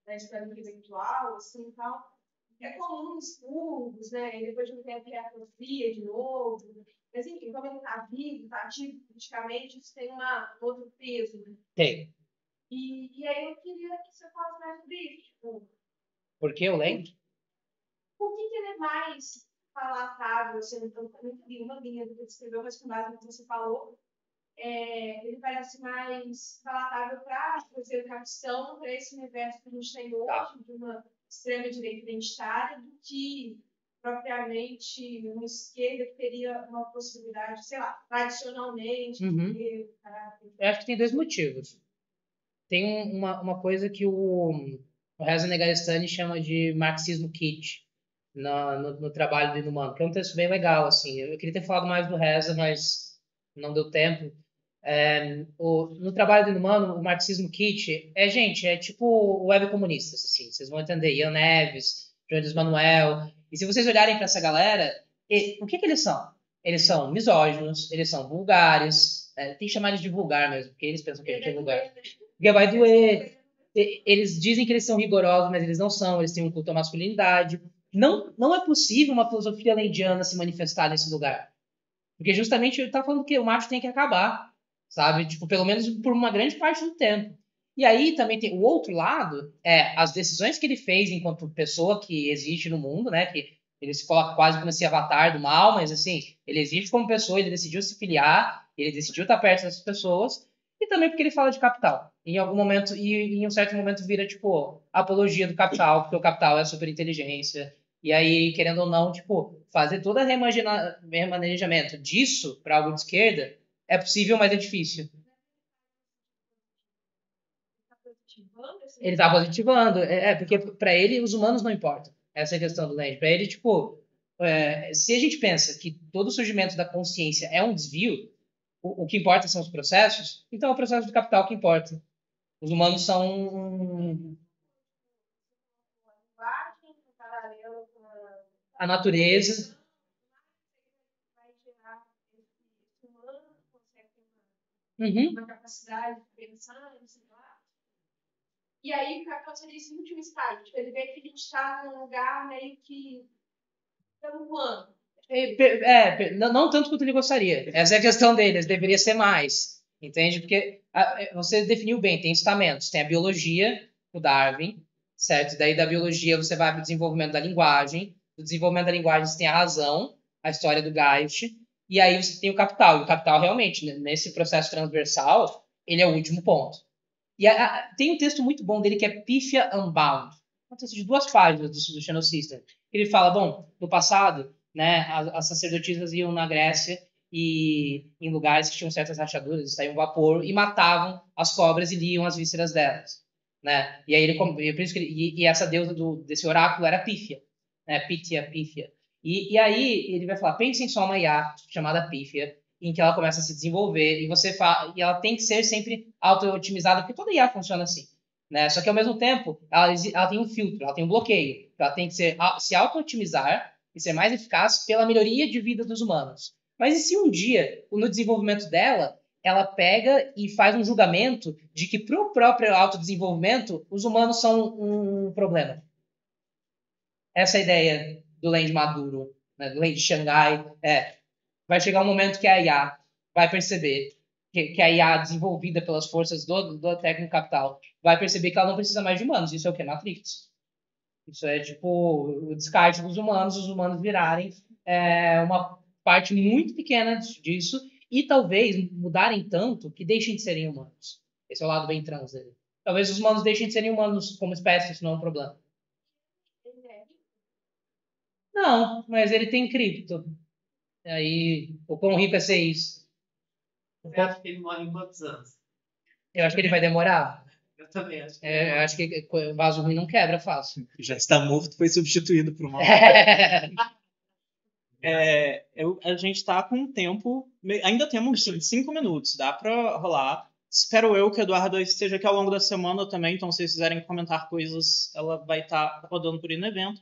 da história intelectual, assim, tal, é comum expurgos, né? E depois de um tempo que atrofia de novo. Mas, enfim, como ele está vivo, está ativo politicamente, isso tem um outro peso. Né? Tem. E aí eu queria que você falasse mais sobre isso. Tipo, Por que eu lembro? por que ele é mais palatável? Assim, eu não li uma linha do que você escreveu, mas com base no que você falou, ele parece mais palatável para a educação, para esse universo que a gente tem hoje, de uma extrema-direita identitária, do que propriamente uma esquerda que teria uma possibilidade, sei lá, tradicionalmente, Uhum. Eu acho que tem dois motivos. Tem uma coisa que o Reza Negarestani chama de marxismo kit no trabalho do Inumano, que é um texto bem legal, assim. Eu queria ter falado mais do Reza, mas não deu tempo. No trabalho do Inumano, o marxismo kit é tipo web comunistas, assim. Vocês vão entender. Ian Neves, Jones Manuel. E se vocês olharem para essa galera, o que eles são? Eles são misóginos, eles são vulgares. Tem que chamar eles de vulgar mesmo, porque eles pensam que a gente é vulgar. Porque vai doer. Eles dizem que eles são rigorosos, mas eles não são. Eles têm um culto à masculinidade. Não é possível uma filosofia leidiana se manifestar nesse lugar. Porque justamente ele está falando que o macho tem que acabar, sabe? Tipo, pelo menos por uma grande parte do tempo. E aí também tem o outro lado, as decisões que ele fez enquanto pessoa que existe no mundo, né? Que ele se coloca quase como esse avatar do mal, mas assim, ele existe como pessoa, ele decidiu se filiar, ele decidiu estar perto dessas pessoas, e também porque ele fala de capital. Em algum momento, e em um certo momento vira, tipo, apologia do capital, porque o capital é a superinteligência. E aí, querendo ou não, tipo, fazer todo o remanejamento disso para algo de esquerda é possível, mas é difícil. Ele tá positivando. Porque para ele os humanos não importam. Essa é a questão do Land. Para ele, tipo, se a gente pensa que todo surgimento da consciência é um desvio, o que importa são os processos, então é o processo do capital que importa. Os humanos são a natureza. Uhum. Uma capacidade de pensar, sei lá. E aí o capital seria esse último estágio. Tipo, ele vê que a gente está num lugar meio que estamos voando. Não tanto quanto ele gostaria. Essa é a questão deles. Deveria ser mais. Entende? Porque você definiu bem. Tem estamentos. Tem a biologia, o Darwin, certo? Daí da biologia você vai para o desenvolvimento da linguagem. Do desenvolvimento da linguagem você tem a razão, a história do Geist. E aí você tem o capital. E o capital realmente, nesse processo transversal, ele é o último ponto. E tem um texto muito bom dele que é Pífia Unbound. Um texto de 2 páginas do Channel System. Ele fala, bom, no passado, né, as sacerdotisas iam na Grécia e em lugares que tinham certas rachaduras, saía um vapor e matavam as cobras e liam as vísceras delas, né? E aí por isso que e essa deusa desse oráculo era Pífia, né? Pífia. E aí ele vai falar, pensem só uma IA chamada Pífia, em que ela começa a se desenvolver e ela tem que ser sempre auto-otimizada, porque toda IA funciona assim, né? Só que ao mesmo tempo ela tem um filtro, ela tem um bloqueio, ela tem que se auto-otimizar e ser mais eficaz pela melhoria de vida dos humanos. Mas e se um dia, no desenvolvimento dela, ela pega e faz um julgamento de que para o próprio autodesenvolvimento, os humanos são um problema? Essa é a ideia do Land maduro, né, do Land de Xangai. Vai chegar um momento que a IA vai perceber que a IA desenvolvida pelas forças do técnico capital vai perceber que ela não precisa mais de humanos. Isso é o que? Matrix. Isso é tipo o descarte dos humanos, os humanos virarem uma parte muito pequena disso e talvez mudarem tanto que deixem de serem humanos. Esse é o lado bem trans dele. Talvez os humanos deixem de serem humanos como espécie, isso não é um problema. Não, mas ele tem cripto. Aí, o quão rico é ser isso? Você acha que ele mora em quantos anos? Eu acho que ele vai demorar. Eu também acho que Eu acho que vaso ruim não quebra fácil. Já está morto, foi substituído por uma. A gente está com um tempo. Ainda temos 5 minutos, dá para rolar. Espero eu que o Eduardo esteja aqui ao longo da semana também, então se vocês quiserem comentar coisas, ela vai estar rodando por aí no evento.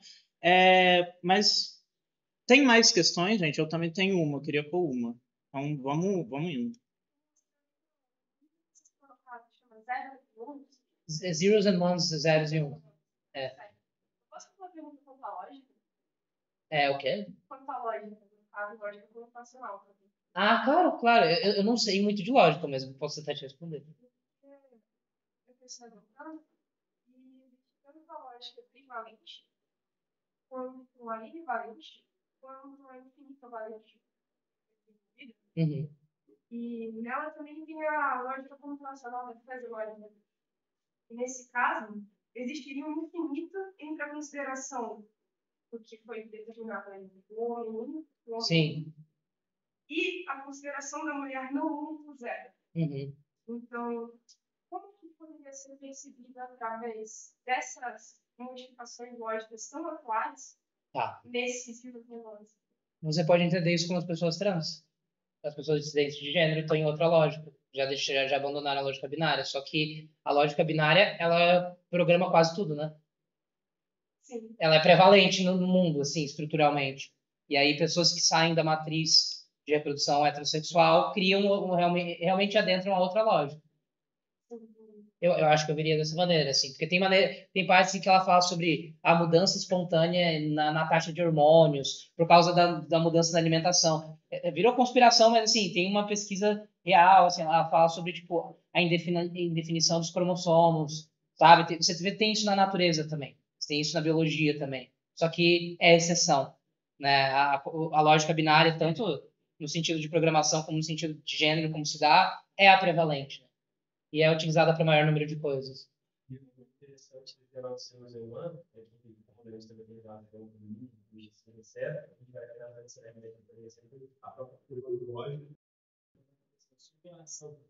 Mas tem mais questões, gente? Eu também tenho uma, eu queria pôr uma. Então vamos indo. Zeros and ones, zeros e um. Posso fazer uma pergunta quanto à lógica? O quê? Quanto à lógica, no caso, lógica computacional também. Claro. Eu não sei muito de lógica, mas posso até te responder. Eu pensei no campo e tanto a lógica equivalente quanto a inivalente, quanto a infinita valente. Uhum. E nela também tem a lógica computacional da fase lógica. E nesse caso, existiria um infinito entre a consideração do que foi determinado aí, do homem único, do homem Sim. e a consideração da mulher não único zero. Uhum. Então, como que poderia ser percebida através dessas modificações lógicas tão atuais nesse sentido de nós? Você pode entender isso com as pessoas trans. As pessoas dissidentes de gênero estão em outra lógica. Já abandonaram a lógica binária. Só que a lógica binária, ela programa quase tudo, né? Sim. Ela é prevalente no mundo, assim, estruturalmente. E aí, pessoas que saem da matriz de reprodução heterossexual criam realmente adentram uma outra lógica. Eu acho que eu veria dessa maneira, assim, porque tem partes em que ela fala sobre a mudança espontânea na taxa de hormônios, por causa da mudança na alimentação. Virou conspiração, mas assim, tem uma pesquisa real, assim, ela fala sobre, tipo, a indefinição dos cromossomos, sabe? Você tem isso na natureza também, você tem isso na biologia também, só que é exceção, né? A lógica binária, tanto no sentido de programação como no sentido de gênero, como se dá, é a prevalente, né? E é utilizada para maior número de coisas. E o interessante de ter o ser humano é que, como a gente também tem lá, etc., a gente vai criar a própria curva lógica.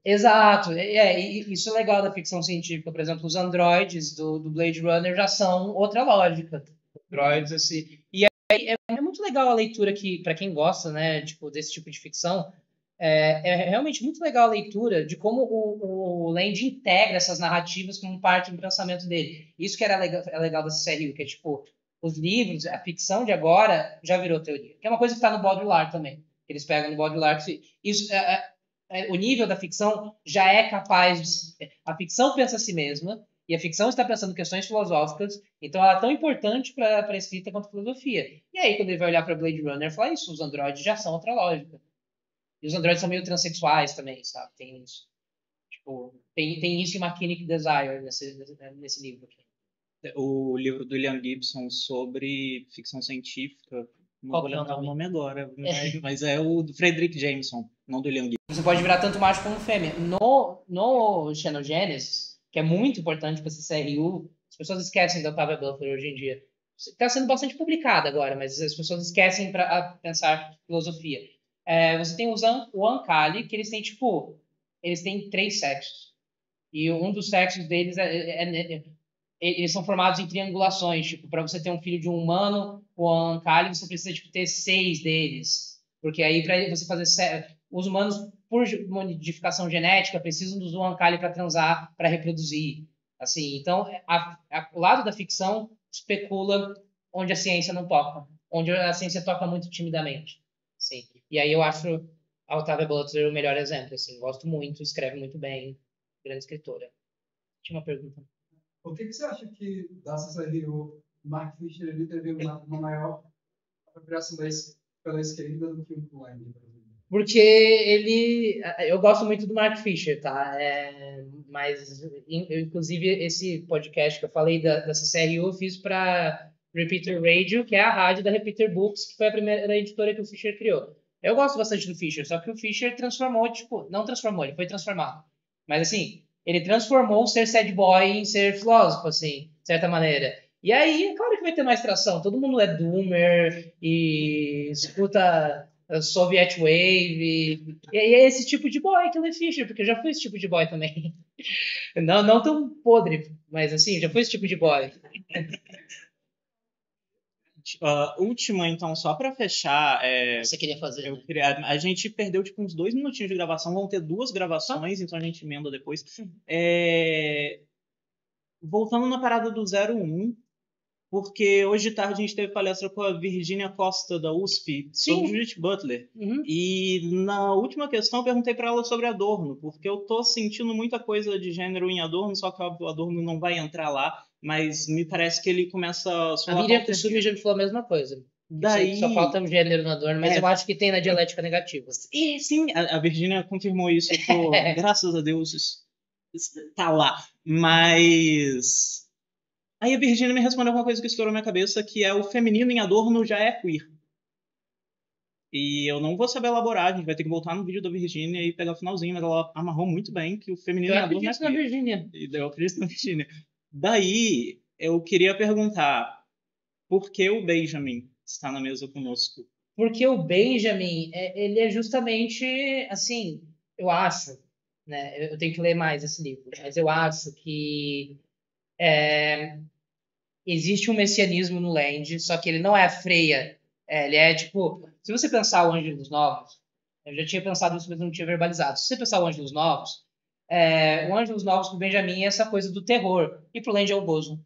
Exato. E isso é legal da ficção científica. Por exemplo, os androides do Blade Runner já são outra lógica. Androids, assim. E aí é muito legal a leitura que, para quem gosta, né, tipo, desse tipo de ficção, é realmente muito legal a leitura de como o Land integra essas narrativas como parte do pensamento dele. Isso que é legal dessa série, que é tipo, os livros, a ficção de agora já virou teoria. Que é uma coisa que está no Baudrillard também. Eles pegam no Baudrillard. Isso, o nível da ficção já é capaz de... A ficção pensa a si mesma, e a ficção está pensando questões filosóficas, então ela é tão importante para a escrita quanto a filosofia. E aí, quando ele vai olhar para Blade Runner, fala isso, os androides já são outra lógica. E os androides são meio transexuais também, sabe? Tem isso. Tipo, tem isso em Machinic Desire nesse livro aqui. O livro do William Gibson sobre ficção científica, não Qual vou que é o lembrar o nome? nome agora, mas é o do Frederick Jameson, não do William Gibson. Você pode virar tanto macho como fêmea. No Xenogenesis, que é muito importante para esse CRU, as pessoas esquecem da Octavia Butler hoje em dia. Está sendo bastante publicada agora, mas as pessoas esquecem para pensar filosofia. Você tem o Ankali, que eles têm, tipo, eles têm 3 sexos. E um dos sexos deles eles são formados em triangulações. Tipo, para você ter um filho de um humano, o Ankali, você precisa, tipo, ter 6 deles. Porque aí, para você fazer... Os humanos, por modificação genética, precisam do Zooankali para transar, para reproduzir. Assim, então, o lado da ficção especula onde a ciência não toca. Onde a ciência toca muito timidamente. Sim. E aí eu acho a Octavia Butler o melhor exemplo, assim. Gosto muito, escreve muito bem, grande escritora. Tinha uma pergunta. Por que você acha que dessa série o Mark Fisher ele teve uma maior apropriação pela esquerda do que o Lang, por exemplo? Porque eu gosto muito do Mark Fisher, tá? Mas, inclusive, esse podcast que eu falei dessa série eu fiz para Repeater Radio, que é a rádio da Repeater Books, que foi a primeira editora que o Fisher criou. Eu gosto bastante do Fisher, só que o Fisher transformou, tipo, não transformou, ele foi transformado. Mas, assim, ele transformou ser sad boy em ser filósofo, assim, de certa maneira. E aí, claro que vai ter mais tração. Todo mundo é doomer e escuta Soviet Wave. E é esse tipo de boy que eu Fisher, porque eu já fui esse tipo de boy também. Não tão podre, mas assim, já fui esse tipo de boy. Última, então, só para fechar. Você queria fazer? Eu Né? a gente perdeu tipo uns 2 minutinhos de gravação, vão ter 2 gravações, então a gente emenda depois. Voltando na parada do 01, porque hoje de tarde a gente teve palestra com a Virginia Costa da USP sobre Judith Butler. Uhum. E na última questão eu perguntei para ela sobre Adorno, porque eu tô sentindo muita coisa de gênero em Adorno, só que óbvio, o Adorno não vai entrar lá, mas me parece que ele começa a A Miriam Kusumi já me falou a mesma coisa. Daí... Só falta um gênero no Adorno, mas eu acho que tem na dialética negativa. E sim, a Virginia confirmou isso, graças a Deus tá lá. Mas aí a Virginia me respondeu uma coisa que estourou na minha cabeça, que é o feminino em Adorno já é queer. E eu não vou saber elaborar, a gente vai ter que voltar no vídeo da Virginia e pegar o finalzinho, mas ela amarrou muito bem que o feminino em Adorno é queer. Na Virginia. Eu acredito na Virginia. Daí, eu queria perguntar, por que o Benjamin está na mesa conosco? Porque o Benjamin, ele é justamente, assim, eu acho, né, eu tenho que ler mais esse livro, mas eu acho que existe um messianismo no Land, só que ele não é a freia. Ele é tipo, se você pensar o Ângelos Novos, eu já tinha pensado isso, mas não tinha verbalizado. Se você pensar o Ângelos Novos, o Ângelos Novos pro Benjamin é essa coisa do terror, e pro Land é o gozo.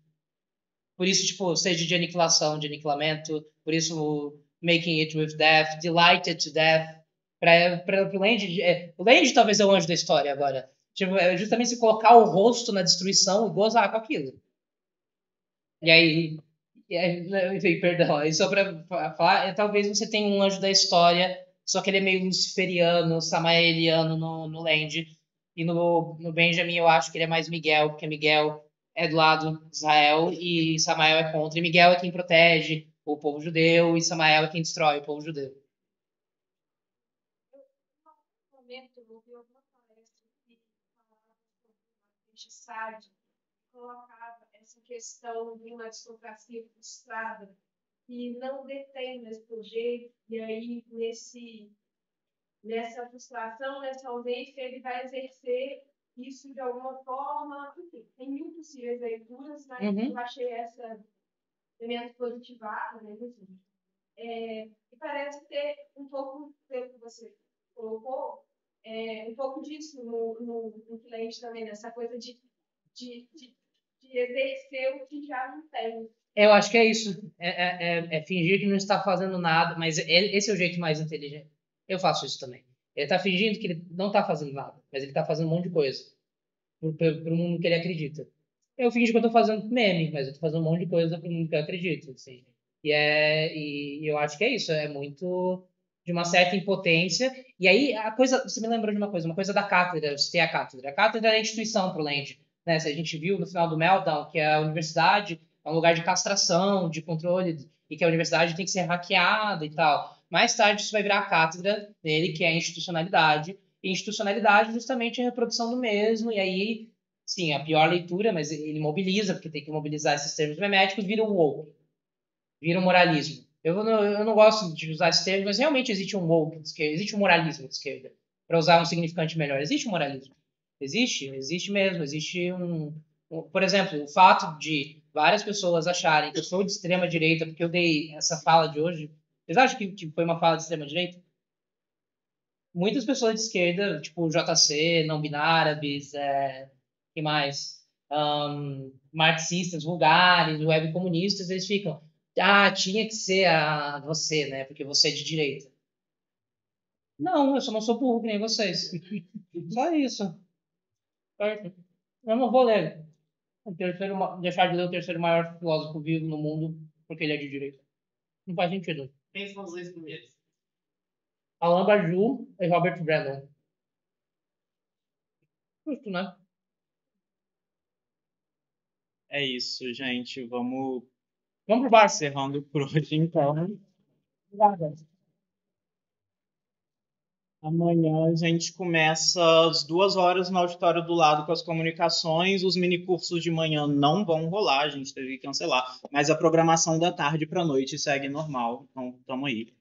Por isso, tipo, seja de aniquilação, de aniquilamento, por isso o Making It With Death, Delighted to Death. Pro Land, o Land talvez é o anjo da história agora. Tipo, é justamente se colocar o rosto na destruição e gozar com aquilo. E aí, enfim, perdão, aí só pra falar, talvez você tenha um anjo da história, só que ele é meio luciferiano, samaeliano no Land. E no Benjamin eu acho que ele é mais Miguel, porque Miguel é do lado de Israel e Samael é contra. E Miguel é quem protege o povo judeu e Samael é quem destrói o povo judeu. No momento, eu ouvi alguma palestra que falava sobre uma Sade, colocava essa questão de uma aristocracia frustrada que não detém mais jeito, e aí nessa frustração, nessa ausência, ele vai exercer isso de alguma forma. Enfim, tem mil possíveis leituras, mas eu achei essa menos positivada, né? E parece ter um pouco, pelo que você colocou, um pouco disso no cliente também, nessa coisa de exercer o que já não tem. Eu acho que é isso. Fingir que não está fazendo nada, mas esse é o jeito mais inteligente. Eu faço isso também. Ele está fingindo que ele não está fazendo nada, mas ele está fazendo um monte de coisa para o mundo que ele acredita. Eu finjo que eu estou fazendo meme, mas eu estou fazendo um monte de coisa para o mundo que eu acredito. Assim. E eu acho que é isso. É muito de uma certa impotência. E aí, a coisa. Você me lembrou de uma coisa da cátedra. Eu citei a cátedra. A cátedra é a instituição para o Land. Né? Se a gente viu no final do Meltdown que a universidade é um lugar de castração, de controle, e que a universidade tem que ser hackeada e tal. Mais tarde isso vai virar a cátedra dele, que é a institucionalidade. E institucionalidade justamente é a reprodução do mesmo, e aí, sim, a pior leitura, mas ele mobiliza, porque tem que mobilizar esses termos meméticos, vira o woke, vira o moralismo. Eu não gosto de usar esses termos, mas realmente existe um woke de esquerda, existe um moralismo de esquerda, para usar um significante melhor. Existe um moralismo. Existe mesmo. Existe por exemplo, o fato de várias pessoas acharem que eu sou de extrema direita porque eu dei essa fala de hoje. Vocês acham que foi uma fala de extrema direita? Muitas pessoas de esquerda, tipo JC, não binários, que mais? Marxistas, vulgares, web comunistas, eles ficam, tinha que ser você, né? Porque você é de direita. Não, eu só não sou burro que nem vocês. Só isso. Certo? Eu não vou ler deixar de ler o terceiro maior filósofo vivo no mundo porque ele é de direita. Não faz sentido. Quem são os dois primeiros? Alain Badiou e Robert Brennan. Justo, né? É isso, gente. Vamos Vamos pro bar. encerrando por hoje, então. Obrigada. Amanhã a gente começa às 2h no auditório do lado com as comunicações. Os minicursos de manhã não vão rolar, a gente teve que cancelar. Mas a programação da tarde para a noite segue normal. Então, estamos aí.